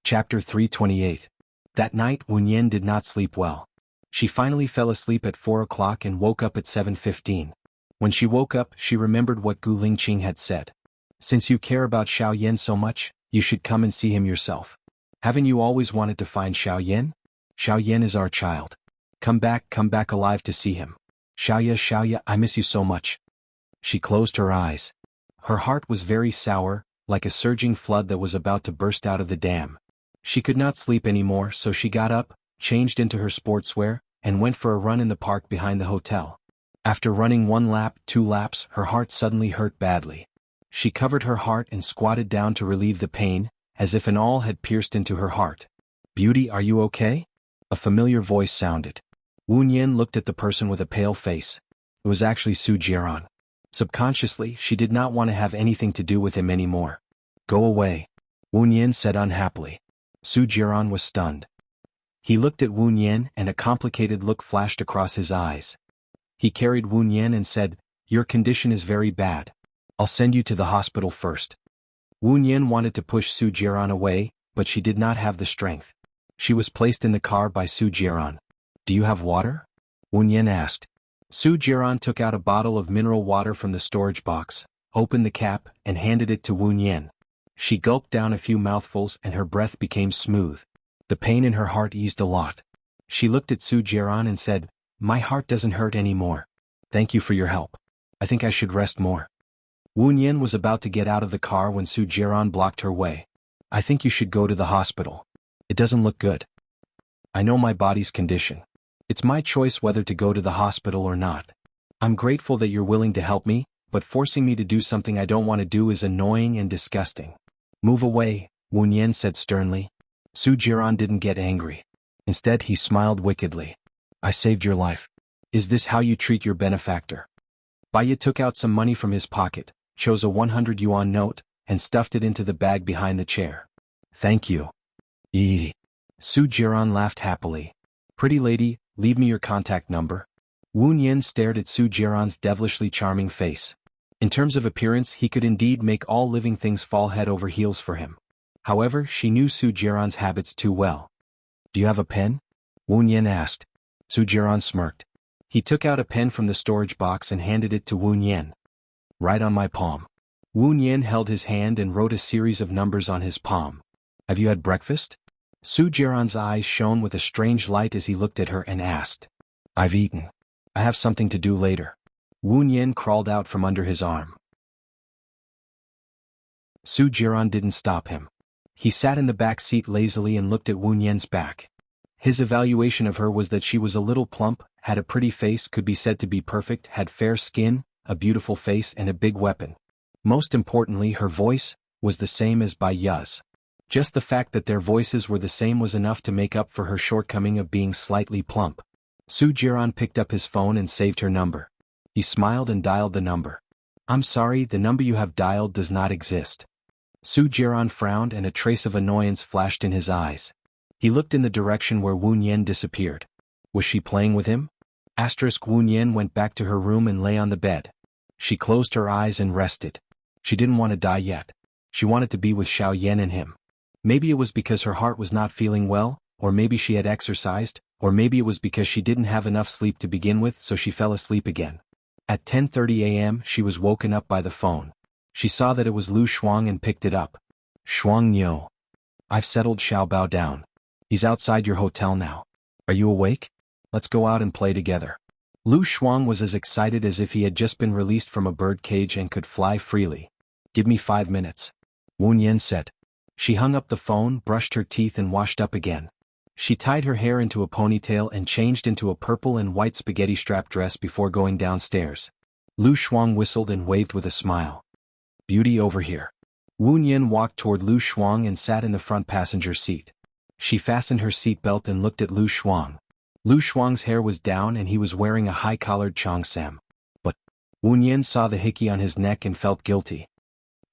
S1: Chapter 328. That night Wu Nian did not sleep well. She finally fell asleep at 4 o'clock and woke up at 7:15. When she woke up, she remembered what Gu Lingqing had said. Since you care about Xiao Yan so much, you should come and see him yourself. Haven't you always wanted to find Xiao Yan? Xiao Yan is our child. Come back alive to see him. Xiaoya, I miss you so much. She closed her eyes. Her heart was very sour, like a surging flood that was about to burst out of the dam. She could not sleep anymore, so she got up, changed into her sportswear, and went for a run in the park behind the hotel. After running 1 lap, 2 laps, her heart suddenly hurt badly. She covered her heart and squatted down to relieve the pain, as if an awl had pierced into her heart. Beauty, are you okay? A familiar voice sounded. Wu Nian looked at the person with a pale face. It was actually Su Jiran. Subconsciously, she did not want to have anything to do with him anymore. Go away, Wu Nian said unhappily. Su Jiran was stunned. He looked at Wu Nian and a complicated look flashed across his eyes. He carried Wu Nian and said, Your condition is very bad. I'll send you to the hospital first. Wu Nian wanted to push Su Jiran away, but she did not have the strength. She was placed in the car by Su Jiran. Do you have water? Wu Nian asked. Su Jiran took out a bottle of mineral water from the storage box, opened the cap, and handed it to Wu Nian. She gulped down a few mouthfuls and her breath became smooth. The pain in her heart eased a lot. She looked at Su Jiran and said, My heart doesn't hurt anymore. Thank you for your help. I think I should rest more. Wu Nian was about to get out of the car when Su Jiran blocked her way. I think you should go to the hospital. It doesn't look good. I know my body's condition. It's my choice whether to go to the hospital or not. I'm grateful that you're willing to help me, but forcing me to do something I don't want to do is annoying and disgusting. Move away, Wu Nian said sternly. Su Jiran didn't get angry. Instead, he smiled wickedly. I saved your life. Is this how you treat your benefactor? Baiya took out some money from his pocket, chose a 100 yuan note, and stuffed it into the bag behind the chair. Thank you. Eee. Su Jiran laughed happily. Pretty lady, leave me your contact number. Wu Nian stared at Su Jiran's devilishly charming face. In terms of appearance, he could indeed make all living things fall head over heels for him. However, she knew Su Jiran's habits too well. Do you have a pen? Wu Nian asked. Su Jiran smirked. He took out a pen from the storage box and handed it to Wu Nian. Write on my palm. Wu Nian held his hand and wrote a series of numbers on his palm. Have you had breakfast? Su Jiran's eyes shone with a strange light as he looked at her and asked. I've eaten. I have something to do later. Wu Nian crawled out from under his arm. Su Jiran didn't stop him. He sat in the back seat lazily and looked at Wu Nian's back. His evaluation of her was that she was a little plump, had a pretty face, could be said to be perfect, had fair skin, a beautiful face and a big weapon. Most importantly, her voice was the same as Baiya's. Just the fact that their voices were the same was enough to make up for her shortcoming of being slightly plump. Su Jiran picked up his phone and saved her number. He smiled and dialed the number. I'm sorry, the number you have dialed does not exist. Su Jiran frowned and a trace of annoyance flashed in his eyes. He looked in the direction where Wu Nian disappeared. Was she playing with him? Wu Nian went back to her room and lay on the bed. She closed her eyes and rested. She didn't want to die yet. She wanted to be with Xiao Yan and him. Maybe it was because her heart was not feeling well, or maybe she had exercised, or maybe it was because she didn't have enough sleep to begin with, so she fell asleep again. At 10:30 a.m. she was woken up by the phone. She saw that it was Lu Shuang and picked it up. Shuang Niu. I've settled Xiao Bao down. He's outside your hotel now. Are you awake? Let's go out and play together. Lu Shuang was as excited as if he had just been released from a bird cage and could fly freely. Give me 5 minutes. Wu Nian said. She hung up the phone, brushed her teeth and washed up again. She tied her hair into a ponytail and changed into a purple and white spaghetti strap dress before going downstairs. Lu Shuang whistled and waved with a smile. Beauty over here. Wu Nian walked toward Lu Shuang and sat in the front passenger seat. She fastened her seatbelt and looked at Lu Shuang. Lu Shuang's hair was down and he was wearing a high-collared cheongsam. But Wu Nian saw the hickey on his neck and felt guilty.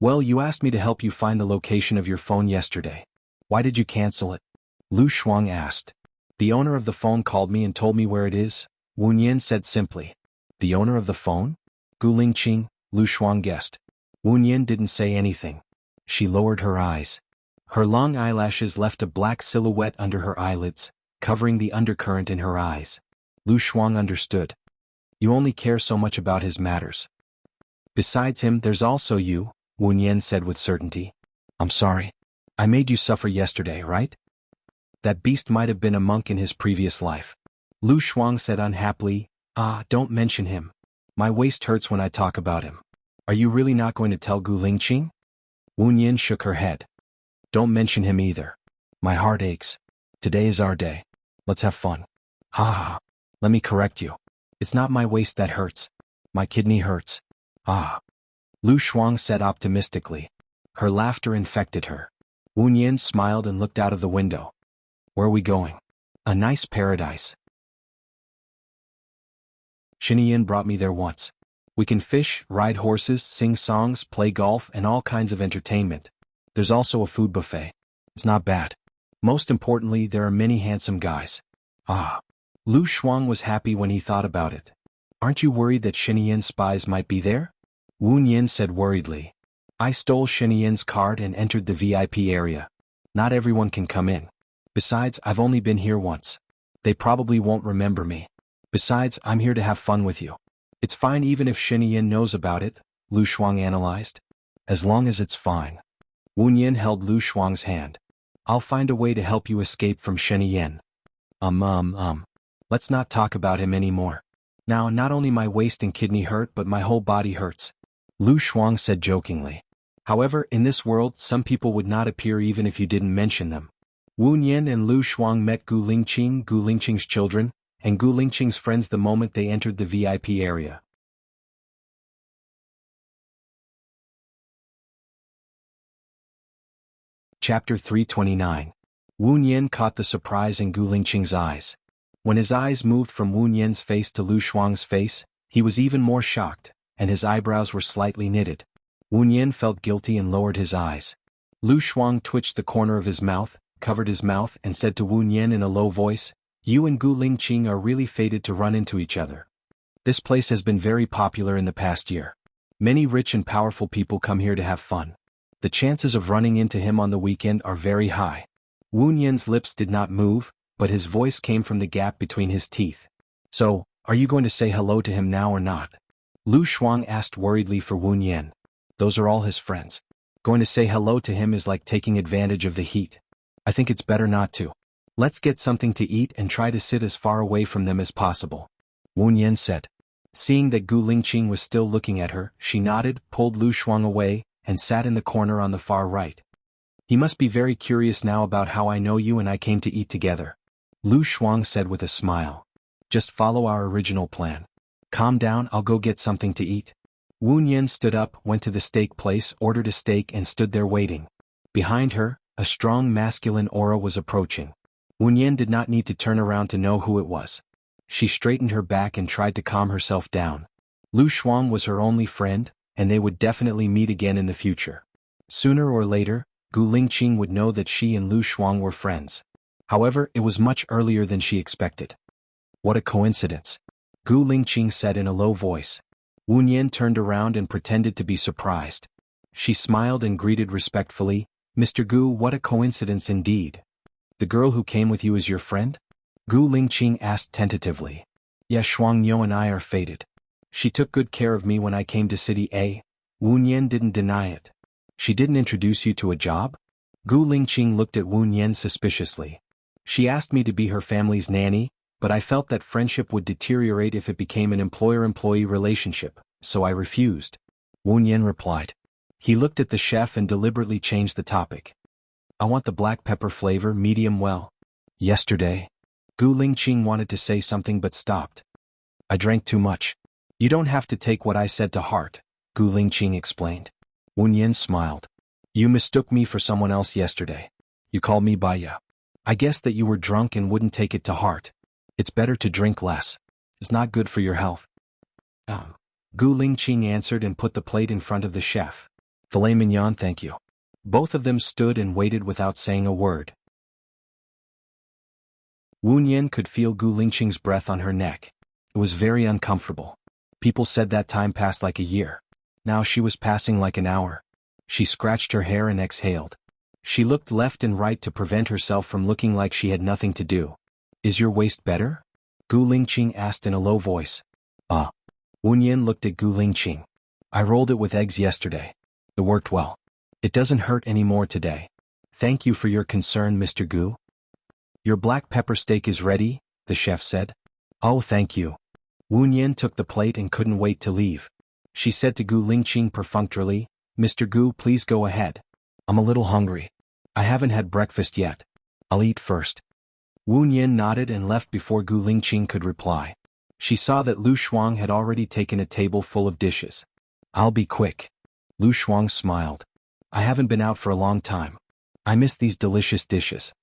S1: Well, you asked me to help you find the location of your phone yesterday. Why did you cancel it? Lu Shuang asked. The owner of the phone called me and told me where it is, Wu Nian said simply. The owner of the phone? Gu Lingqing, Lu Shuang guessed. Wu Nian didn't say anything. She lowered her eyes. Her long eyelashes left a black silhouette under her eyelids, covering the undercurrent in her eyes. Lu Shuang understood. You only care so much about his matters. Besides him, there's also you, Wu Nian said with certainty. I'm sorry. I made you suffer yesterday, right? That beast might have been a monk in his previous life. Lu Shuang said unhappily, don't mention him. My waist hurts when I talk about him. Are you really not going to tell Gu Lingqing? Wu Nian shook her head. Don't mention him either. My heart aches. Today is our day. Let's have fun. Ha ha. Let me correct you. It's not my waist that hurts. My kidney hurts. Lu Shuang said optimistically. Her laughter infected her. Wu Nian smiled and looked out of the window. Where are we going? A nice paradise. Xinian brought me there once. We can fish, ride horses, sing songs, play golf, and all kinds of entertainment. There's also a food buffet. It's not bad. Most importantly, there are many handsome guys. Lu Shuang was happy when he thought about it. Aren't you worried that Xinian's spies might be there? Wu Nian said worriedly. I stole Xinian's card and entered the VIP area. Not everyone can come in. Besides, I've only been here once. They probably won't remember me. Besides, I'm here to have fun with you. It's fine even if Xinian knows about it, Lu Shuang analyzed. As long as it's fine. Wu Nian held Lu Shuang's hand. I'll find a way to help you escape from Xinian. Let's not talk about him anymore. Now, not only my waist and kidney hurt but my whole body hurts. Lu Shuang said jokingly. However, in this world, some people would not appear even if you didn't mention them. Wu Nian and Lu Shuang met Gu Lingqing, Gu Lingqing's children, and Gu Lingqing's friends the moment they entered the VIP area. Chapter 329. Wu Nian caught the surprise in Gu Lingqing's eyes. When his eyes moved from Wu Nian's face to Lu Shuang's face, he was even more shocked, and his eyebrows were slightly knitted. Wu Nian felt guilty and lowered his eyes. Lu Shuang twitched the corner of his mouth, covered his mouth and said to Wu Nian in a low voice, "You and Gu Lingqing are really fated to run into each other. This place has been very popular in the past year. Many rich and powerful people come here to have fun. The chances of running into him on the weekend are very high." Wu Nian's lips did not move, but his voice came from the gap between his teeth. "So, are you going to say hello to him now or not?" Lu Shuang asked worriedly for Wu Nian. "Those are all his friends. Going to say hello to him is like taking advantage of the heat. I think it's better not to. Let's get something to eat and try to sit as far away from them as possible," Wu Nian said. Seeing that Gu Lingqing was still looking at her, she nodded, pulled Lu Shuang away, and sat in the corner on the far right. "He must be very curious now about how I know you and I came to eat together," Lu Shuang said with a smile. "Just follow our original plan. Calm down, I'll go get something to eat." Wu Nian stood up, went to the steak place, ordered a steak and stood there waiting. Behind her, a strong masculine aura was approaching. Wu Nian did not need to turn around to know who it was. She straightened her back and tried to calm herself down. Lu Shuang was her only friend, and they would definitely meet again in the future. Sooner or later, Gu Lingqing would know that she and Lu Shuang were friends. However, it was much earlier than she expected. "What a coincidence," Gu Lingqing said in a low voice. Wu Nian turned around and pretended to be surprised. She smiled and greeted respectfully, "Mr. Gu, what a coincidence indeed. The girl who came with you is your friend?" Gu Lingqing asked tentatively. "Yes, Shuang Niu and I are fated. She took good care of me when I came to City A." Wu Nian didn't deny it. "She didn't introduce you to a job?" Gu Lingqing looked at Wu Nian suspiciously. "She asked me to be her family's nanny, but I felt that friendship would deteriorate if it became an employer-employee relationship, so I refused," Wu Nian replied. He looked at the chef and deliberately changed the topic. "I want the black pepper flavor, medium well." "Yesterday?" Gu Lingqing wanted to say something but stopped. "I drank too much." "You don't have to take what I said to heart," Gu Lingqing explained. Wu Nian smiled. "You mistook me for someone else yesterday. You called me by ya. I guessed that you were drunk and wouldn't take it to heart. It's better to drink less. It's not good for your health." Gu Lingqing answered and put the plate in front of the chef. "Filet mignon, thank you." Both of them stood and waited without saying a word. Wu Nian could feel Gu Lingqing's breath on her neck. It was very uncomfortable. People said that time passed like a year. Now she was passing like an hour. She scratched her hair and exhaled. She looked left and right to prevent herself from looking like she had nothing to do. "Is your waist better?" Gu Lingqing asked in a low voice. Wu Nian looked at Gu Lingqing. "I rolled it with eggs yesterday. It worked well. It doesn't hurt anymore today. Thank you for your concern, Mr. Gu." "Your black pepper steak is ready," the chef said. "Oh, thank you." Wu Nian took the plate and couldn't wait to leave. She said to Gu Lingqing perfunctorily, "Mr. Gu, please go ahead. I'm a little hungry. I haven't had breakfast yet. I'll eat first." Wu Nian nodded and left before Gu Lingqing could reply. She saw that Lu Shuang had already taken a table full of dishes. "I'll be quick." Lu Shuang smiled. "I haven't been out for a long time. I miss these delicious dishes."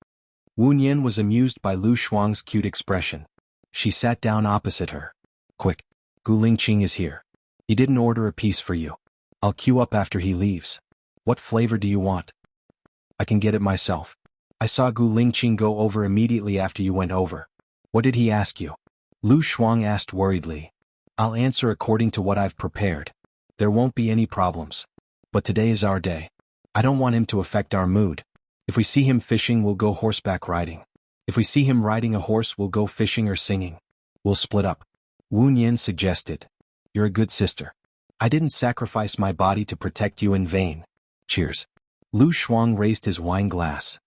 S1: Wu Nian was amused by Lu Shuang's cute expression. She sat down opposite her. "Quick, Gu Lingqing is here. He didn't order a piece for you. I'll queue up after he leaves. What flavor do you want?" "I can get it myself. I saw Gu Lingqing go over immediately after you went over." "What did he ask you?" Lu Shuang asked worriedly. "I'll answer according to what I've prepared. There won't be any problems. But today is our day. I don't want him to affect our mood. If we see him fishing, we'll go horseback riding. If we see him riding a horse, we'll go fishing or singing. We'll split up." Wu Nian suggested. "You're a good sister. I didn't sacrifice my body to protect you in vain. Cheers." Lu Shuang raised his wine glass.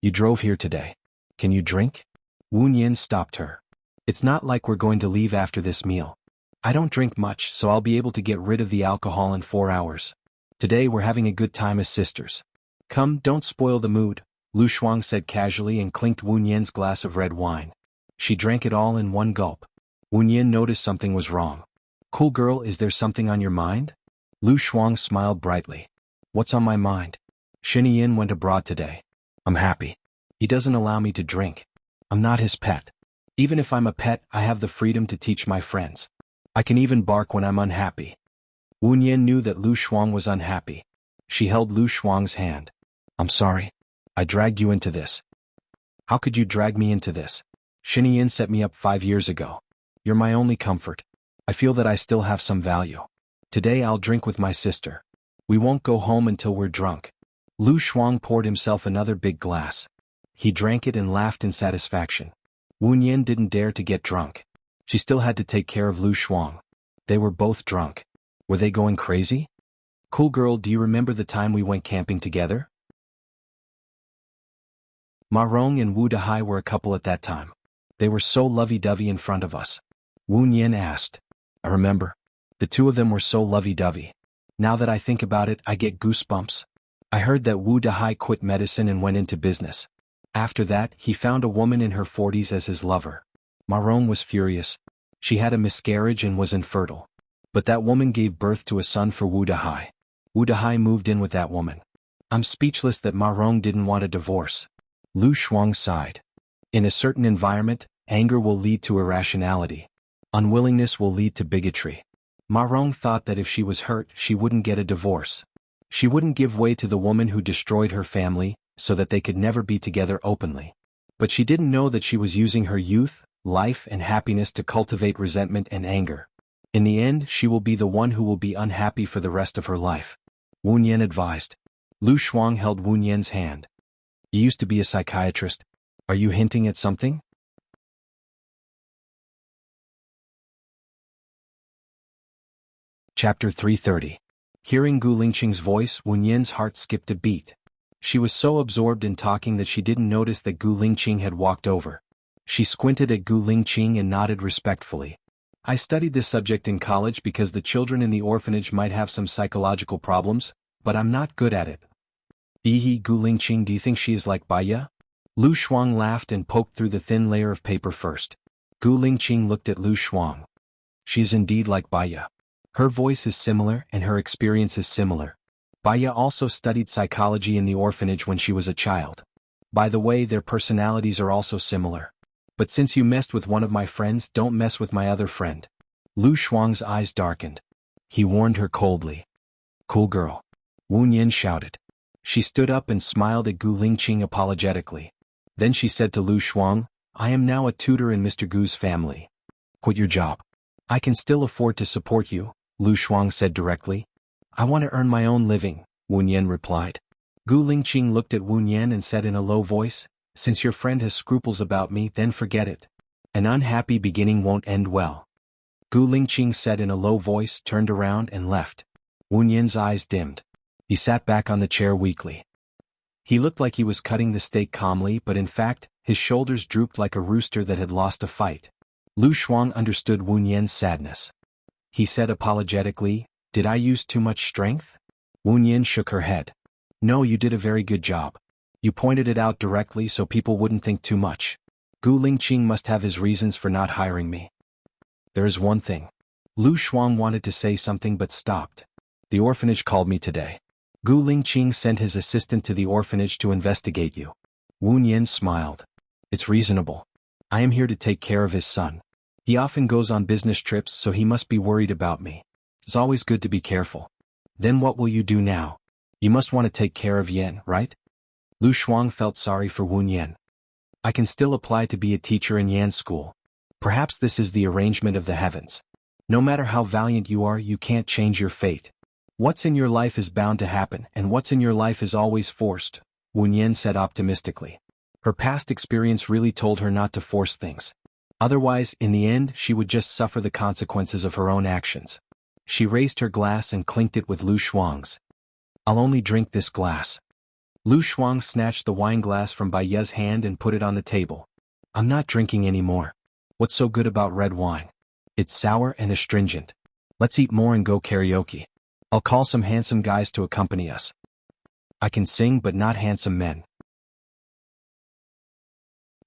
S1: "You drove here today. Can you drink?" Wu Nian stopped her. "It's not like we're going to leave after this meal. I don't drink much, so I'll be able to get rid of the alcohol in 4 hours. Today we're having a good time as sisters. Come, don't spoil the mood. Lu Shuang said casually and clinked Wu Nian's glass of red wine. She drank it all in one gulp. Wu Nian noticed something was wrong. Cool girl, is there something on your mind? Lu Shuang smiled brightly. What's on my mind? Yin went abroad today. I'm happy. He doesn't allow me to drink. I'm not his pet. Even if I'm a pet, I have the freedom to teach my friends. I can even bark when I'm unhappy. Wu Nian knew that Lu Shuang was unhappy. She held Lu Shuang's hand. I'm sorry. I dragged you into this. How could you drag me into this? Yin set me up 5 years ago. You're my only comfort. I feel that I still have some value. Today I'll drink with my sister. We won't go home until we're drunk. Lu Shuang poured himself another big glass. He drank it and laughed in satisfaction. Wu Nian didn't dare to get drunk. She still had to take care of Lu Shuang. They were both drunk. Were they going crazy? Cool girl, do you remember the time we went camping together? Ma Rong and Wu Dahai were a couple at that time. They were so lovey-dovey in front of us. Wu Nian asked. I remember. The two of them were so lovey-dovey. Now that I think about it, I get goosebumps. I heard that Wu Dahai quit medicine and went into business. After that, he found a woman in her 40s as his lover. Ma Rong was furious. She had a miscarriage and was infertile. But that woman gave birth to a son for Wu Dahai. Wu Dahai moved in with that woman. I'm speechless that Ma Rong didn't want a divorce. Lu Shuang sighed. In a certain environment, anger will lead to irrationality. Unwillingness will lead to bigotry. Ma Rong thought that if she was hurt, she wouldn't get a divorce. She wouldn't give way to the woman who destroyed her family, so that they could never be together openly. But she didn't know that she was using her youth, life and happiness to cultivate resentment and anger. In the end, she will be the one who will be unhappy for the rest of her life. Wu Nian advised. Lu Shuang held Wu Nian's hand. You used to be a psychiatrist. Are you hinting at something? Chapter 330. Hearing Gu Lingqing's voice, Wu Nian's heart skipped a beat. She was so absorbed in talking that she didn't notice that Gu Lingqing had walked over. She squinted at Gu Lingqing and nodded respectfully. I studied this subject in college because the children in the orphanage might have some psychological problems, but I'm not good at it. Gu Lingqing, do you think she is like Baya? Lu Shuang laughed and poked through the thin layer of paper first. Gu Lingqing looked at Lu Shuang. She is indeed like Baya. Her voice is similar and her experience is similar. Baya also studied psychology in the orphanage when she was a child. By the way, their personalities are also similar. But since you messed with one of my friends, don't mess with my other friend. Lu Shuang's eyes darkened. He warned her coldly. Cool girl. Wu Nian shouted. She stood up and smiled at Gu Lingqing apologetically. Then she said to Lu Shuang, I am now a tutor in Mr. Gu's family. Quit your job. I can still afford to support you, Lu Shuang said directly. I want to earn my own living, Wu Nian replied. Gu Lingqing looked at Wu Nian and said in a low voice, since your friend has scruples about me, then forget it. An unhappy beginning won't end well. Gu Lingqing said in a low voice, turned around and left. Wu Nian's eyes dimmed. He sat back on the chair weakly. He looked like he was cutting the steak calmly, but in fact, his shoulders drooped like a rooster that had lost a fight. Lu Shuang understood Wu Nian's sadness. He said apologetically, did I use too much strength? Wu Nian shook her head. No, you did a very good job. You pointed it out directly so people wouldn't think too much. Gu Lingqing must have his reasons for not hiring me. There is one thing. Lu Shuang wanted to say something but stopped. The orphanage called me today. Gu Lingqing sent his assistant to the orphanage to investigate you. Wu Nian smiled. It's reasonable. I am here to take care of his son. He often goes on business trips, so he must be worried about me. It's always good to be careful. Then what will you do now? You must want to take care of Yan, right? Lu Shuang felt sorry for Wu Nian. I can still apply to be a teacher in Yan's school. Perhaps this is the arrangement of the heavens. No matter how valiant you are, you can't change your fate. What's in your life is bound to happen, and what's in your life is always forced, Wu Nian said optimistically. Her past experience really told her not to force things. Otherwise, in the end, she would just suffer the consequences of her own actions. She raised her glass and clinked it with Lu Shuang's. I'll only drink this glass. Lu Shuang snatched the wine glass from Baya's hand and put it on the table. I'm not drinking anymore. What's so good about red wine? It's sour and astringent. Let's eat more and go karaoke. I'll call some handsome guys to accompany us. I can sing but not handsome men.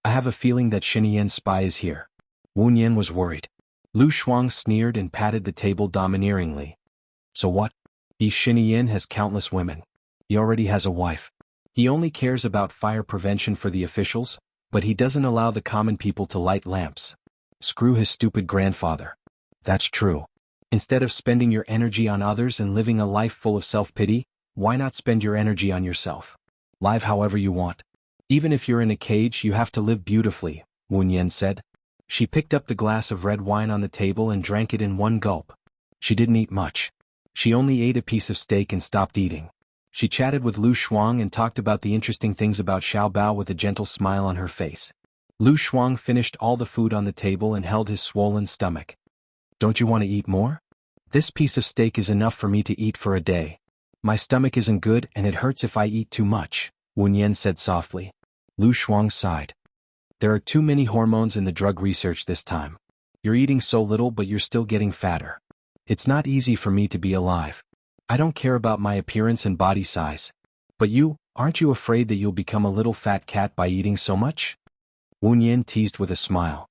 S1: I have a feeling that Xinyan's spy is here. Wu Yan was worried. Lu Shuang sneered and patted the table domineeringly. So what? Xinyan has countless women. He already has a wife. He only cares about fire prevention for the officials, but he doesn't allow the common people to light lamps. Screw his stupid grandfather. That's true. Instead of spending your energy on others and living a life full of self-pity, why not spend your energy on yourself? Live however you want. Even if you're in a cage, you have to live beautifully, Wu Yan said. She picked up the glass of red wine on the table and drank it in one gulp. She didn't eat much. She only ate a piece of steak and stopped eating. She chatted with Lu Shuang and talked about the interesting things about Xiao Bao with a gentle smile on her face. Lu Shuang finished all the food on the table and held his swollen stomach. Don't you want to eat more? This piece of steak is enough for me to eat for a day. My stomach isn't good and it hurts if I eat too much, Wu Yan said softly. Lu Shuang sighed. There are too many hormones in the drug research this time. You're eating so little but you're still getting fatter. It's not easy for me to be alive. I don't care about my appearance and body size. But aren't you afraid that you'll become a little fat cat by eating so much? Wu Yan teased with a smile.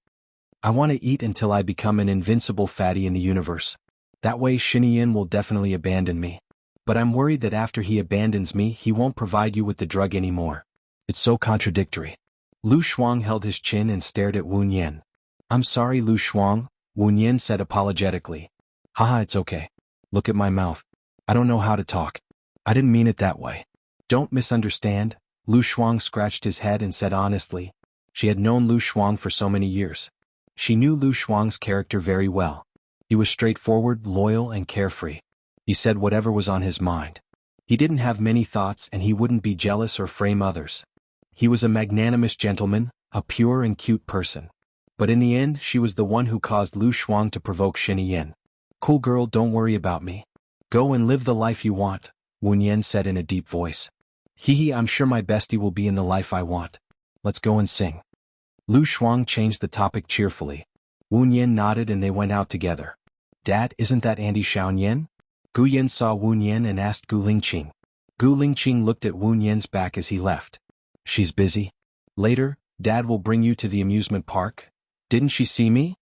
S1: I want to eat until I become an invincible fatty in the universe. That way Xinyan will definitely abandon me. But I'm worried that after he abandons me he won't provide you with the drug anymore. It's so contradictory. Lu Shuang held his chin and stared at Wu Yan. I'm sorry Lu Shuang, Wu Yan said apologetically. Haha, it's okay. Look at my mouth. I don't know how to talk. I didn't mean it that way. Don't misunderstand, Lu Shuang scratched his head and said honestly. She had known Lu Shuang for so many years. She knew Lu Shuang's character very well. He was straightforward, loyal, and carefree. He said whatever was on his mind. He didn't have many thoughts and he wouldn't be jealous or frame others. He was a magnanimous gentleman, a pure and cute person. But in the end she was the one who caused Lu Shuang to provoke Xinyan. Cool girl, don't worry about me. Go and live the life you want, Wu Yan said in a deep voice. Hee, I'm sure my bestie will be in the life I want. Let's go and sing. Lu Shuang changed the topic cheerfully. Wu Yan nodded and they went out together. Dad, isn't that Andy Xiaoyan? Gu Yan saw Wu Yan and asked Gu Lingqing. Gu Lingqing looked at Wu Yan's back as he left. She's busy. Later, Dad will bring you to the amusement park. Didn't she see me?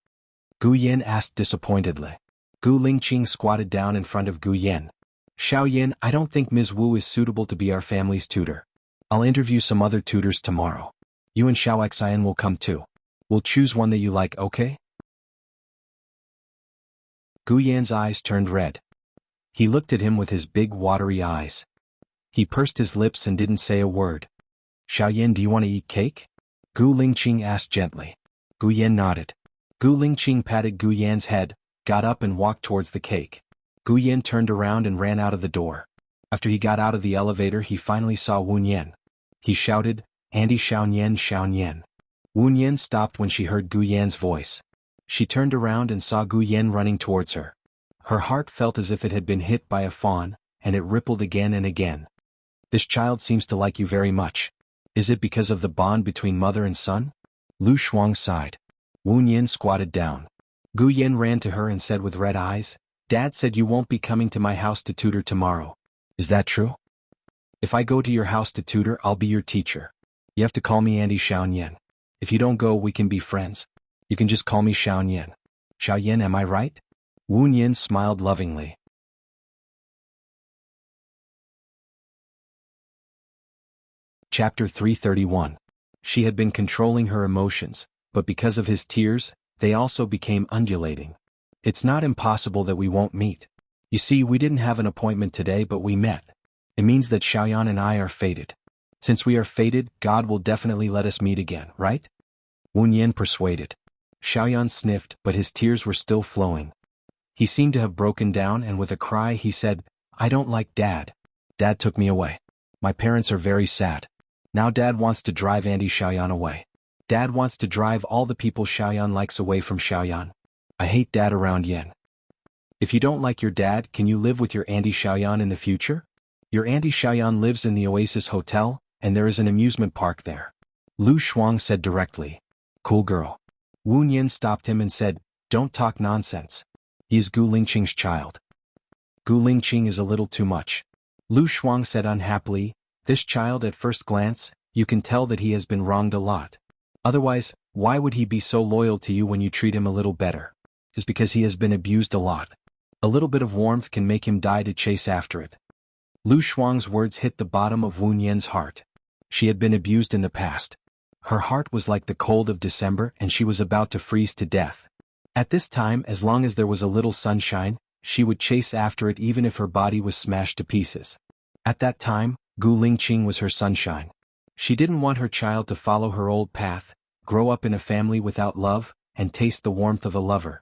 S1: Gu Yan asked disappointedly. Gu Lingqing squatted down in front of Gu Yan. Xiaoyan, I don't think Ms. Wu is suitable to be our family's tutor. I'll interview some other tutors tomorrow. You and Xiao Xian will come too. We'll choose one that you like, okay? Gu Yan's eyes turned red. He looked at him with his big watery eyes. He pursed his lips and didn't say a word. Xiaoyan, do you want to eat cake? Gu Lingqing asked gently. Gu Yan nodded. Gu Lingqing patted Gu Yan's head, got up and walked towards the cake. Gu Yan turned around and ran out of the door. After he got out of the elevator he finally saw Wu Yan. He shouted, Andy Xiaoyan, Xiaoyan. Wu Yan stopped when she heard Gu Yan's voice. She turned around and saw Gu Yan running towards her. Her heart felt as if it had been hit by a fawn, and it rippled again and again. This child seems to like you very much. Is it because of the bond between mother and son? Lu Shuang sighed. Wu Yan squatted down. Gu Yan ran to her and said with red eyes, Dad said you won't be coming to my house to tutor tomorrow. Is that true? If I go to your house to tutor, I'll be your teacher. You have to call me Andy Xiaoyan. If you don't go, we can be friends. You can just call me Xiaoyan. Xiaoyan, am I right? Wu Yan smiled lovingly. Chapter 331. She had been controlling her emotions, but because of his tears, they also became undulating. It's not impossible that we won't meet. You see, we didn't have an appointment today, but we met. It means that Xiaoyan and I are fated. Since we are fated, God will definitely let us meet again, right? Wu Yan persuaded. Xiaoyan sniffed, but his tears were still flowing. He seemed to have broken down and with a cry he said, I don't like Dad. Dad took me away. My parents are very sad. Now Dad wants to drive Andy Xiaoyan away. Dad wants to drive all the people Xiaoyan likes away from Xiaoyan. I hate Dad around Yan. If you don't like your dad, can you live with your Andy Xiaoyan in the future? Your Andy Xiaoyan lives in the Oasis Hotel, and there is an amusement park there. Lu Shuang said directly. Cool girl. Wu Yan stopped him and said, Don't talk nonsense. He is Gu Lingqing's child. Gu Lingqing is a little too much. Lu Shuang said unhappily, This child at first glance, you can tell that he has been wronged a lot. Otherwise, why would he be so loyal to you when you treat him a little better? Just because he has been abused a lot. A little bit of warmth can make him die to chase after it. Lu Shuang's words hit the bottom of Wu Nian's heart. She had been abused in the past. Her heart was like the cold of December and she was about to freeze to death. At this time, as long as there was a little sunshine, she would chase after it even if her body was smashed to pieces. At that time, Gu Lingqing was her sunshine. She didn't want her child to follow her old path, grow up in a family without love, and taste the warmth of a lover.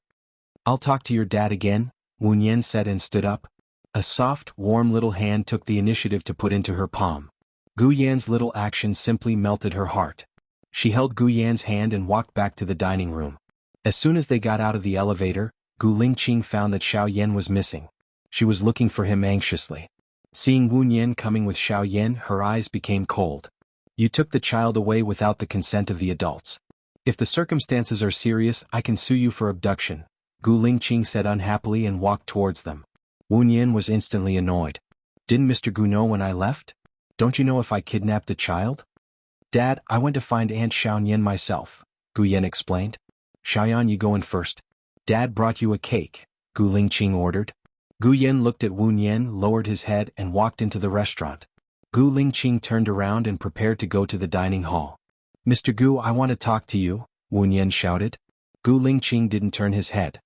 S1: "I'll talk to your dad again," Wu Nian said and stood up. A soft, warm little hand took the initiative to put into her palm. Gu Yan's little action simply melted her heart. She held Gu Yan's hand and walked back to the dining room. As soon as they got out of the elevator, Gu Lingqing found that Xiao Yan was missing. She was looking for him anxiously. Seeing Wu Nian coming with Xiao Yan, her eyes became cold. "You took the child away without the consent of the adults. If the circumstances are serious, I can sue you for abduction," Gu Lingqing said unhappily and walked towards them. Wu Nian was instantly annoyed. "Didn't Mr. Gu know when I left? Don't you know if I kidnapped a child?" "Dad, I went to find Aunt Xiaoyan myself," Gu Yan explained. "Xiaoyan, you go in first. Dad brought you a cake," Gu Lingqing ordered. Gu Yan looked at Wu Nian, lowered his head and walked into the restaurant. Gu Lingqing turned around and prepared to go to the dining hall. "Mr. Gu, I want to talk to you," Wu Nian shouted. Gu Lingqing didn't turn his head.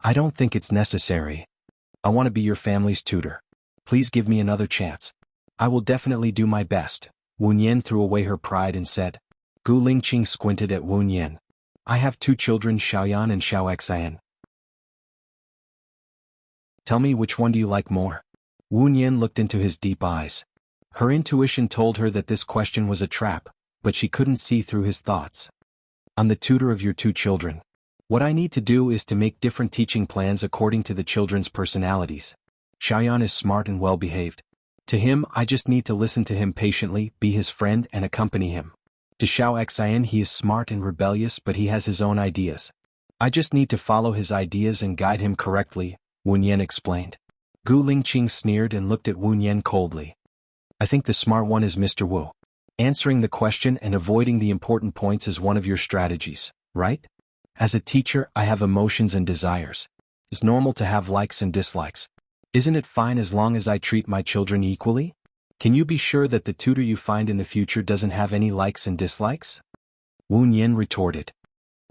S1: "I don't think it's necessary. I want to be your family's tutor. Please give me another chance." "I will definitely do my best," Wu Nian threw away her pride and said. Gu Lingqing squinted at Wu Nian. "I have two children, Xiaoyan and Xiao Xian. Tell me, which one do you like more?" Wu Nian looked into his deep eyes. Her intuition told her that this question was a trap, but she couldn't see through his thoughts. "I'm the tutor of your two children. What I need to do is to make different teaching plans according to the children's personalities. Xiaoyan is smart and well-behaved. To him, I just need to listen to him patiently, be his friend and accompany him. To Xiao Xian, he is smart and rebellious, but he has his own ideas. I just need to follow his ideas and guide him correctly," Wu Nian explained. Gu Lingqing sneered and looked at Wu Nian coldly. "I think the smart one is Mr. Wu. Answering the question and avoiding the important points is one of your strategies, right? As a teacher, I have emotions and desires. It's normal to have likes and dislikes. Isn't it fine as long as I treat my children equally? Can you be sure that the tutor you find in the future doesn't have any likes and dislikes?" Wu Nian retorted.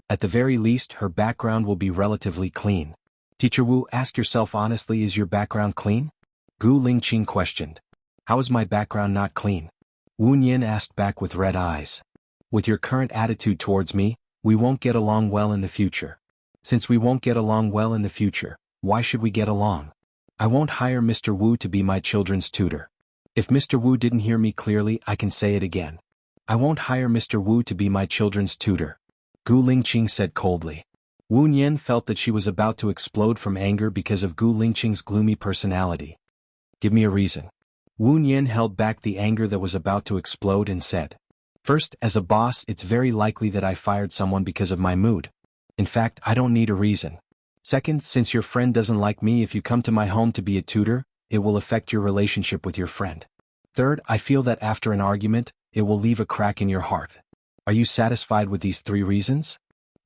S1: "At the very least, her background will be relatively clean." "Teacher Wu, ask yourself honestly, is your background clean?" Gu Lingqing questioned. "How is my background not clean?" Wu Nian asked back with red eyes. "With your current attitude towards me, we won't get along well in the future. Since we won't get along well in the future, why should we get along? I won't hire Mr. Wu to be my children's tutor. If Mr. Wu didn't hear me clearly, I can say it again. I won't hire Mr. Wu to be my children's tutor," Gu Lingqing said coldly. Wu Nian felt that she was about to explode from anger because of Gu Lingqing's gloomy personality. "Give me a reason." Wu Nian held back the anger that was about to explode and said. "First, as a boss, it's very likely that I fired someone because of my mood. In fact, I don't need a reason. Second, since your friend doesn't like me, if you come to my home to be a tutor, it will affect your relationship with your friend. Third, I feel that after an argument, it will leave a crack in your heart. Are you satisfied with these three reasons?"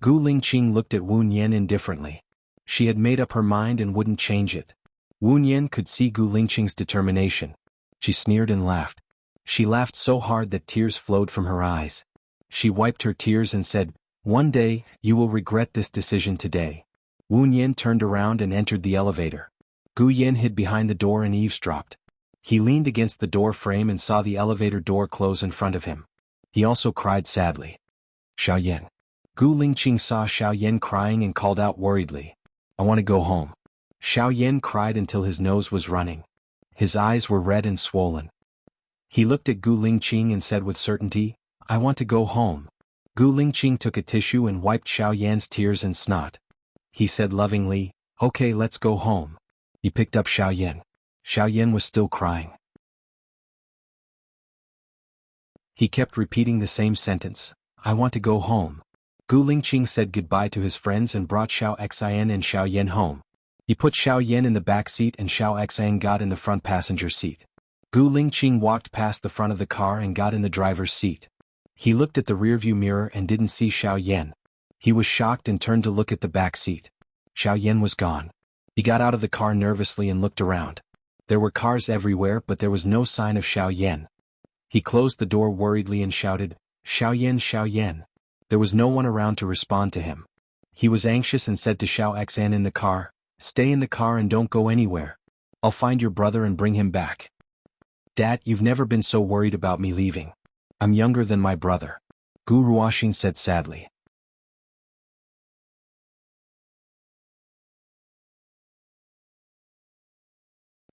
S1: Gu Lingqing looked at Wu Nian indifferently. She had made up her mind and wouldn't change it. Wu Nian could see Gu Lingqing's determination. She sneered and laughed. She laughed so hard that tears flowed from her eyes. She wiped her tears and said, "One day, you will regret this decision today." Wu Nian turned around and entered the elevator. Gu Yan hid behind the door and eavesdropped. He leaned against the door frame and saw the elevator door close in front of him. He also cried sadly. "Xiao Yan." Gu Lingqing saw Xiao Yan crying and called out worriedly, "I want to go home." Xiao Yan cried until his nose was running. His eyes were red and swollen. He looked at Gu Lingqing and said with certainty, "I want to go home." Gu Lingqing took a tissue and wiped Xiao Yan's tears and snot. He said lovingly, "Okay, let's go home." He picked up Xiao Yan. Xiao Yan was still crying. He kept repeating the same sentence, "I want to go home." Gu Lingqing said goodbye to his friends and brought Xiao Xian and Xiao Yan home. He put Xiao Yan in the back seat and Xiao Xian got in the front passenger seat. Gu Lingqing walked past the front of the car and got in the driver's seat. He looked at the rearview mirror and didn't see Xiao Yan. He was shocked and turned to look at the back seat. Xiao Yan was gone. He got out of the car nervously and looked around. There were cars everywhere, but there was no sign of Xiao Yan. He closed the door worriedly and shouted, "Xiao Yan, Xiao Yan." There was no one around to respond to him. He was anxious and said to Xiao Xan in the car, "Stay in the car and don't go anywhere. I'll find your brother and bring him back." "Dad, you've never been so worried about me leaving. I'm younger than my brother," Gu Ruoxing said sadly.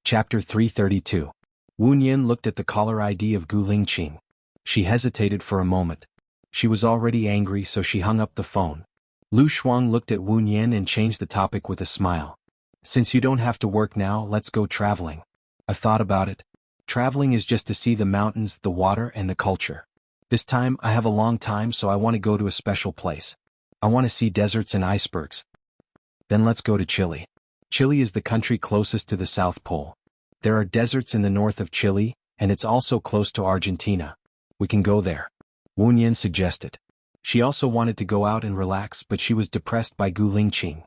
S1: Chapter 332. Wu Nian looked at the caller ID of Gu Lingqing. She hesitated for a moment. She was already angry, so she hung up the phone. Lu Shuang looked at Wu Nian and changed the topic with a smile. "Since you don't have to work now, let's go traveling. I've thought about it. Traveling is just to see the mountains, the water, and the culture. This time I have a long time, so I want to go to a special place. I want to see deserts and icebergs. Then let's go to Chile. Chile is the country closest to the South Pole. There are deserts in the north of Chile, and it's also close to Argentina. We can go there," Wu Nian suggested. She also wanted to go out and relax, but she was depressed by Gu Lingqing.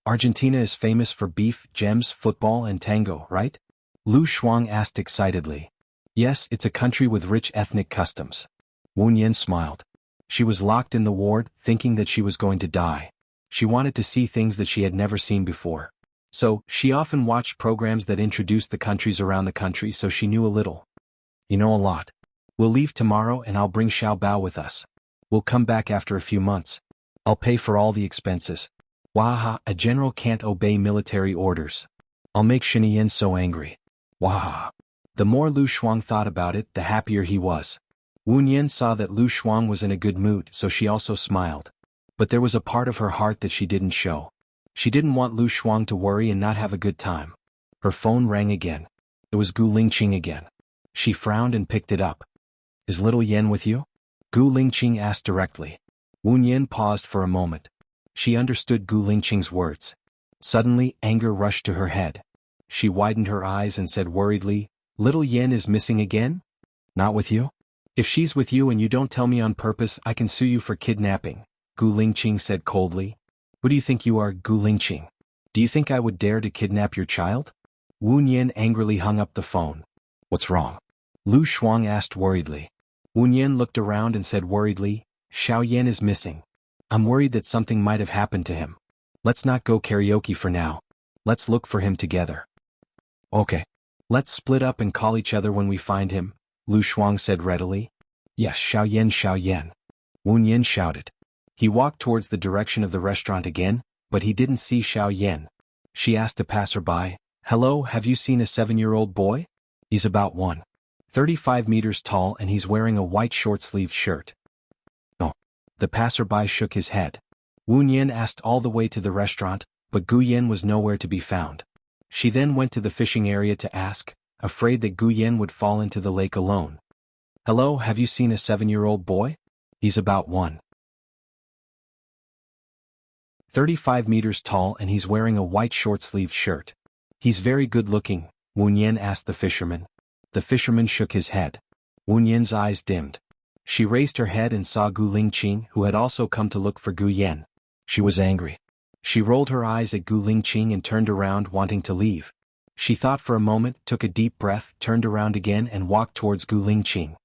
S1: "Argentina is famous for beef, gems, football, and tango, right?" Lu Shuang asked excitedly. "Yes, it's a country with rich ethnic customs." Wu Nian smiled. She was locked in the ward, thinking that she was going to die. She wanted to see things that she had never seen before. So, she often watched programs that introduced the countries around the country, so she knew a little. "You know a lot. We'll leave tomorrow and I'll bring Xiao Bao with us. We'll come back after a few months. I'll pay for all the expenses. Waha, a general can't obey military orders. I'll make Shinian so angry. Waha." The more Lu Shuang thought about it, the happier he was. Wu Nian saw that Lu Shuang was in a good mood, so she also smiled. But there was a part of her heart that she didn't show. She didn't want Lu Shuang to worry and not have a good time. Her phone rang again. It was Gu Lingqing again. She frowned and picked it up. "Is little Yan with you?" Gu Lingqing asked directly. Wu Nian paused for a moment. She understood Gu Lingqing's words. Suddenly, anger rushed to her head. She widened her eyes and said worriedly, "Little Yan is missing again? Not with you? If she's with you and you don't tell me on purpose, I can sue you for kidnapping," Gu Lingqing said coldly. "Who do you think you are, Gu Lingqing? Do you think I would dare to kidnap your child?" Wu Nian angrily hung up the phone. "What's wrong?" Lu Shuang asked worriedly. Wu Nian looked around and said worriedly, "Xiao Yan is missing. I'm worried that something might have happened to him. Let's not go karaoke for now. Let's look for him together." "Okay. Let's split up and call each other when we find him," Lu Shuang said readily. "Yes, Xiao Yan, Xiao Yan," Wu Nian shouted. He walked towards the direction of the restaurant again, but he didn't see Xiao Yan. She asked a passerby, "Hello, have you seen a 7-year-old boy? He's about 1.35 meters tall and he's wearing a white short-sleeved shirt." "No." The passerby shook his head. Wu Nian asked all the way to the restaurant, but Gu Yan was nowhere to be found. She then went to the fishing area to ask, afraid that Gu Yan would fall into the lake alone. "Hello, have you seen a 7-year-old boy? He's about 1.35 meters tall and he's wearing a white short-sleeved shirt. He's very good-looking," Wu Nian asked the fisherman. The fisherman shook his head. Wu Nian's eyes dimmed. She raised her head and saw Gu Lingqing, who had also come to look for Gu Yan. She was angry. She rolled her eyes at Gu Lingqing and turned around, wanting to leave. She thought for a moment, took a deep breath, turned around again and walked towards Gu Lingqing.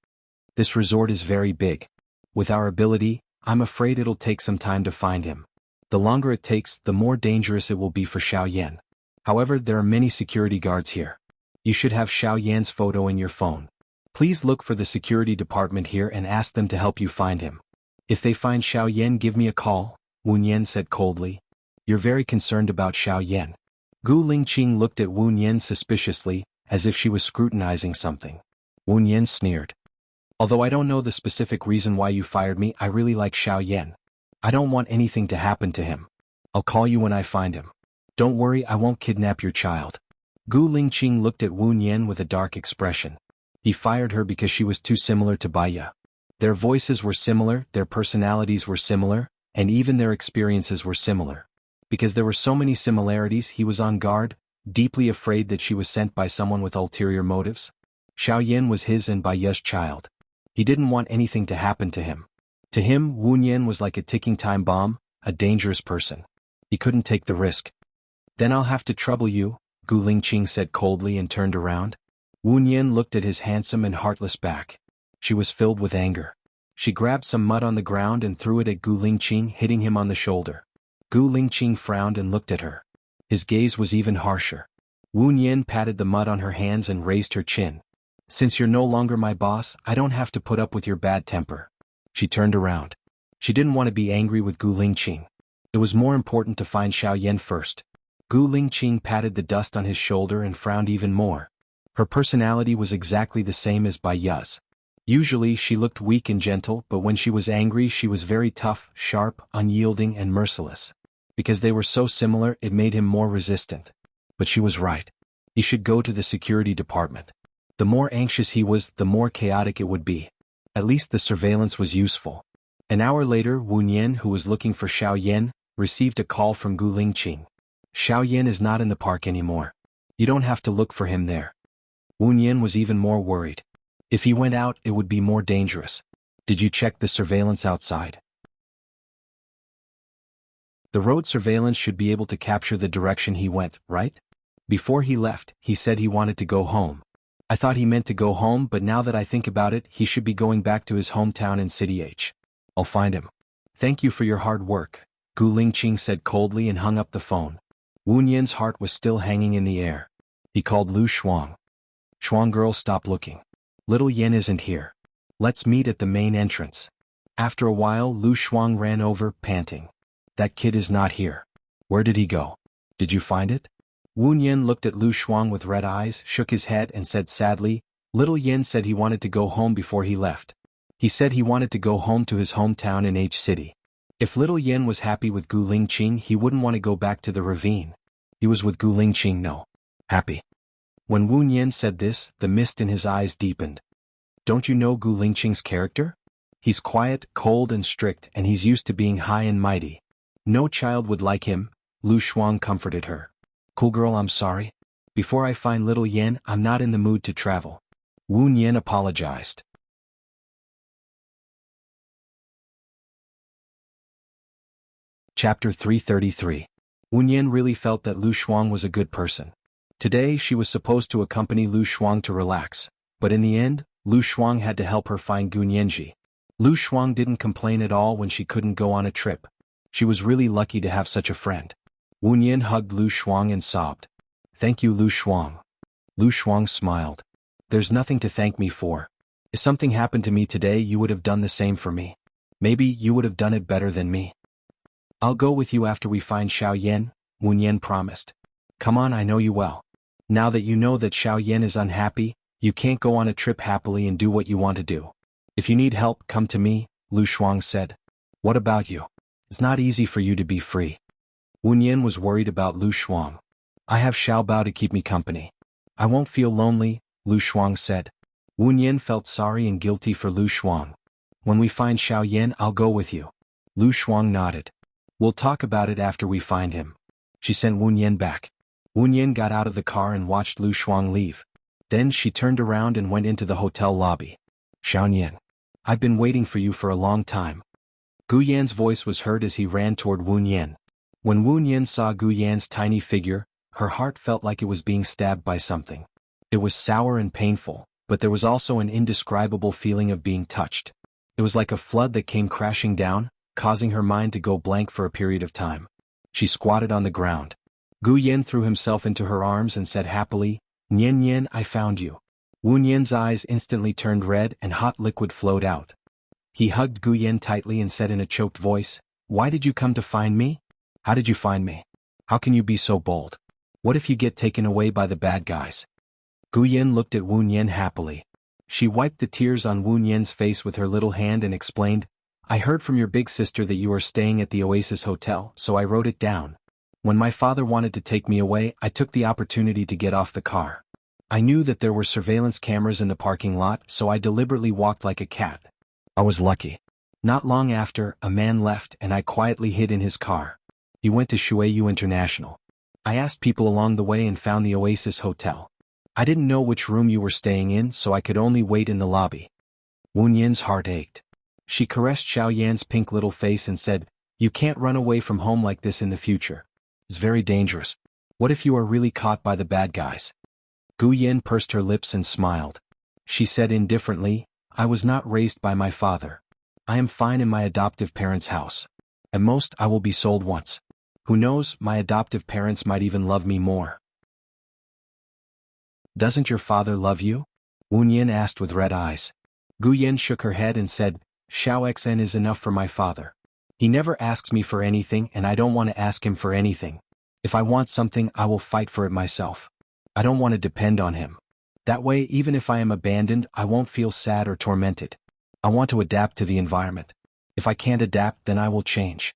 S1: "This resort is very big. With our ability, I'm afraid it'll take some time to find him. The longer it takes, the more dangerous it will be for Xiao Yan. However, there are many security guards here. You should have Xiao Yan's photo in your phone. Please look for the security department here and ask them to help you find him. If they find Xiao Yan, give me a call," Wu Nian said coldly. "You're very concerned about Xiao Yan." Gu Lingqing looked at Wu Nian suspiciously, as if she was scrutinizing something. Wu Nian sneered. "Although I don't know the specific reason why you fired me, I really like Xiao Yan. I don't want anything to happen to him. I'll call you when I find him. Don't worry, I won't kidnap your child." Gu Lingqing looked at Wu Nian with a dark expression. He fired her because she was too similar to Baya. Their voices were similar, their personalities were similar, and even their experiences were similar. Because there were so many similarities, he was on guard, deeply afraid that she was sent by someone with ulterior motives. Xiao Yan was his and Baya's child. He didn't want anything to happen to him. To him, Wu Nian was like a ticking time bomb, a dangerous person. He couldn't take the risk. Then I'll have to trouble you, Gu Lingqing said coldly and turned around. Wu Nian looked at his handsome and heartless back. She was filled with anger. She grabbed some mud on the ground and threw it at Gu Lingqing, hitting him on the shoulder. Gu Lingqing frowned and looked at her. His gaze was even harsher. Wu Nian patted the mud on her hands and raised her chin. Since you're no longer my boss, I don't have to put up with your bad temper. She turned around. She didn't want to be angry with Gu Lingqing. It was more important to find Xiao Yan first. Gu Lingqing patted the dust on his shoulder and frowned even more. Her personality was exactly the same as Bai Ya's. Usually she looked weak and gentle, but when she was angry she was very tough, sharp, unyielding and merciless. Because they were so similar it made him more resistant. But she was right. He should go to the security department. The more anxious he was, the more chaotic it would be. At least the surveillance was useful. An hour later, Wu Nian, who was looking for Xiao Yan, received a call from Gu Lingqing. Xiao Yan is not in the park anymore. You don't have to look for him there. Wu Nian was even more worried. If he went out, it would be more dangerous. Did you check the surveillance outside? The road surveillance should be able to capture the direction he went, right? Before he left, he said he wanted to go home. I thought he meant to go home, but now that I think about it, he should be going back to his hometown in City H. I'll find him. Thank you for your hard work, Gu Lingqing said coldly and hung up the phone. Wu Nian's heart was still hanging in the air. He called Lu Shuang. Shuang girl, stop looking. Little Yan isn't here. Let's meet at the main entrance. After a while, Lu Shuang ran over, panting. That kid is not here. Where did he go? Did you find it? Wu Nian looked at Lu Shuang with red eyes, shook his head and said sadly, Little Yan said he wanted to go home before he left. He said he wanted to go home to his hometown in H City. If Little Yan was happy with Gu Lingqing, he wouldn't want to go back to the ravine. He was with Gu Lingqing, no. Happy. When Wu Nian said this, the mist in his eyes deepened. Don't you know Gu Lingqing's character? He's quiet, cold and strict, and he's used to being high and mighty. No child would like him, Lu Shuang comforted her. Cool girl, I'm sorry. Before I find Little Yan, I'm not in the mood to travel. Wu Nian apologized. Chapter 333. Wu Nian really felt that Lu Shuang was a good person. Today she was supposed to accompany Lu Shuang to relax, but in the end, Lu Shuang had to help her find Gu Nianji. Lu Shuang didn't complain at all when she couldn't go on a trip. She was really lucky to have such a friend. Wu Nian hugged Lu Shuang and sobbed. Thank you, Lu Shuang. Lu Shuang smiled. There's nothing to thank me for. If something happened to me today, you would have done the same for me. Maybe you would have done it better than me. I'll go with you after we find Xiao Yan, Wu Nian promised. Come on, I know you well. Now that you know that Xiao Yan is unhappy, you can't go on a trip happily and do what you want to do. If you need help, come to me, Lu Shuang said. What about you? It's not easy for you to be free. Wu Nian was worried about Lu Shuang. I have Xiao Bao to keep me company. I won't feel lonely, Lu Shuang said. Wu Nian felt sorry and guilty for Lu Shuang. When we find Xiao Yan, I'll go with you. Lu Shuang nodded. We'll talk about it after we find him. She sent Wu Nian back. Wu Nian got out of the car and watched Lu Shuang leave. Then she turned around and went into the hotel lobby. Xiao Yan, I've been waiting for you for a long time. Gu Yan's voice was heard as he ran toward Wu Nian. When Wu Nian saw Gu Yan's tiny figure, her heart felt like it was being stabbed by something. It was sour and painful, but there was also an indescribable feeling of being touched. It was like a flood that came crashing down, causing her mind to go blank for a period of time. She squatted on the ground. Gu Yan threw himself into her arms and said happily, Nian Nian, I found you. Wu Nian's eyes instantly turned red and hot liquid flowed out. He hugged Gu Yan tightly and said in a choked voice, Why did you come to find me? How did you find me? How can you be so bold? What if you get taken away by the bad guys? Gu Yan looked at Wu Nian happily. She wiped the tears on Wu Nian's face with her little hand and explained, I heard from your big sister that you are staying at the Oasis Hotel, so I wrote it down. When my father wanted to take me away, I took the opportunity to get off the car. I knew that there were surveillance cameras in the parking lot, so I deliberately walked like a cat. I was lucky. Not long after, a man left and I quietly hid in his car. He went to Shuiyu International. I asked people along the way and found the Oasis Hotel. I didn't know which room you were staying in, so I could only wait in the lobby. Wu Yin's heart ached. She caressed Xiao Yan's pink little face and said, "You can't run away from home like this in the future. It's very dangerous. What if you are really caught by the bad guys?" Gu Yin pursed her lips and smiled. She said indifferently, "I was not raised by my father. I am fine in my adoptive parents' house. At most I will be sold once. Who knows, my adoptive parents might even love me more." "Doesn't your father love you?" Wu Yin asked with red eyes. Gu Yin shook her head and said, "Xiao Xn is enough for my father. He never asks me for anything and I don't want to ask him for anything. If I want something I will fight for it myself. I don't want to depend on him. That way even if I am abandoned I won't feel sad or tormented. I want to adapt to the environment. If I can't adapt then I will change."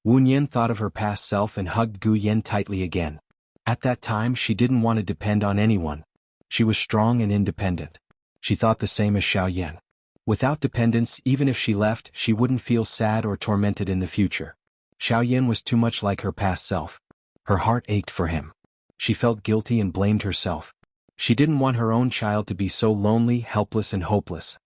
S1: Wu Yin thought of her past self and hugged Gu Yin tightly again. At that time she didn't want to depend on anyone. She was strong and independent. She thought the same as Xiao Yan. Without dependence, even if she left, she wouldn't feel sad or tormented in the future. Xiao Yan was too much like her past self. Her heart ached for him. She felt guilty and blamed herself. She didn't want her own child to be so lonely, helpless and hopeless.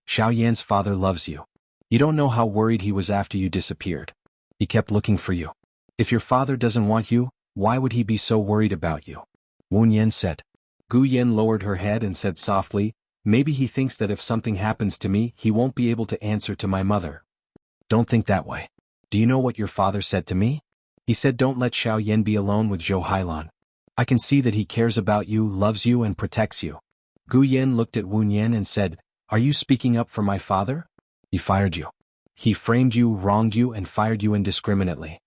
S1: "Xiao Yan's father loves you. You don't know how worried he was after you disappeared. He kept looking for you. If your father doesn't want you, why would he be so worried about you?" Wu Yin said. Gu Yin lowered her head and said softly, "Maybe he thinks that if something happens to me he won't be able to answer to my mother." "Don't think that way. Do you know what your father said to me? He said don't let Xiao Yan be alone with Zhou Hailan. I can see that he cares about you, loves you and protects you." Gu Yin looked at Wu Yin and said, "Are you speaking up for my father? He fired you. He framed you, wronged you and fired you indiscriminately."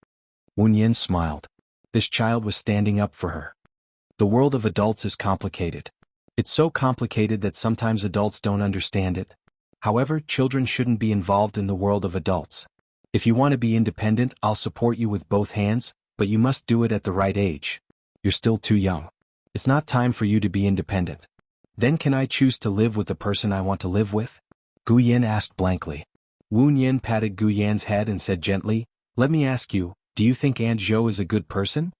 S1: Wu Yin smiled. This child was standing up for her. The world of adults is complicated. It's so complicated that sometimes adults don't understand it. However, children shouldn't be involved in the world of adults. If you want to be independent, I'll support you with both hands, but you must do it at the right age. You're still too young. It's not time for you to be independent. Then can I choose to live with the person I want to live with? Gu Yin asked blankly. Wu Yin patted Gu Yan's head and said gently, "Let me ask you, do you think Aunt Zhou is a good person?"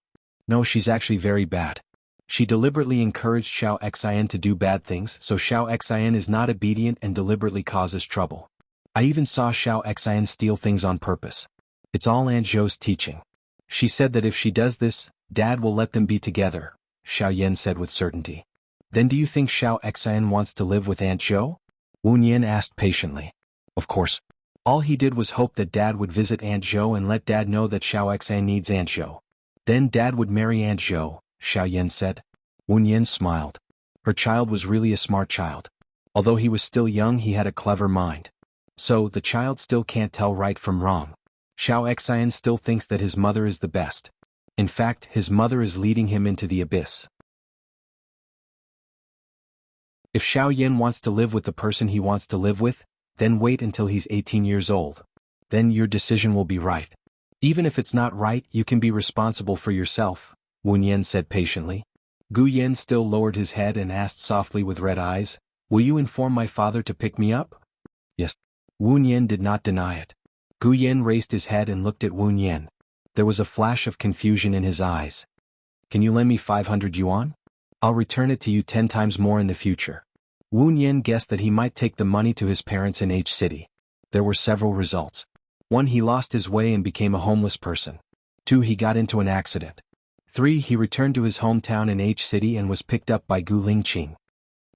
S1: "No, she's actually very bad. She deliberately encouraged Xiao Xian to do bad things, so Xiao Xian is not obedient and deliberately causes trouble. I even saw Xiao Xian steal things on purpose. It's all Aunt Zhou's teaching. She said that if she does this, Dad will let them be together," Xiao Yan said with certainty. "Then do you think Xiao Xian wants to live with Aunt Zhou?" Wu Yin asked patiently. "Of course. All he did was hope that Dad would visit Aunt Zhou and let Dad know that Xiao Xian needs Aunt Zhou. Then Dad would marry Aunt Zhou," Xiao Yan said. Wu Yin smiled. Her child was really a smart child. Although he was still young, he had a clever mind. So, the child still can't tell right from wrong. Xiao Xian still thinks that his mother is the best. In fact, his mother is leading him into the abyss. If Xiao Yan wants to live with the person he wants to live with, then wait until he's 18 years old. Then your decision will be right. Even if it's not right, you can be responsible for yourself, Wu Yin said patiently. Gu Yin still lowered his head and asked softly with red eyes, "Will you inform my father to pick me up?" "Yes." Wu Yin did not deny it. Gu Yin raised his head and looked at Wu Yin. There was a flash of confusion in his eyes. "Can you lend me 500 yuan? I'll return it to you 10 times more in the future." Wu Yin guessed that he might take the money to his parents in H City. There were several results. 1. He lost his way and became a homeless person. 2. He got into an accident. 3. He returned to his hometown in H City and was picked up by Gu Lingqing.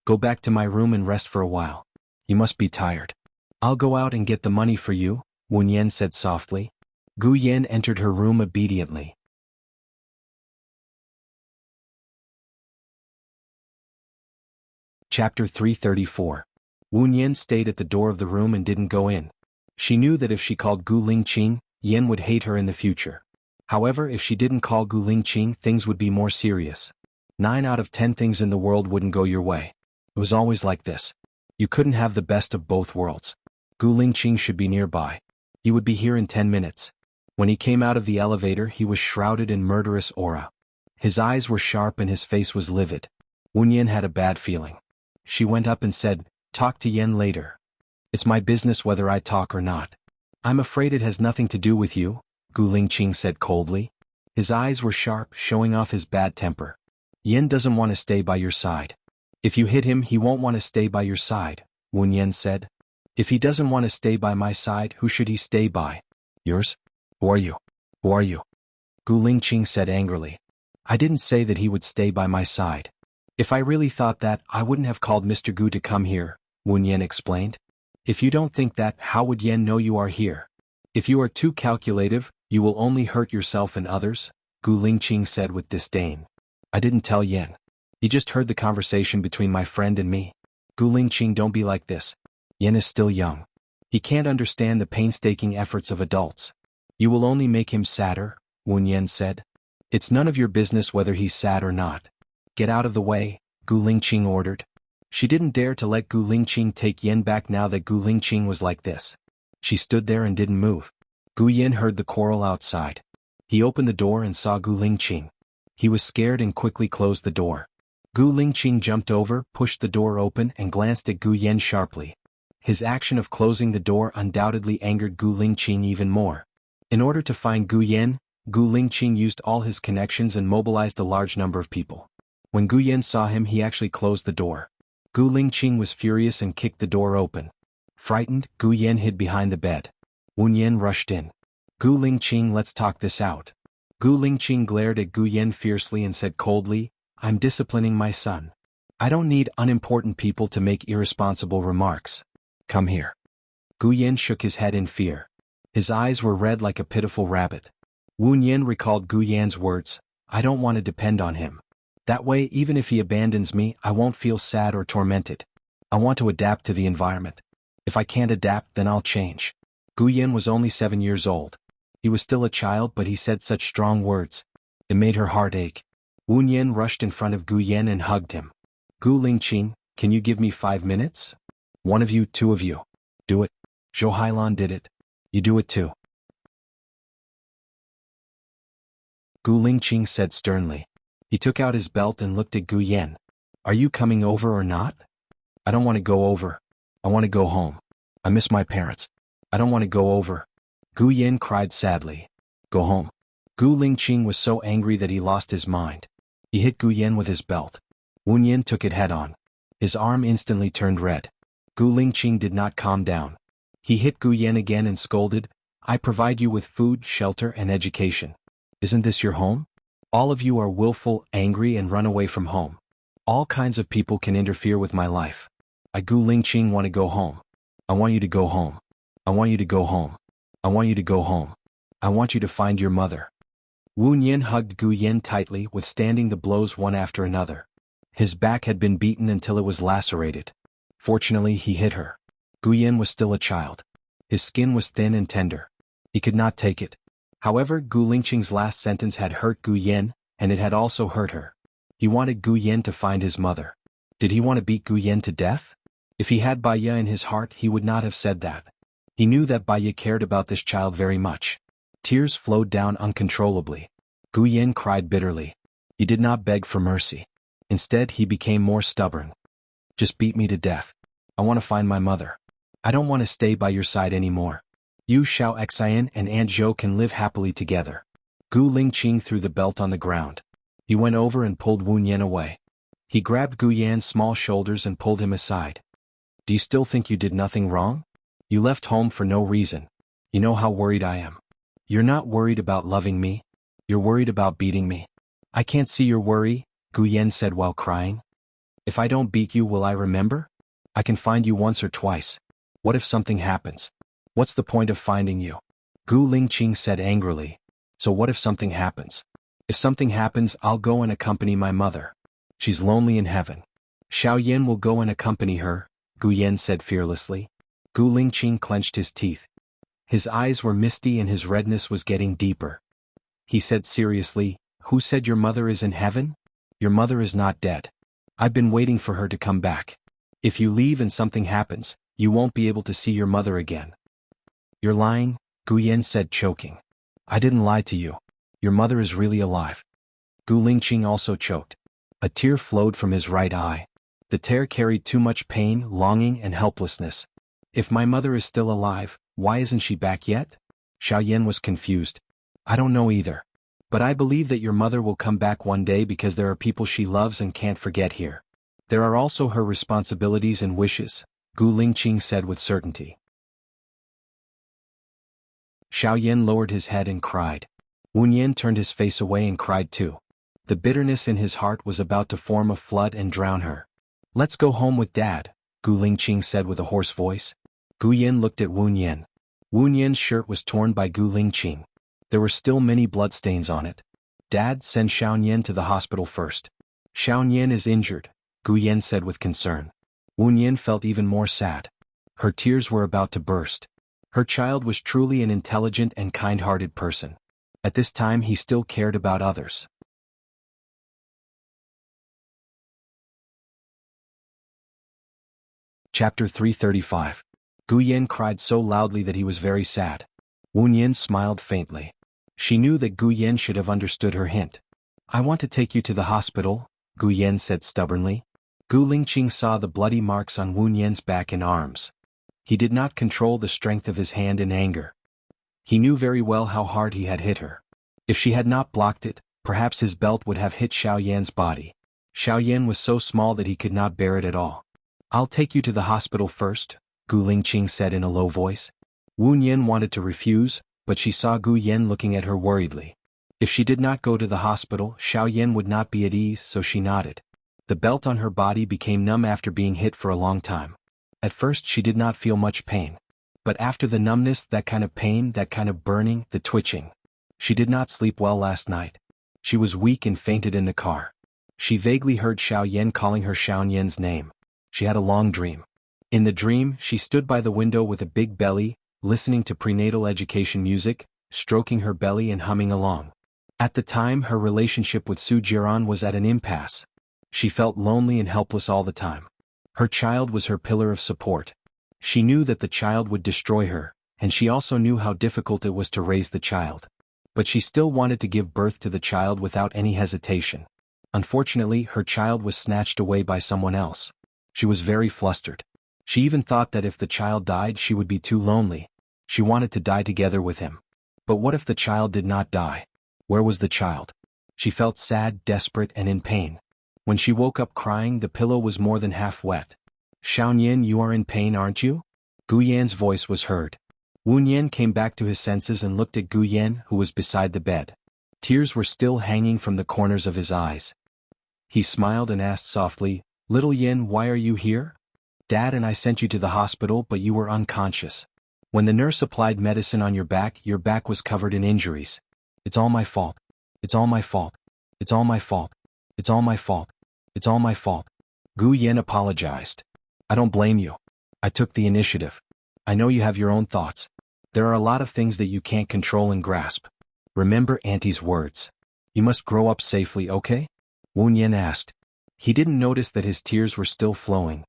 S1: "Go back to my room and rest for a while. You must be tired. I'll go out and get the money for you," Wu Yin said softly. Gu Yin entered her room obediently. Chapter 334. Wu Yin stayed at the door of the room and didn't go in. She knew that if she called Gu Lingqing, Yin would hate her in the future. However, if she didn't call Gu Lingqing, things would be more serious. 9 out of 10 things in the world wouldn't go your way. It was always like this. You couldn't have the best of both worlds. Gu Lingqing should be nearby. He would be here in 10 minutes. When he came out of the elevator, he was shrouded in murderous aura. His eyes were sharp and his face was livid. Wu Yin had a bad feeling. She went up and said, "Talk to Yen later." "It's my business whether I talk or not." "I'm afraid it has nothing to do with you," Gu Lingqing said coldly. His eyes were sharp, showing off his bad temper. "Yen doesn't want to stay by your side. If you hit him, he won't want to stay by your side," Wu Yin said. If he doesn't want to stay by my side, who should he stay by? Yours? Who are you? Who are you? Gu Lingqing said angrily. I didn't say that he would stay by my side. If I really thought that, I wouldn't have called Mr. Gu to come here, Wen Yan explained. If you don't think that, how would Yan know you are here? If you are too calculative, you will only hurt yourself and others, Gu Lingqing said with disdain. I didn't tell Yan. He just heard the conversation between my friend and me. Gu Lingqing, don't be like this. Yan is still young. He can't understand the painstaking efforts of adults. You will only make him sadder, Wen Yan said. It's none of your business whether he's sad or not. Get out of the way, Gu Lingqing ordered. She didn't dare to let Gu Lingqing take Yan back now that Gu Lingqing was like this. She stood there and didn't move. Gu Yan heard the quarrel outside. He opened the door and saw Gu Lingqing. He was scared and quickly closed the door. Gu Lingqing jumped over, pushed the door open and glanced at Gu Yan sharply. His action of closing the door undoubtedly angered Gu Lingqing even more. In order to find Gu Yan, Gu Lingqing used all his connections and mobilized a large number of people. When Gu Yan saw him, he actually closed the door. Gu Lingqing was furious and kicked the door open. Frightened, Gu Yan hid behind the bed. Wen Yan rushed in. Gu Lingqing, let's talk this out. Gu Lingqing glared at Gu Yan fiercely and said coldly, I'm disciplining my son. I don't need unimportant people to make irresponsible remarks. Come here. Gu Yan shook his head in fear. His eyes were red like a pitiful rabbit. Wen Yan recalled Gu Yan's words, I don't want to depend on him. That way, even if he abandons me, I won't feel sad or tormented. I want to adapt to the environment. If I can't adapt, then I'll change. Gu Yan was only 7 years old. He was still a child, but he said such strong words. It made her heart ache. Wen Yan rushed in front of Gu Yan and hugged him. Gu Lingqing, can you give me 5 minutes? One of you, two of you. Do it. Zhou Hailan did it. You do it too. Gu Lingqing said sternly. He took out his belt and looked at Gu Yan. Are you coming over or not? I don't want to go over. I want to go home. I miss my parents. I don't want to go over. Gu Yan cried sadly. Go home. Gu Lingqing was so angry that he lost his mind. He hit Gu Yan with his belt. Wen Yan took it head on. His arm instantly turned red. Gu Lingqing did not calm down. He hit Gu Yan again and scolded, I provide you with food, shelter and education. Isn't this your home? All of you are willful, angry and run away from home. All kinds of people can interfere with my life. I Gu Lingqing want to go home. I want you to go home. I want you to go home. I want you to go home. I want you to find your mother. Wen Yan hugged Gu Yan tightly, withstanding the blows one after another. His back had been beaten until it was lacerated. Fortunately, he hit her. Gu Yan was still a child. His skin was thin and tender. He could not take it. However, Gu Lingqing's last sentence had hurt Gu Yan, and it had also hurt her. He wanted Gu Yan to find his mother. Did he want to beat Gu Yan to death? If he had Baya in his heart, he would not have said that. He knew that Baya cared about this child very much. Tears flowed down uncontrollably. Gu Yan cried bitterly. He did not beg for mercy. Instead, he became more stubborn. Just beat me to death. I want to find my mother. I don't want to stay by your side anymore. You, Xiao Xian and Aunt Zhou can live happily together. Gu Lingqing threw the belt on the ground. He went over and pulled Wen Yan away. He grabbed Gu Yan's small shoulders and pulled him aside. Do you still think you did nothing wrong? You left home for no reason. You know how worried I am. You're not worried about loving me. You're worried about beating me. I can't see your worry, Gu Yan said while crying. If I don't beat you, will I remember? I can find you once or twice. What if something happens? What's the point of finding you? Gu Lingqing said angrily. So what if something happens? If something happens, I'll go and accompany my mother. She's lonely in heaven. Xiao Yan will go and accompany her, Gu Yan said fearlessly. Gu Lingqing clenched his teeth. His eyes were misty and his redness was getting deeper. He said seriously, Who said your mother is in heaven? Your mother is not dead. I've been waiting for her to come back. If you leave and something happens, you won't be able to see your mother again. You're lying, Gu Yan said choking. I didn't lie to you. Your mother is really alive. Gu Lingqing also choked. A tear flowed from his right eye. The tear carried too much pain, longing and helplessness. If my mother is still alive, why isn't she back yet? Xiao Yan was confused. I don't know either. But I believe that your mother will come back one day because there are people she loves and can't forget here. There are also her responsibilities and wishes, Gu Lingqing said with certainty. Xiaoyan lowered his head and cried. Wu Nian turned his face away and cried too. The bitterness in his heart was about to form a flood and drown her. Let's go home with Dad, Gu Lingqing said with a hoarse voice. Gu Yan looked at Wu Nian. Wu Nian's shirt was torn by Gu Lingqing. There were still many bloodstains on it. Dad, send Xiaoyan to the hospital first. Xiaoyan is injured, Gu Yan said with concern. Wu Nian felt even more sad. Her tears were about to burst. Her child was truly an intelligent and kind-hearted person. At this time he still cared about others. Chapter 335. Gu Yan cried so loudly that he was very sad. Wu Nian smiled faintly. She knew that Gu Yan should have understood her hint. I want to take you to the hospital, Gu Yan said stubbornly. Gu Lingqing saw the bloody marks on Wu Nian's back and arms. He did not control the strength of his hand in anger. He knew very well how hard he had hit her. If she had not blocked it, perhaps his belt would have hit Xiaoyan's body. Xiaoyan was so small that he could not bear it at all. I'll take you to the hospital first, Gu Lingqing said in a low voice. Wu Nian wanted to refuse, but she saw Gu Yan looking at her worriedly. If she did not go to the hospital, Xiaoyan would not be at ease, so she nodded. The belt on her body became numb after being hit for a long time. At first she did not feel much pain. But after the numbness, that kind of pain, that kind of burning, the twitching. She did not sleep well last night. She was weak and fainted in the car. She vaguely heard Xiaoyan calling her Xiaoyan's name. She had a long dream. In the dream, she stood by the window with a big belly, listening to prenatal education music, stroking her belly and humming along. At the time, her relationship with Su Jiran was at an impasse. She felt lonely and helpless all the time. Her child was her pillar of support. She knew that the child would destroy her, and she also knew how difficult it was to raise the child. But she still wanted to give birth to the child without any hesitation. Unfortunately, her child was snatched away by someone else. She was very flustered. She even thought that if the child died, she would be too lonely. She wanted to die together with him. But what if the child did not die? Where was the child? She felt sad, desperate, and in pain. When she woke up crying, the pillow was more than half wet. Xiaoyan, you are in pain, aren't you? Gu Yan's voice was heard. Wu Nian came back to his senses and looked at Gu Yan, who was beside the bed. Tears were still hanging from the corners of his eyes. He smiled and asked softly, Little Yin, why are you here? Dad and I sent you to the hospital, but you were unconscious. When the nurse applied medicine on your back was covered in injuries. It's all my fault. It's all my fault. It's all my fault. It's all my fault. It's all my fault. Gu Yan apologized. I don't blame you. I took the initiative. I know you have your own thoughts. There are a lot of things that you can't control and grasp. Remember Auntie's words. You must grow up safely, okay? Wu Nian asked. He didn't notice that his tears were still flowing.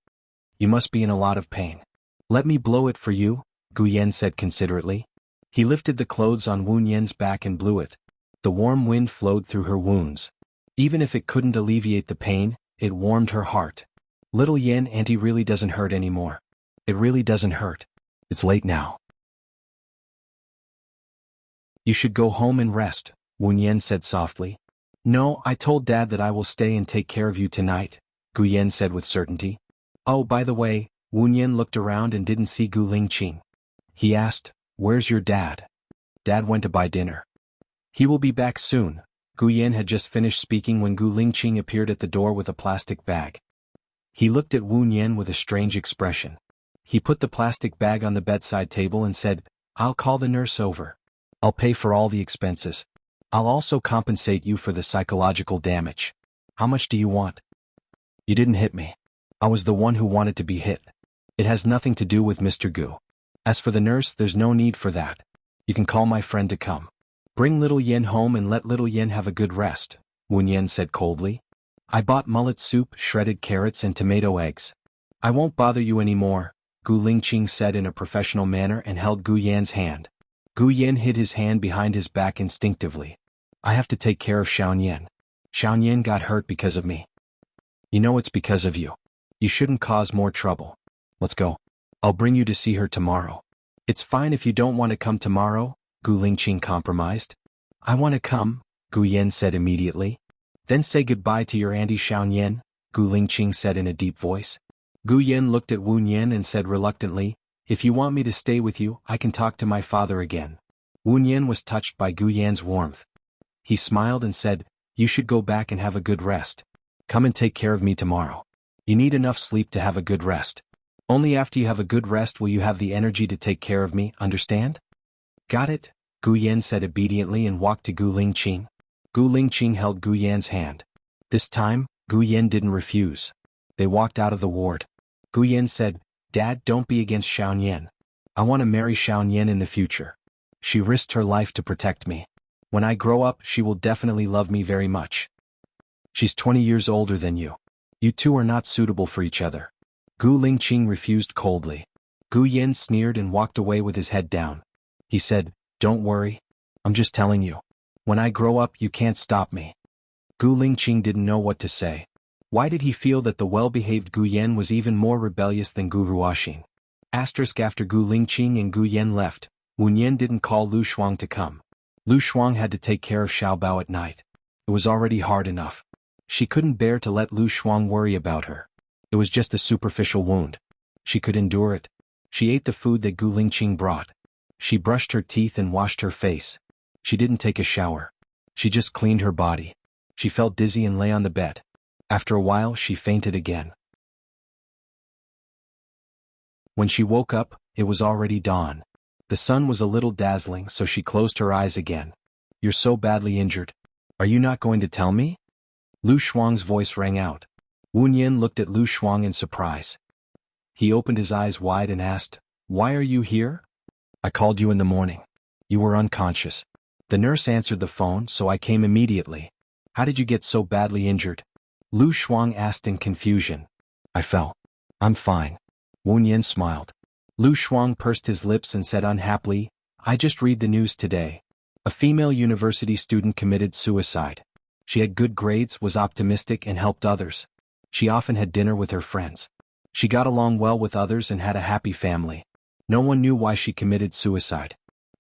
S1: You must be in a lot of pain. Let me blow it for you, Gu Yan said considerately. He lifted the clothes on Wu Nian's back and blew it. The warm wind flowed through her wounds. Even if it couldn't alleviate the pain, it warmed her heart. Little Yin, Auntie really doesn't hurt anymore. It really doesn't hurt. It's late now. You should go home and rest, Wu Nian said softly. No, I told Dad that I will stay and take care of you tonight, Gu Yan said with certainty. Oh, by the way, Wu Nian looked around and didn't see Gu Lingqing. He asked, Where's your dad? Dad went to buy dinner. He will be back soon. Gu Yan had just finished speaking when Gu Lingqing appeared at the door with a plastic bag. He looked at Wu Nian with a strange expression. He put the plastic bag on the bedside table and said, I'll call the nurse over. I'll pay for all the expenses. I'll also compensate you for the psychological damage. How much do you want? You didn't hit me. I was the one who wanted to be hit. It has nothing to do with Mr. Gu. As for the nurse, there's no need for that. You can call my friend to come. Bring little Yen home and let little Yen have a good rest, Wu Nian said coldly. I bought mullet soup, shredded carrots and tomato eggs. I won't bother you anymore, Gu Lingqing said in a professional manner and held Gu Yan's hand. Gu Yan hid his hand behind his back instinctively. I have to take care of Xiaoyan. Xiaoyan got hurt because of me. You know it's because of you. You shouldn't cause more trouble. Let's go. I'll bring you to see her tomorrow. It's fine if you don't want to come tomorrow, Gu Lingqing compromised. I want to come, Gu Yan said immediately. Then say goodbye to your auntie Xiaoyan, Gu Lingqing said in a deep voice. Gu Yan looked at Wu Nian and said reluctantly, "If you want me to stay with you, I can talk to my father again." Wu Nian was touched by Gu Yan's warmth. He smiled and said, "You should go back and have a good rest. Come and take care of me tomorrow. You need enough sleep to have a good rest. Only after you have a good rest will you have the energy to take care of me, understand?" "Got it," Gu Yan said obediently and walked to Gu Lingqing. Gu Lingqing held Gu Yan's hand. This time, Gu Yan didn't refuse. They walked out of the ward. Gu Yan said, "Dad, don't be against Xiao Nian. I want to marry Xiao Nian in the future. She risked her life to protect me. When I grow up, she will definitely love me very much. She's 20 years older than you. You two are not suitable for each other." Gu Lingqing refused coldly. Gu Yan sneered and walked away with his head down. He said, "Don't worry. I'm just telling you. When I grow up, you can't stop me." Gu Lingqing didn't know what to say. Why did he feel that the well-behaved Gu Yan was even more rebellious than Gu Ruoxin? After Gu Lingqing and Gu Yan left, Wu Nian didn't call Lu Shuang to come. Lu Shuang had to take care of Xiao Bao at night. It was already hard enough. She couldn't bear to let Lu Shuang worry about her. It was just a superficial wound. She could endure it. She ate the food that Gu Lingqing brought. She brushed her teeth and washed her face. She didn't take a shower. She just cleaned her body. She felt dizzy and lay on the bed. After a while, she fainted again. When she woke up, it was already dawn. The sun was a little dazzling, so she closed her eyes again. "You're so badly injured. Are you not going to tell me?" Lu Shuang's voice rang out. Wu Nian looked at Lu Shuang in surprise. He opened his eyes wide and asked, "Why are you here?" "I called you in the morning. You were unconscious. The nurse answered the phone, so I came immediately. How did you get so badly injured?" Lu Shuang asked in confusion. "I fell. I'm fine." Wu Nian smiled. Lu Shuang pursed his lips and said unhappily, "I just read the news today. A female university student committed suicide. She had good grades, was optimistic and helped others. She often had dinner with her friends. She got along well with others and had a happy family. No one knew why she committed suicide.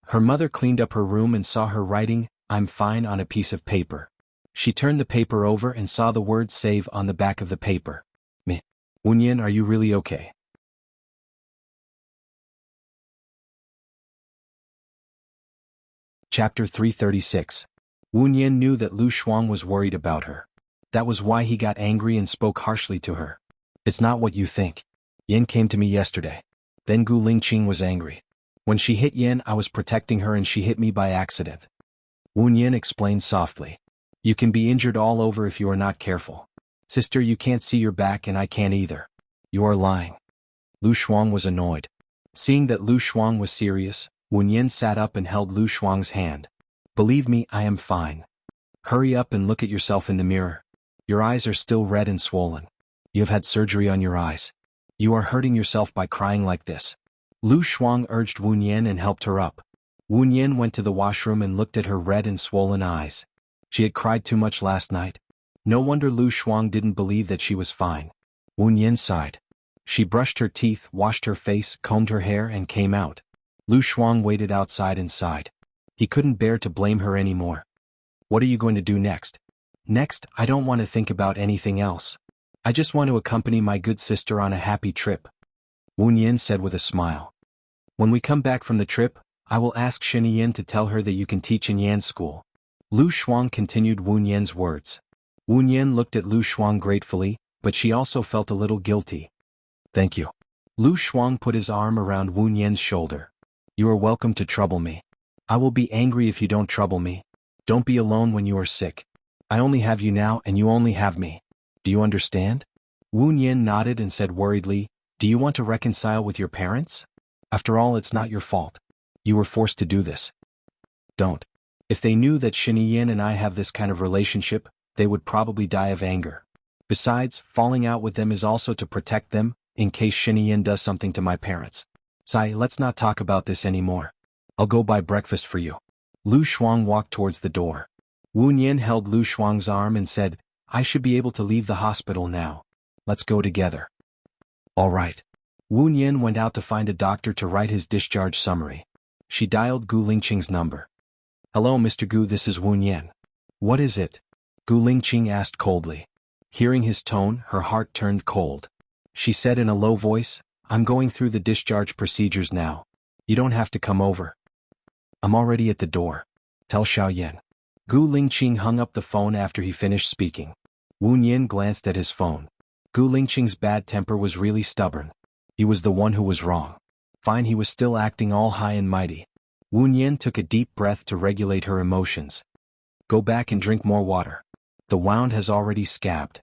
S1: Her mother cleaned up her room and saw her writing, 'I'm fine' on a piece of paper. She turned the paper over and saw the word 'save' on the back of the paper. Me. Wu Nian, are you really okay?" Chapter 336. Wu Nian knew that Lu Shuang was worried about her. That was why he got angry and spoke harshly to her. "It's not what you think. Yen came to me yesterday." Then Gu Lingqing was angry. "When she hit Yen, I was protecting her and she hit me by accident." Wu Nian explained softly. "You can be injured all over if you are not careful. Sister, you can't see your back and I can't either. You are lying." Lu Shuang was annoyed. Seeing that Lu Shuang was serious, Wu Nian sat up and held Lu Shuang's hand. "Believe me, I am fine. Hurry up and look at yourself in the mirror. Your eyes are still red and swollen. You have had surgery on your eyes. You are hurting yourself by crying like this." Lu Shuang urged Wu Nian and helped her up. Wu Nian went to the washroom and looked at her red and swollen eyes. She had cried too much last night. No wonder Lu Shuang didn't believe that she was fine. Wu Nian sighed. She brushed her teeth, washed her face, combed her hair and came out. Lu Shuang waited outside and sighed. He couldn't bear to blame her anymore. "What are you going to do next?" "Next, I don't want to think about anything else. I just want to accompany my good sister on a happy trip," Wu Nian said with a smile. "When we come back from the trip, I will ask Shiniyan to tell her that you can teach in Yan's school." Lu Shuang continued Wu Nian's words. Wu Nian looked at Lu Shuang gratefully, but she also felt a little guilty. "Thank you." Lu Shuang put his arm around Wu Nian's shoulder. "You are welcome to trouble me. I will be angry if you don't trouble me. Don't be alone when you are sick. I only have you now and you only have me. Do you understand?" Wu Nian nodded and said worriedly, "Do you want to reconcile with your parents? After all, it's not your fault. You were forced to do this." "Don't. If they knew that Shiniyan and I have this kind of relationship, they would probably die of anger. Besides, falling out with them is also to protect them, in case Shiniyan does something to my parents. Sai, let's not talk about this anymore. I'll go buy breakfast for you." Lu Shuang walked towards the door. Wu Nian held Lu Shuang's arm and said, "I should be able to leave the hospital now. Let's go together." "All right." Wu Nian went out to find a doctor to write his discharge summary. She dialed Gu Lingqing's number. "Hello, Mr. Gu, this is Wu Nian." "What is it?" Gu Lingqing asked coldly. Hearing his tone, her heart turned cold. She said in a low voice, I'm going through the discharge procedures now. You don't have to come over. I'm already at the door. Tell Xiaoyan. Gu Lingqing hung up the phone after he finished speaking. Wu Nian glanced at his phone. Gu Lingqing's bad temper was really stubborn. He was the one who was wrong. Fine, he was still acting all high and mighty. Wu Nian took a deep breath to regulate her emotions. Go back and drink more water. The wound has already scabbed.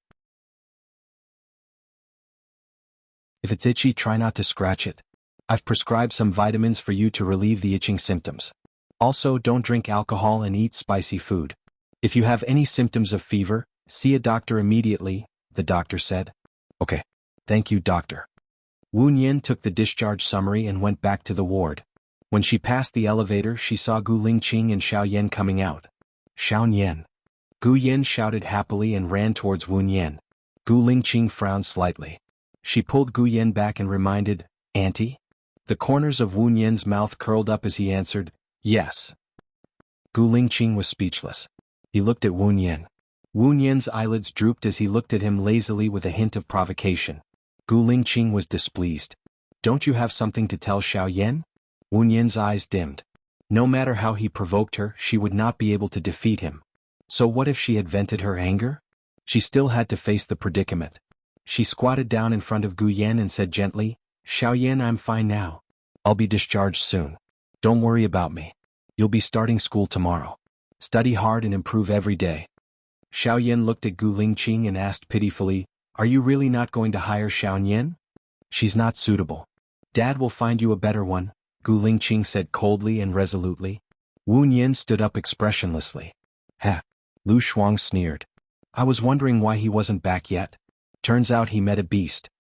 S1: If it's itchy, try not to scratch it. I've prescribed some vitamins for you to relieve the itching symptoms. Also, don't drink alcohol and eat spicy food. If you have any symptoms of fever, see a doctor immediately, the doctor said. Okay. Thank you, doctor. Wu Nian took the discharge summary and went back to the ward. When she passed the elevator, she saw Gu Lingqing and Xiaoyan coming out. Xiaoyan. Gu Yan shouted happily and ran towards Wu Nian. Gu Lingqing frowned slightly. She pulled Gu Yan back and reminded, Auntie? The corners of Wu Nian's mouth curled up as he answered, Yes. Gu Lingqing was speechless. He looked at Wu Nian. Wu Nian's eyelids drooped as he looked at him lazily with a hint of provocation. Gu Lingqing was displeased. Don't you have something to tell Xiaoyan? Wu Nian's eyes dimmed. No matter how he provoked her, she would not be able to defeat him. So what if she had vented her anger? She still had to face the predicament. She squatted down in front of Gu Yan and said gently, Xiaoyan, I'm fine now. I'll be discharged soon. Don't worry about me. You'll be starting school tomorrow. Study hard and improve every day. Xiaoyan looked at Gu Lingqing and asked pitifully, Are you really not going to hire Xiaoyan? She's not suitable. Dad will find you a better one, Gu Lingqing said coldly and resolutely. Wu Nian stood up expressionlessly. Ha! Lu Shuang sneered. I was wondering why he wasn't back yet. Turns out he met a beast.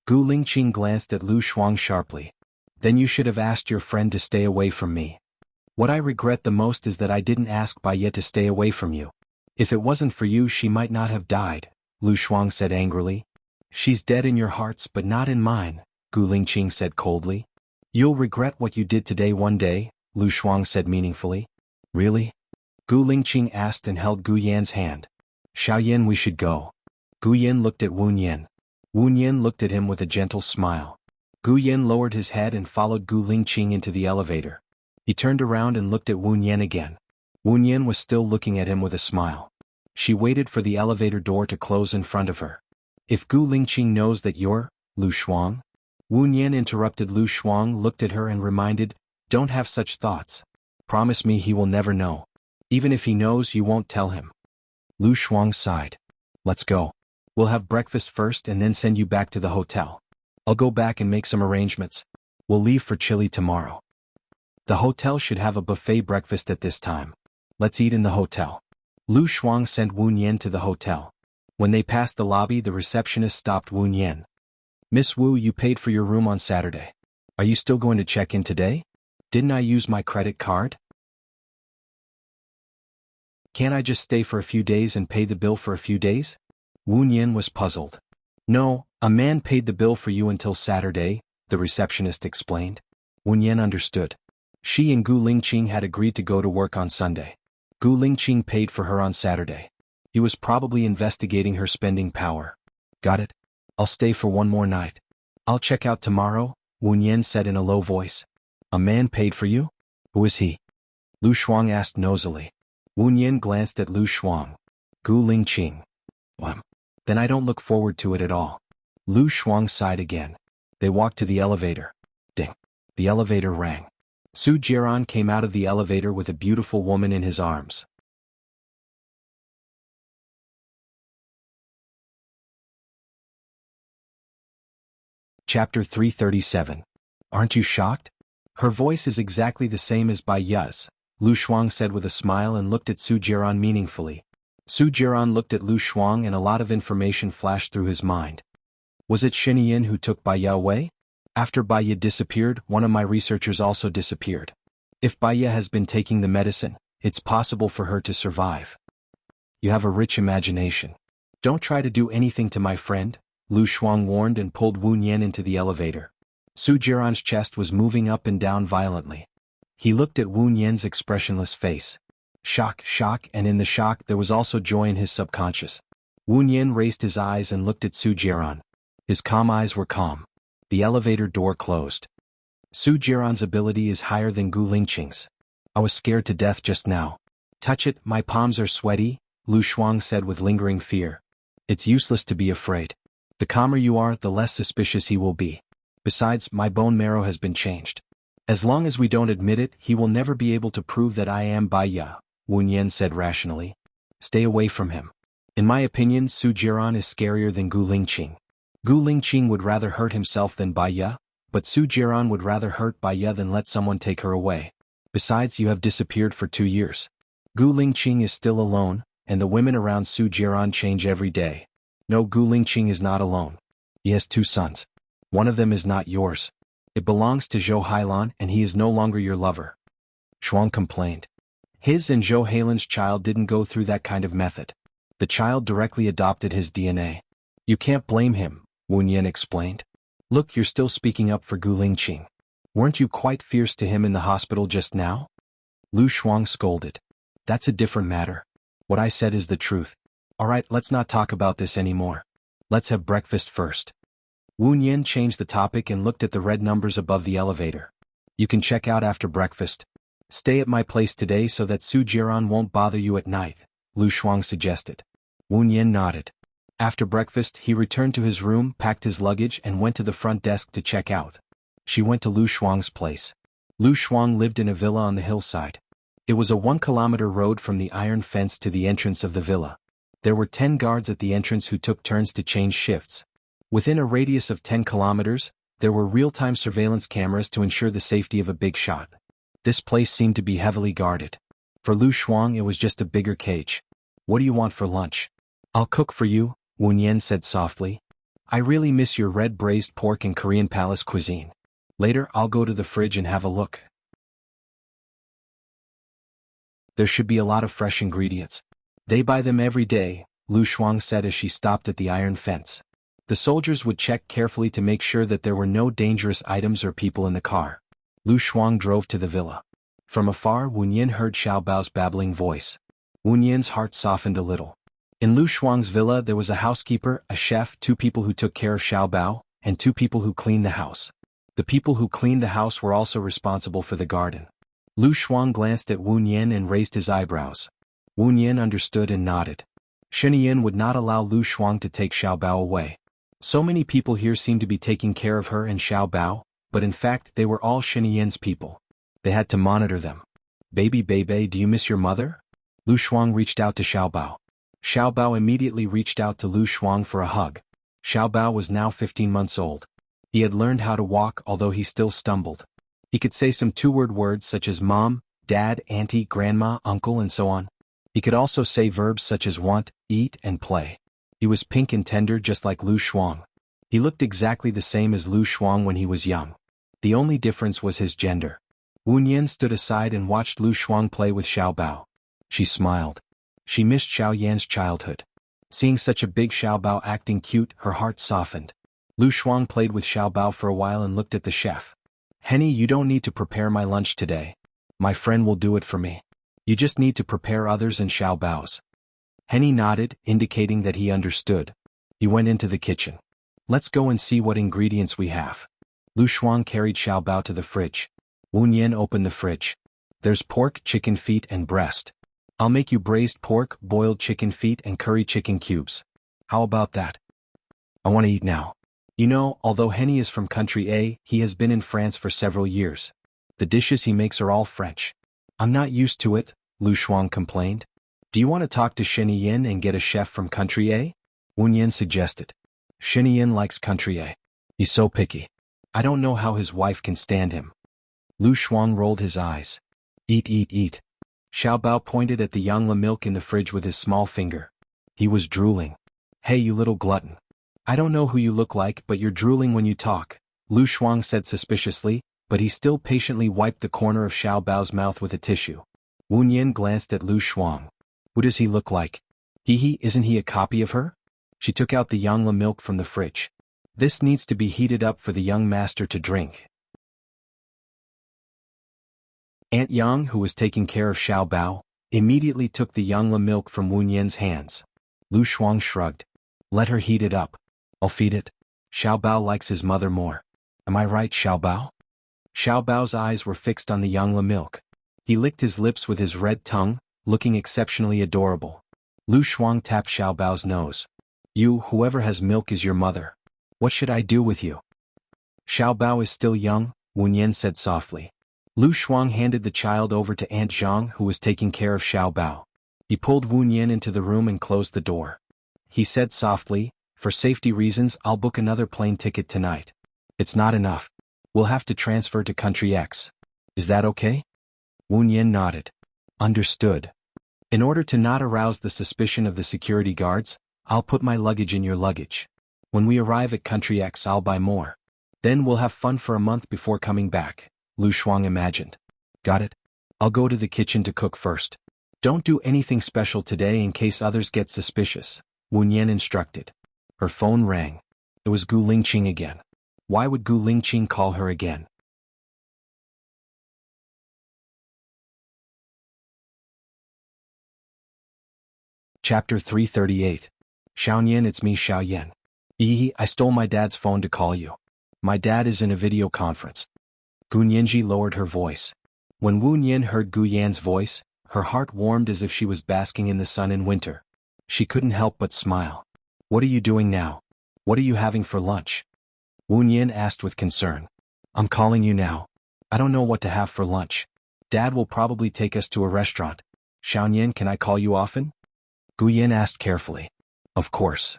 S1: Gu Lingqing glanced at Lu Shuang sharply. Then you should have asked your friend to stay away from me. What I regret the most is that I didn't ask Bai Ye to stay away from you. If it wasn't for you, she might not have died, Lu Shuang said angrily. She's dead in your hearts but not in mine, Gu Lingqing said coldly. You'll regret what you did today one day, Lu Shuang said meaningfully. Really? Gu Lingqing asked and held Gu Yan's hand. Xiaoyan, we should go. Gu Yan looked at Wu Nian. Wu Nian looked at him with a gentle smile. Gu Yan lowered his head and followed Gu Lingqing into the elevator. He turned around and looked at Wu Nian again. Wu Nian was still looking at him with a smile. She waited for the elevator door to close in front of her. If Gu Lingqing knows that you're, Lu Shuang? Wu Nian interrupted. Lu Shuang looked at her and reminded, Don't have such thoughts. Promise me he will never know. Even if he knows, you won't tell him. Lu Shuang sighed. Let's go. We'll have breakfast first and then send you back to the hotel. I'll go back and make some arrangements. We'll leave for Chile tomorrow. The hotel should have a buffet breakfast at this time. Let's eat in the hotel. Lu Shuang sent Wu Nian to the hotel. When they passed the lobby, the receptionist stopped Wu Nian. Miss Wu, you paid for your room on Saturday. Are you still going to check in today? Didn't I use my credit card? Can't I just stay for a few days and pay the bill for a few days? Wu Nian was puzzled. No, a man paid the bill for you until Saturday, the receptionist explained. Wu Nian understood. She and Gu Lingqing had agreed to go to work on Sunday. Gu Lingqing paid for her on Saturday. He was probably investigating her spending power. Got it? I'll stay for one more night. I'll check out tomorrow, Wu Nian said in a low voice. A man paid for you? Who is he? Lu Shuang asked nosily. Wu Nian glanced at Lu Shuang. Gu Lingqing. Then I don't look forward to it at all. Lu Shuang sighed again. They walked to the elevator. Ding. The elevator rang. Su Jiran came out of the elevator with a beautiful woman in his arms. Chapter 337. Aren't you shocked? Her voice is exactly the same as Bai Ye's, Lu Shuang said with a smile and looked at Su Jiran meaningfully. Su Jiran looked at Lu Shuang and a lot of information flashed through his mind. Was it Xinyin who took Bai Ye away? After Bai Ye disappeared, one of my researchers also disappeared. If Bai Ye has been taking the medicine, it's possible for her to survive. You have a rich imagination. Don't try to do anything to my friend, Lu Shuang warned and pulled Wu Nian into the elevator. Su Jiran's chest was moving up and down violently. He looked at Wu Nian's expressionless face. Shock, and in the shock there was also joy in his subconscious. Wu Nian raised his eyes and looked at Su Jiran. His calm eyes were calm. The elevator door closed. Su Jiran's ability is higher than Gu Lingqing's. I was scared to death just now. Touch it, my palms are sweaty, Lu Shuang said with lingering fear. It's useless to be afraid. The calmer you are, the less suspicious he will be. Besides, my bone marrow has been changed. As long as we don't admit it, he will never be able to prove that I am Bai Ya, Wen Yan said rationally. Stay away from him. In my opinion, Su Jiran is scarier than Gu Lingqing. Gu Lingqing would rather hurt himself than Bai Ya, but Su Jiran would rather hurt Bai Ya than let someone take her away. Besides, you have disappeared for 2 years. Gu Lingqing is still alone, and the women around Su Jiran change every day. No, Gu Lingqing is not alone. He has 2 sons. One of them is not yours. It belongs to Zhou Hailan and he is no longer your lover. Shuang complained. His and Zhou Hailan's child didn't go through that kind of method. The child directly adopted his DNA. You can't blame him, Wen Yan explained. Look, you're still speaking up for Gu Lingqing. Weren't you quite fierce to him in the hospital just now? Lu Shuang scolded. That's a different matter. What I said is the truth. Alright, let's not talk about this anymore. Let's have breakfast first. Wen Yan changed the topic and looked at the red numbers above the elevator. You can check out after breakfast. Stay at my place today so that Su Jiran won't bother you at night, Lu Shuang suggested. Wen Yan nodded. After breakfast, he returned to his room, packed his luggage and went to the front desk to check out. She went to Lu Shuang's place. Lu Shuang lived in a villa on the hillside. It was a 1-kilometer road from the iron fence to the entrance of the villa. There were 10 guards at the entrance who took turns to change shifts. Within a radius of 10 kilometers, there were real-time surveillance cameras to ensure the safety of a big shot. This place seemed to be heavily guarded. For Lu Shuang, it was just a bigger cage. What do you want for lunch? I'll cook for you, Wen Yan said softly. I really miss your red braised pork and Korean palace cuisine. Later, I'll go to the fridge and have a look. There should be a lot of fresh ingredients. They buy them every day, Lu Shuang said as she stopped at the iron fence. The soldiers would check carefully to make sure that there were no dangerous items or people in the car. Lu Shuang drove to the villa. From afar, Wen Yan heard Xiao Bao's babbling voice. Wen Yan's heart softened a little. In Lu Shuang's villa there was a housekeeper, a chef, 2 people who took care of Xiao Bao, and 2 people who cleaned the house. The people who cleaned the house were also responsible for the garden. Lu Shuang glanced at Wen Yan and raised his eyebrows. Wen Yan understood and nodded. Shen would not allow Lu Shuang to take Xiao Bao away. So many people here seemed to be taking care of her and Xiao Bao, but in fact they were all Shen Yan's people. They had to monitor them. Baby Bebe, do you miss your mother? Lu Shuang reached out to Xiao Bao. Xiao Bao immediately reached out to Lu Shuang for a hug. Xiao Bao was now 15 months old. He had learned how to walk, although he still stumbled. He could say some 2-word words such as mom, dad, auntie, grandma, uncle, and so on. He could also say verbs such as want, eat, and play. He was pink and tender just like Lu Shuang. He looked exactly the same as Lu Shuang when he was young. The only difference was his gender. Wen Yan stood aside and watched Lu Shuang play with Xiao Bao. She smiled. She missed Xiao Yan's childhood. Seeing such a big Xiao Bao acting cute, her heart softened. Lu Shuang played with Xiao Bao for a while and looked at the chef. Henny, you don't need to prepare my lunch today. My friend will do it for me. You just need to prepare others and Xiao Bao's. Henny nodded, indicating that he understood. He went into the kitchen. Let's go and see what ingredients we have. Lu Shuang carried Xiao Bao to the fridge. Wen Yan opened the fridge. There's pork, chicken feet, and breast. I'll make you braised pork, boiled chicken feet, and curry chicken cubes. How about that? I want to eat now. You know, although Henny is from country A, he has been in France for several years. The dishes he makes are all French. I'm not used to it, Lu Shuang complained. Do you want to talk to Shen Yin and get a chef from country A? Wen Yan suggested. Shen Yin likes country A. He's so picky. I don't know how his wife can stand him. Lu Shuang rolled his eyes. Eat, eat, eat. Xiao Bao pointed at the Yangla milk in the fridge with his small finger. He was drooling. Hey, you little glutton. I don't know who you look like, but you're drooling when you talk, Lu Shuang said suspiciously, but he still patiently wiped the corner of Xiao Bao's mouth with a tissue. Wen Yan glanced at Lu Shuang. Who does he look like? Isn't he a copy of her? She took out the Yangla milk from the fridge. This needs to be heated up for the young master to drink. Aunt Yang, who was taking care of Xiao Bao, immediately took the Yangla milk from Wen Yan's hands. Lu Shuang shrugged. Let her heat it up. I'll feed it. Xiao Bao likes his mother more. Am I right, Xiao Bao? Xiao Bao's eyes were fixed on the Yangla milk. He licked his lips with his red tongue, looking exceptionally adorable. Lu Shuang tapped Xiao Bao's nose. You, whoever has milk is your mother. What should I do with you? Xiao Bao is still young, Wu Nian said softly. Lu Shuang handed the child over to Aunt Zhang, who was taking care of Xiao Bao. He pulled Wu Nian into the room and closed the door. He said softly, for safety reasons I'll book another plane ticket tonight. It's not enough. We'll have to transfer to country X. Is that okay? Wu Nian nodded. Understood. In order to not arouse the suspicion of the security guards, I'll put my luggage in your luggage. When we arrive at country X I'll buy more. Then we'll have fun for a month before coming back, Lu Shuang imagined. Got it? I'll go to the kitchen to cook first. Don't do anything special today in case others get suspicious, Wu Nian instructed. Her phone rang. It was Gu Lingqing again. Why would Gu Lingqing call her again? Chapter 338. Xiaoyan, it's me, Xiaoyan. I stole my dad's phone to call you. My dad is in a video conference. Gu Nianji lowered her voice. When Wu Nian heard Gu Yan's voice, her heart warmed as if she was basking in the sun in winter. She couldn't help but smile. What are you doing now? What are you having for lunch? Wu Nian asked with concern. I'm calling you now. I don't know what to have for lunch. Dad will probably take us to a restaurant. Xiaoyan, can I call you often? Gu Yan asked carefully. Of course.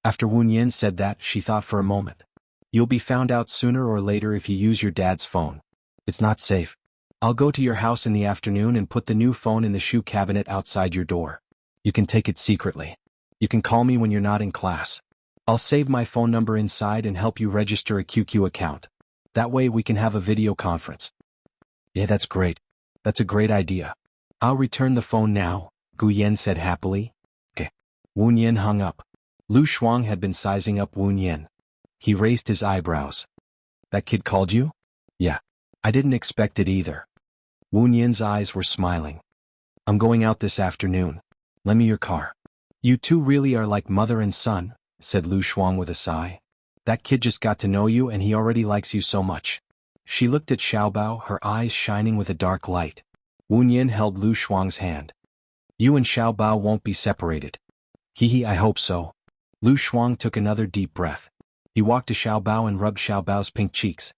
S1: After Wu Nian said that, she thought for a moment. You'll be found out sooner or later if you use your dad's phone. It's not safe. I'll go to your house in the afternoon and put the new phone in the shoe cabinet outside your door. You can take it secretly. You can call me when you're not in class. I'll save my phone number inside and help you register a QQ account. That way we can have a video conference. Yeah, that's great. That's a great idea. I'll return the phone now, Gu Yan said happily. Okay. Wu Nian hung up. Lu Shuang had been sizing up Wu Nian. He raised his eyebrows. That kid called you? Yeah. I didn't expect it either. Wu Nian's eyes were smiling. I'm going out this afternoon. Lend me your car. You two really are like mother and son, said Lu Shuang with a sigh. That kid just got to know you and he already likes you so much. She looked at Xiao Bao, her eyes shining with a dark light. Wu Nian held Lu Shuang's hand. You and Xiao Bao won't be separated. I hope so. Lu Shuang took another deep breath. He walked to Xiao Bao and rubbed Xiao Bao's pink cheeks.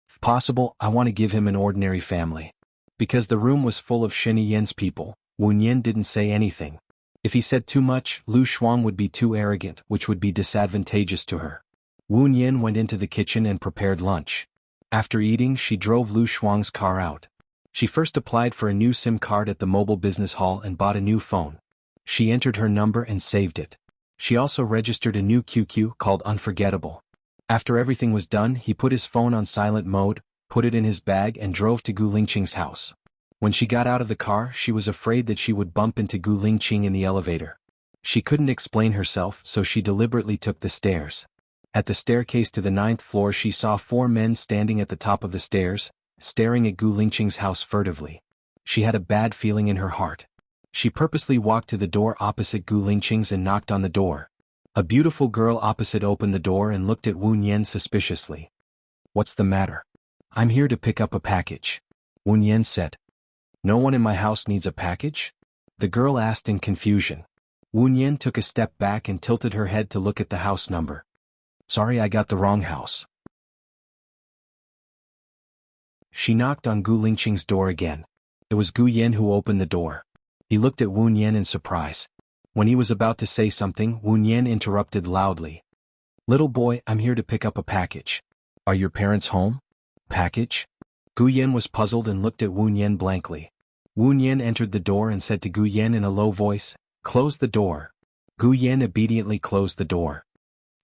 S1: If possible, I want to give him an ordinary family. Because the room was full of Shen Yan's people, Wu Nian didn't say anything. If he said too much, Lu Shuang would be too arrogant, which would be disadvantageous to her. Wu Nian went into the kitchen and prepared lunch. After eating, she drove Lu Shuang's car out. She first applied for a new SIM card at the mobile business hall and bought a new phone. She entered her number and saved it. She also registered a new QQ called Unforgettable. After everything was done, he put his phone on silent mode, put it in his bag and drove to Gu Lingqing's house. When she got out of the car, she was afraid that she would bump into Gu Lingqing in the elevator. She couldn't explain herself, so she deliberately took the stairs. At the staircase to the 9th floor, she saw 4 men standing at the top of the stairs, staring at Gu Lingqing's house furtively. She had a bad feeling in her heart. She purposely walked to the door opposite Gu Lingqing's and knocked on the door. A beautiful girl opposite opened the door and looked at Wu Nian suspiciously. What's the matter? I'm here to pick up a package, Wu Nian said. No one in my house needs a package? The girl asked in confusion. Wu Nian took a step back and tilted her head to look at the house number. Sorry, I got the wrong house. She knocked on Gu Lingqing's door again. It was Gu Yan who opened the door. He looked at Wu Nian in surprise. When he was about to say something, Wu Nian interrupted loudly. Little boy, I'm here to pick up a package. Are your parents home? Package? Gu Yan was puzzled and looked at Wu Nian blankly. Wu Nian entered the door and said to Gu Yan in a low voice, Close the door. Gu Yan obediently closed the door.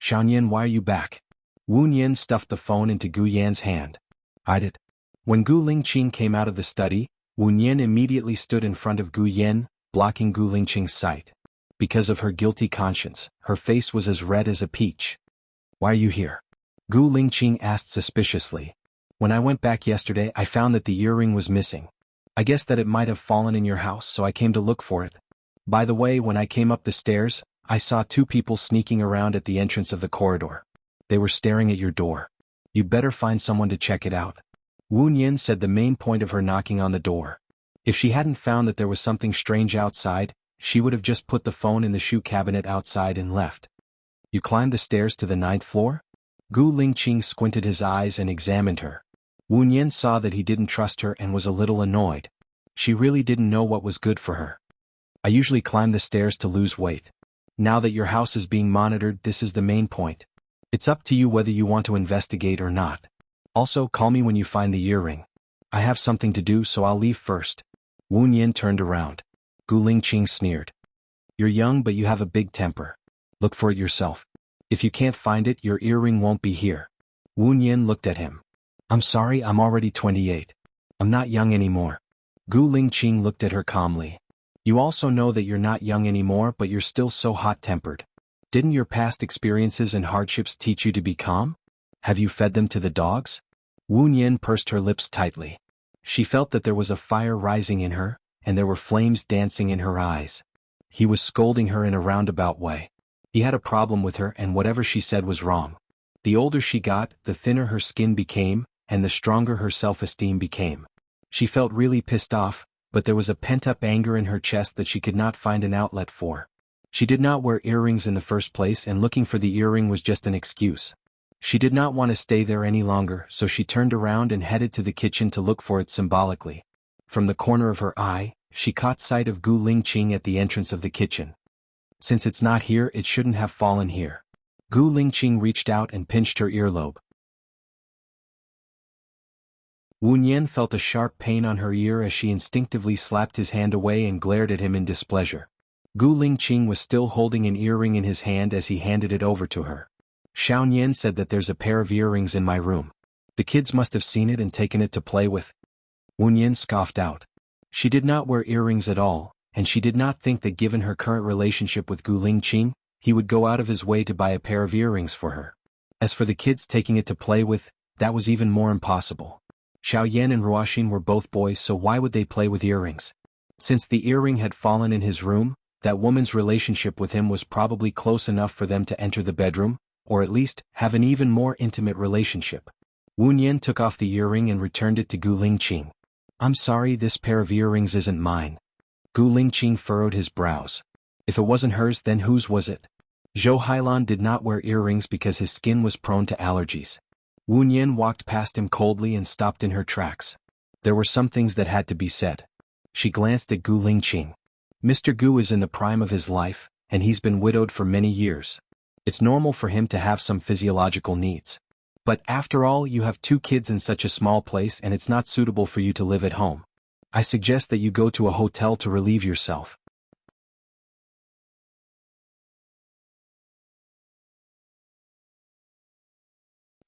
S1: Xiaoyan, why are you back? Wu Nian stuffed the phone into Gu Yan's hand. Hide it. When Gu Lingqing came out of the study, Wu Nian immediately stood in front of Gu Yan, blocking Gu Lingqing's sight. Because of her guilty conscience, her face was as red as a peach. Why are you here? Gu Lingqing asked suspiciously. When I went back yesterday, I found that the earring was missing. I guess that it might have fallen in your house, so I came to look for it. By the way, when I came up the stairs, I saw 2 people sneaking around at the entrance of the corridor. They were staring at your door. You'd better find someone to check it out. Wu Nian said the main point of her knocking on the door. If she hadn't found that there was something strange outside, she would have just put the phone in the shoe cabinet outside and left. You climbed the stairs to the 9th floor? Gu Lingqing squinted his eyes and examined her. Wu Nian saw that he didn't trust her and was a little annoyed. She really didn't know what was good for her. I usually climb the stairs to lose weight. Now that your house is being monitored, this is the main point. It's up to you whether you want to investigate or not. Also, call me when you find the earring. I have something to do, so I'll leave first. Wu Nian turned around. Gu Lingqing sneered. You're young, but you have a big temper. Look for it yourself. If you can't find it, your earring won't be here. Wu Nian looked at him. I'm sorry, I'm already 28. I'm not young anymore. Gu Lingqing looked at her calmly. You also know that you're not young anymore, but you're still so hot-tempered. Didn't your past experiences and hardships teach you to be calm? Have you fed them to the dogs? Wu Nian pursed her lips tightly. She felt that there was a fire rising in her, and there were flames dancing in her eyes. He was scolding her in a roundabout way. He had a problem with her, and whatever she said was wrong. The older she got, the thinner her skin became, and the stronger her self-esteem became. She felt really pissed off, but there was a pent-up anger in her chest that she could not find an outlet for. She did not wear earrings in the first place, and looking for the earring was just an excuse. She did not want to stay there any longer, so she turned around and headed to the kitchen to look for it symbolically. From the corner of her eye, she caught sight of Gu Lingqing at the entrance of the kitchen. Since it's not here, it shouldn't have fallen here. Gu Lingqing reached out and pinched her earlobe. Wu Nian felt a sharp pain on her ear as she instinctively slapped his hand away and glared at him in displeasure. Gu Lingqing was still holding an earring in his hand as he handed it over to her. Xiao Nian said that there's a pair of earrings in my room. The kids must have seen it and taken it to play with. Wu Nian scoffed out. She did not wear earrings at all, and she did not think that given her current relationship with Gu Lingqing, he would go out of his way to buy a pair of earrings for her. As for the kids taking it to play with, that was even more impossible. Xiao Yan and Ruoxin were both boys, so why would they play with earrings? Since the earring had fallen in his room, that woman's relationship with him was probably close enough for them to enter the bedroom, or at least have an even more intimate relationship. Wu Nian took off the earring and returned it to Gu Lingqing. I'm sorry, this pair of earrings isn't mine. Gu Lingqing furrowed his brows. If it wasn't hers, then whose was it? Zhou Hailan did not wear earrings because his skin was prone to allergies. Wu Nian walked past him coldly and stopped in her tracks. There were some things that had to be said. She glanced at Gu Lingqing. Mr. Gu is in the prime of his life, and he's been widowed for many years. It's normal for him to have some physiological needs. But after all, you have 2 kids in such a small place, and it's not suitable for you to live at home. I suggest that you go to a hotel to relieve yourself.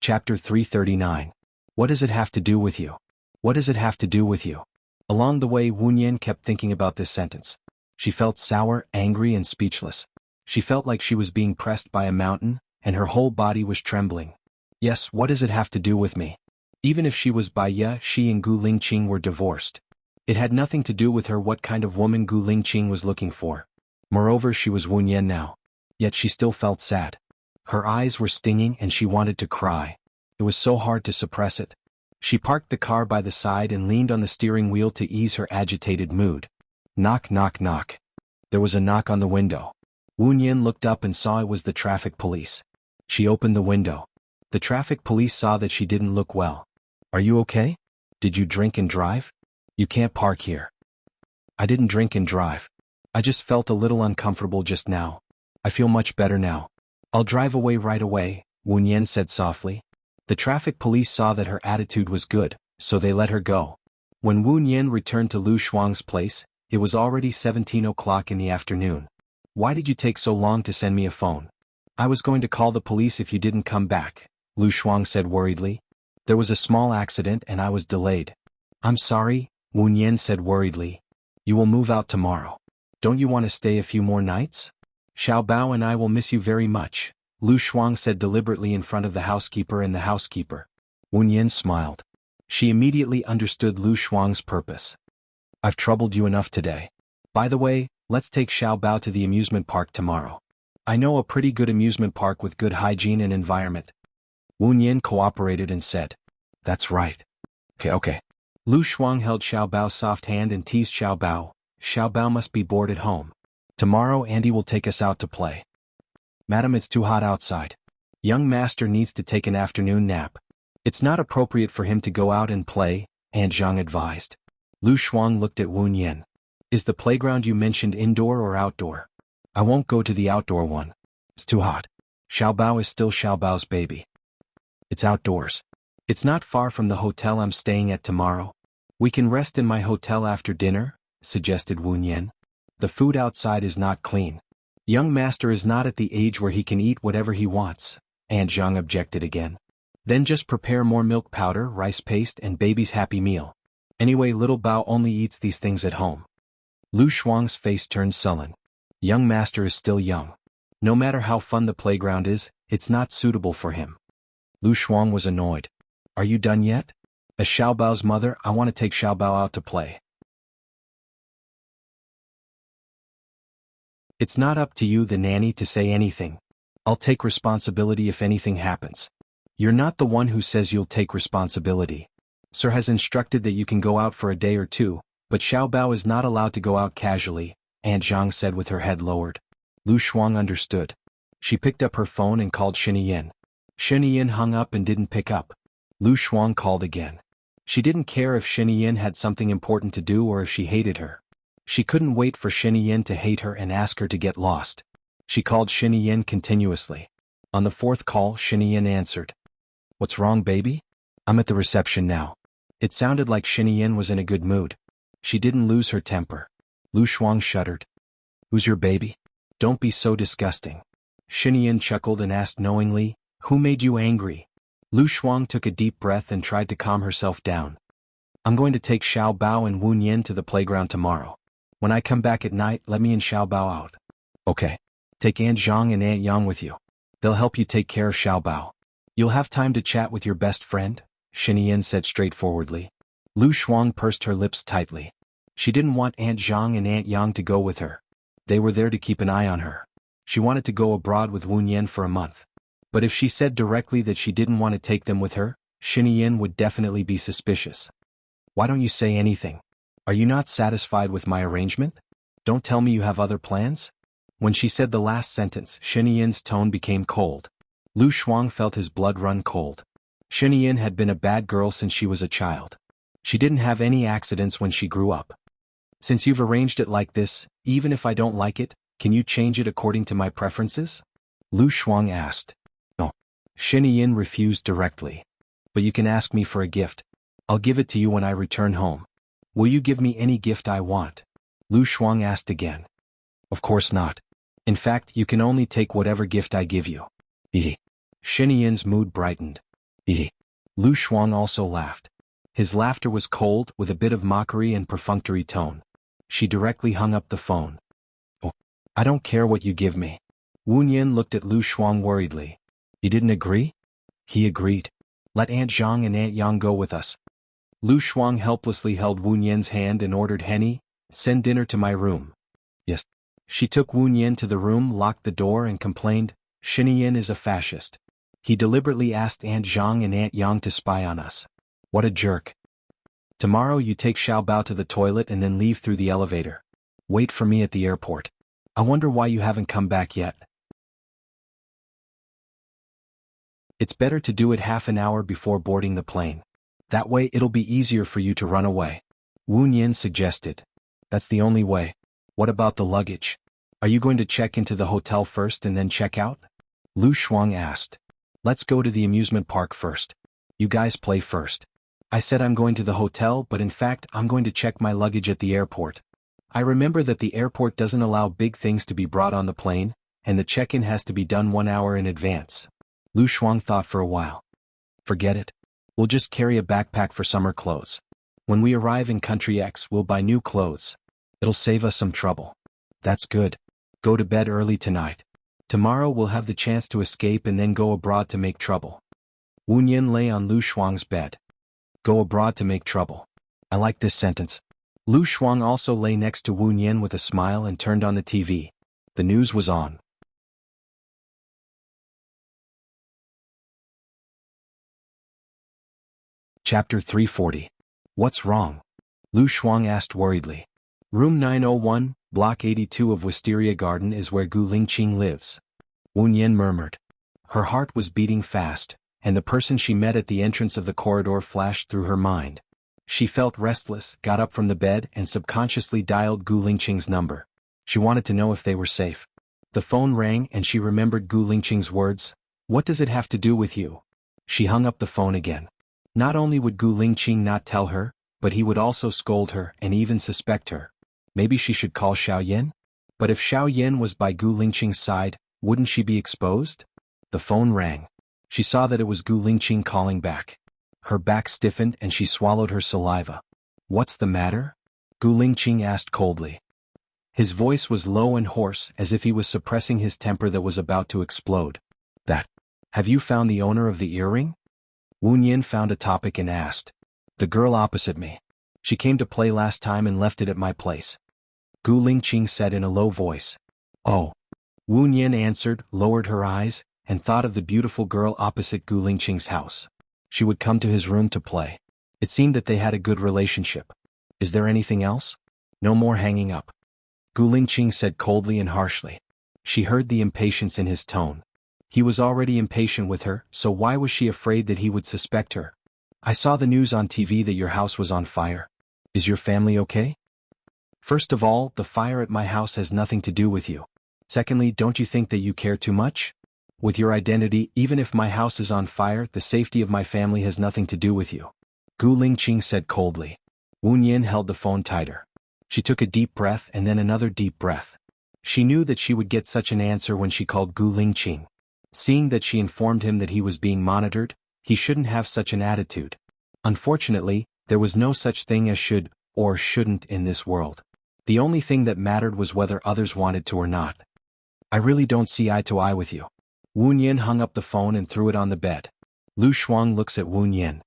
S1: Chapter 339. What does it have to do with you? What does it have to do with you? Along the way, Wu Nian kept thinking about this sentence. She felt sour, angry, and speechless. She felt like she was being pressed by a mountain, and her whole body was trembling. Yes, what does it have to do with me? Even if she was Bai Ye, she and Gu Lingqing were divorced. It had nothing to do with her what kind of woman Gu Lingqing was looking for. Moreover, she was Wu Nian now. Yet she still felt sad. Her eyes were stinging and she wanted to cry. It was so hard to suppress it. She parked the car by the side and leaned on the steering wheel to ease her agitated mood. Knock, knock, knock. There was a knock on the window. Wu Nian looked up and saw it was the traffic police. She opened the window. The traffic police saw that she didn't look well. Are you okay? Did you drink and drive? You can't park here. I didn't drink and drive. I just felt a little uncomfortable just now. I feel much better now. I'll drive away right away, Wu Nian said softly. The traffic police saw that her attitude was good, so they let her go. When Wu Nian returned to Lu Shuang's place, it was already 17 o'clock in the afternoon. Why did you take so long to send me a phone? I was going to call the police if you didn't come back, Lu Shuang said worriedly. There was a small accident and I was delayed. I'm sorry, Wu Nian said worriedly. You will move out tomorrow. Don't you want to stay a few more nights? Xiao Bao and I will miss you very much, Lu Shuang said deliberately in front of the housekeeper and the housekeeper. Wu Nian smiled. She immediately understood Lu Shuang's purpose. I've troubled you enough today. By the way, let's take Xiao Bao to the amusement park tomorrow. I know a pretty good amusement park with good hygiene and environment. Wu Yin cooperated and said, "That's right." Okay. Lu Shuang held Xiao Bao's soft hand and teased Xiao Bao. "Xiao Bao must be bored at home. Tomorrow Andy will take us out to play." "Madam, it's too hot outside. Young master needs to take an afternoon nap. It's not appropriate for him to go out and play," Aunt Zhang advised. Lu Shuang looked at Wu Yin. "Is the playground you mentioned indoor or outdoor?" "I won't go to the outdoor one. It's too hot. Xiao Bao is still Xiao Bao's baby. It's outdoors. It's not far from the hotel I'm staying at tomorrow. We can rest in my hotel after dinner," suggested Wu Yin. "The food outside is not clean. Young master is not at the age where he can eat whatever he wants," Aunt Zhang objected again. "Then just prepare more milk powder, rice paste, and baby's happy meal. Anyway, little Bao only eats these things at home." Lu Shuang's face turned sullen. Young master is still young. No matter how fun the playground is, it's not suitable for him. Lu Shuang was annoyed. "Are you done yet? As Xiao Bao's mother, I want to take Xiao Bao out to play." "It's not up to you, the nanny, to say anything. I'll take responsibility if anything happens." "You're not the one who says you'll take responsibility. Sir has instructed that you can go out for a day or two, but Xiao Bao is not allowed to go out casually," Aunt Zhang said with her head lowered. Lu Shuang understood. She picked up her phone and called Shiniyin. Shiniyin hung up and didn't pick up. Lu Shuang called again. She didn't care if Shiniyin had something important to do or if she hated her. She couldn't wait for Shiniyin to hate her and ask her to get lost. She called Shiniyin continuously. On the fourth call, Shiniyin answered. "What's wrong, baby?" "I'm at the reception now." It sounded like Shiniyin was in a good mood. She didn't lose her temper. Lu Shuang shuddered. "Who's your baby? Don't be so disgusting." Shiniyin chuckled and asked knowingly, "Who made you angry?" Lu Shuang took a deep breath and tried to calm herself down. "I'm going to take Xiao Bao and Wu Yin to the playground tomorrow. When I come back at night, let me and Xiao Bao out." "Okay. Take Aunt Zhang and Aunt Yang with you. They'll help you take care of Xiao Bao. You'll have time to chat with your best friend," Shiniyin said straightforwardly. Lu Shuang pursed her lips tightly. She didn't want Aunt Zhang and Aunt Yang to go with her. They were there to keep an eye on her. She wanted to go abroad with Wu Yin for a month. But if she said directly that she didn't want to take them with her, Shiniyin would definitely be suspicious. "Why don't you say anything? Are you not satisfied with my arrangement? Don't tell me you have other plans?" When she said the last sentence, Shiniyin's tone became cold. Lu Shuang felt his blood run cold. Shiniyin had been a bad girl since she was a child. She didn't have any accidents when she grew up. "Since you've arranged it like this, even if I don't like it, can you change it according to my preferences?" Lu Shuang asked. "No." Shiniyin refused directly. "But you can ask me for a gift. I'll give it to you when I return home." "Will you give me any gift I want?" Lu Shuang asked again. "Of course not. In fact, you can only take whatever gift I give you." Shiniyin's mood brightened. Lu Shuang also laughed. His laughter was cold, with a bit of mockery and perfunctory tone. She directly hung up the phone. "Oh, I don't care what you give me." Wu Yin looked at Lu Shuang worriedly. "You didn't agree?" He agreed. "Let Aunt Zhang and Aunt Yang go with us." Lu Shuang helplessly held Wu Yin's hand and ordered Henny, "Send dinner to my room." "Yes." She took Wu Yin to the room, locked the door and complained, "Shiniyin is a fascist. He deliberately asked Aunt Zhang and Aunt Yang to spy on us. What a jerk. Tomorrow you take Xiao Bao to the toilet and then leave through the elevator. Wait for me at the airport. I wonder why you haven't come back yet." "It's better to do it half an hour before boarding the plane. That way it'll be easier for you to run away," Wu Yin suggested. "That's the only way. What about the luggage? Are you going to check into the hotel first and then check out?" Lu Shuang asked. "Let's go to the amusement park first. You guys play first. I said I'm going to the hotel, but in fact I'm going to check my luggage at the airport. I remember that the airport doesn't allow big things to be brought on the plane, and the check-in has to be done 1 hour in advance." Lu Shuang thought for a while. "Forget it. We'll just carry a backpack for summer clothes. When we arrive in Country X, we'll buy new clothes. It'll save us some trouble." "That's good. Go to bed early tonight. Tomorrow we'll have the chance to escape and then go abroad to make trouble." Wu Yin lay on Lu Shuang's bed. Go abroad to make trouble. I like this sentence. Lu Shuang also lay next to Wu Yin with a smile and turned on the TV. The news was on. Chapter 340. What's wrong? Lu Shuang asked worriedly. Room 901, Block 82 of Wisteria Garden is where Gu Lingqing lives. Wu Yin murmured. Her heart was beating fast, and the person she met at the entrance of the corridor flashed through her mind. She felt restless, got up from the bed and subconsciously dialed Gu Lingqing's number. She wanted to know if they were safe. The phone rang and she remembered Gu Lingqing's words. What does it have to do with you? She hung up the phone again. Not only would Gu Lingqing not tell her, but he would also scold her and even suspect her. Maybe she should call Xiao Yin? But if Xiao Yin was by Gu Lingqing's side, wouldn't she be exposed? The phone rang. She saw that it was Gu Lingqing calling back. Her back stiffened and she swallowed her saliva. What's the matter? Gu Lingqing asked coldly. His voice was low and hoarse, as if he was suppressing his temper that was about to explode. Have you found the owner of the earring? Wu Yin found a topic and asked. The girl opposite me. She came to play last time and left it at my place. Gu Lingqing said in a low voice. Oh. Wu Yin answered, lowered her eyes, and thought of the beautiful girl opposite Gu Lingqing's house. She would come to his room to play. It seemed that they had a good relationship. Is there anything else? No more hanging up. Gu Lingqing said coldly and harshly. She heard the impatience in his tone. He was already impatient with her, so why was she afraid that he would suspect her? I saw the news on TV that your house was on fire. Is your family okay? First of all, the fire at my house has nothing to do with you. Secondly, don't you think that you care too much? With your identity, even if my house is on fire, the safety of my family has nothing to do with you. Gu Lingqing said coldly. Wu Yin held the phone tighter. She took a deep breath and then another deep breath. She knew that she would get such an answer when she called Gu Lingqing. Seeing that she informed him that he was being monitored, he shouldn't have such an attitude. Unfortunately, there was no such thing as should or shouldn't in this world. The only thing that mattered was whether others wanted to or not. I really don't see eye to eye with you. Wu Yin hung up the phone and threw it on the bed. Lu Shuang looks at Wu Yin.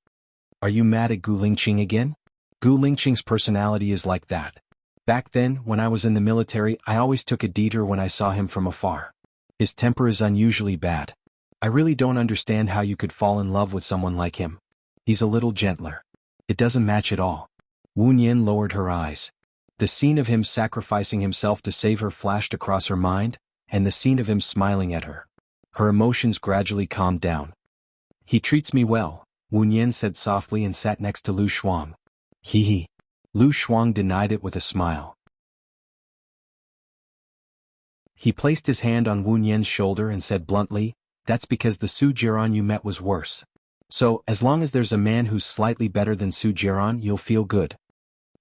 S1: Are you mad at Gu Lingqing again? Gu Lingqing's personality is like that. Back then, when I was in the military, I always took a detour when I saw him from afar. His temper is unusually bad. I really don't understand how you could fall in love with someone like him. He's a little gentler. It doesn't match at all. Wu Yin lowered her eyes. The scene of him sacrificing himself to save her flashed across her mind, and the scene of him smiling at her. Her emotions gradually calmed down. He treats me well, Wu Yin said softly and sat next to Lu Shuang. He. Lu Shuang denied it with a smile. He placed his hand on Wu Yin's shoulder and said bluntly, that's because the Su Jiran you met was worse. So, as long as there's a man who's slightly better than Su Jiran, you'll feel good.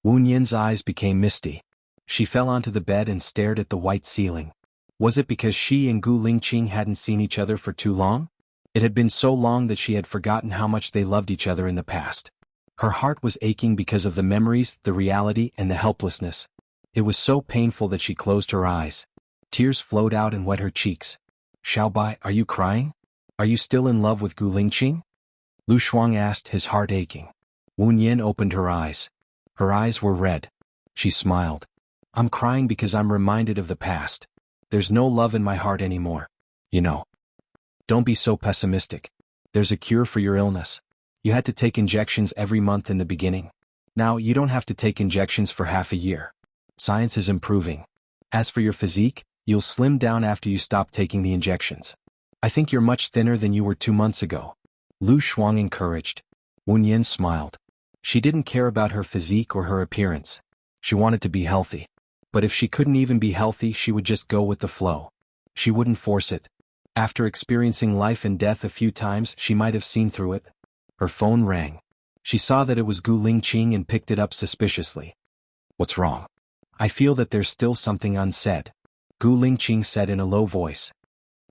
S1: Wu Yin's eyes became misty. She fell onto the bed and stared at the white ceiling. Was it because she and Gu Lingqing hadn't seen each other for too long? It had been so long that she had forgotten how much they loved each other in the past. Her heart was aching because of the memories, the reality, and the helplessness. It was so painful that she closed her eyes. Tears flowed out and wet her cheeks. Xiaobai, are you crying? Are you still in love with Gu Lingqing? Lu Shuang asked, his heart aching. Wu Yin opened her eyes. Her eyes were red. She smiled. I'm crying because I'm reminded of the past. There's no love in my heart anymore. You know. Don't be so pessimistic. There's a cure for your illness. You had to take injections every month in the beginning. Now you don't have to take injections for half a year. Science is improving. As for your physique, you'll slim down after you stop taking the injections. I think you're much thinner than you were 2 months ago. Lu Shuang encouraged. Wu Yin smiled. She didn't care about her physique or her appearance. She wanted to be healthy. But if she couldn't even be healthy, she would just go with the flow. She wouldn't force it. After experiencing life and death a few times, she might have seen through it. Her phone rang. She saw that it was Gu Lingqing and picked it up suspiciously. What's wrong? I feel that there's still something unsaid. Gu Lingqing said in a low voice.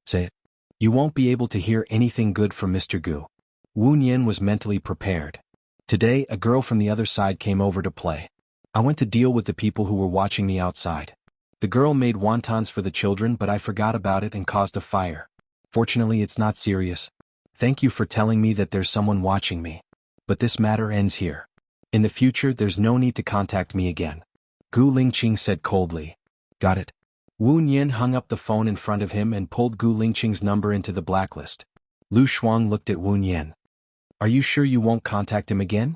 S1: Say it. You won't be able to hear anything good from Mr. Gu. Wu Yin was mentally prepared. Today, a girl from the other side came over to play. I went to deal with the people who were watching me outside. The girl made wontons for the children, but I forgot about it and caused a fire. Fortunately, it's not serious. Thank you for telling me that there's someone watching me. But this matter ends here. In the future, there's no need to contact me again. Gu Lingqing said coldly. Got it. Wu Yin hung up the phone in front of him and pulled Gu Lingqing's number into the blacklist. Lu Shuang looked at Wu Yin. Are you sure you won't contact him again?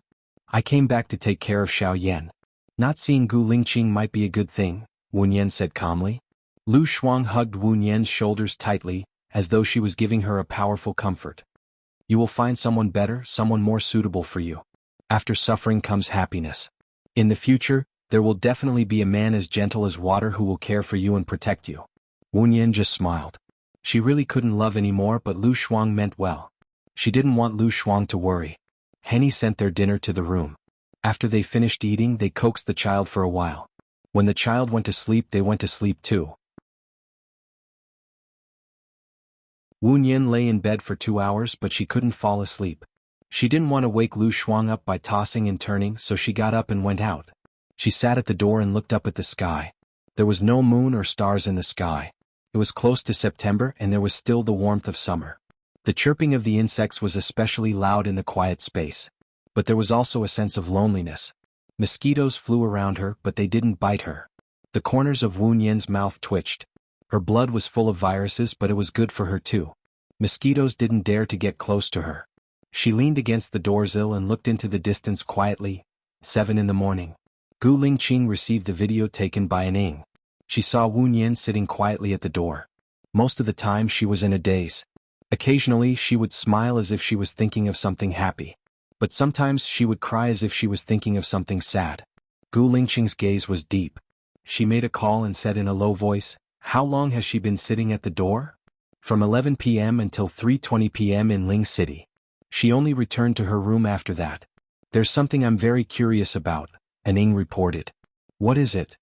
S1: I came back to take care of Xiao Yan. Not seeing Gu Lingqing might be a good thing, Wen Yan said calmly. Lu Shuang hugged Wen Yan's shoulders tightly, as though she was giving her a powerful comfort. You will find someone better, someone more suitable for you. After suffering comes happiness. In the future, there will definitely be a man as gentle as water who will care for you and protect you. Wen Yan just smiled. She really couldn't love anymore, but Lu Shuang meant well. She didn't want Lu Shuang to worry. Henny sent their dinner to the room. After they finished eating, they coaxed the child for a while. When the child went to sleep, they went to sleep too. Wen Yan lay in bed for 2 hours, but she couldn't fall asleep. She didn't want to wake Lu Shuang up by tossing and turning, so she got up and went out. She sat at the door and looked up at the sky. There was no moon or stars in the sky. It was close to September and there was still the warmth of summer. The chirping of the insects was especially loud in the quiet space. But there was also a sense of loneliness. Mosquitoes flew around her, but they didn't bite her. The corners of Wen Yan's mouth twitched. Her blood was full of viruses, but it was good for her too. Mosquitoes didn't dare to get close to her. She leaned against the doorsill and looked into the distance quietly. 7 in the morning. Gu Lingqing received the video taken by an Ing. She saw Wen Yan sitting quietly at the door. Most of the time she was in a daze. Occasionally she would smile as if she was thinking of something happy. But sometimes she would cry as if she was thinking of something sad. Gu Lingqing's gaze was deep. She made a call and said in a low voice, "How long has she been sitting at the door?" "From 11 p.m. until 3:20 p.m. in Ling City. She only returned to her room after that." "There's something I'm very curious about," an Ing reported. "What is it?"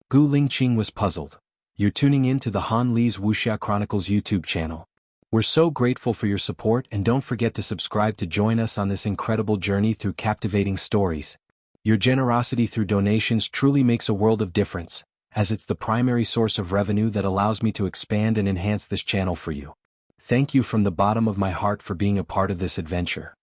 S1: Gu Lingqing was puzzled. "You're tuning in to the Han Li's Wuxia Chronicles YouTube channel. We're so grateful for your support, and don't forget to subscribe to join us on this incredible journey through captivating stories. Your generosity through donations truly makes a world of difference, as it's the primary source of revenue that allows me to expand and enhance this channel for you. Thank you from the bottom of my heart for being a part of this adventure."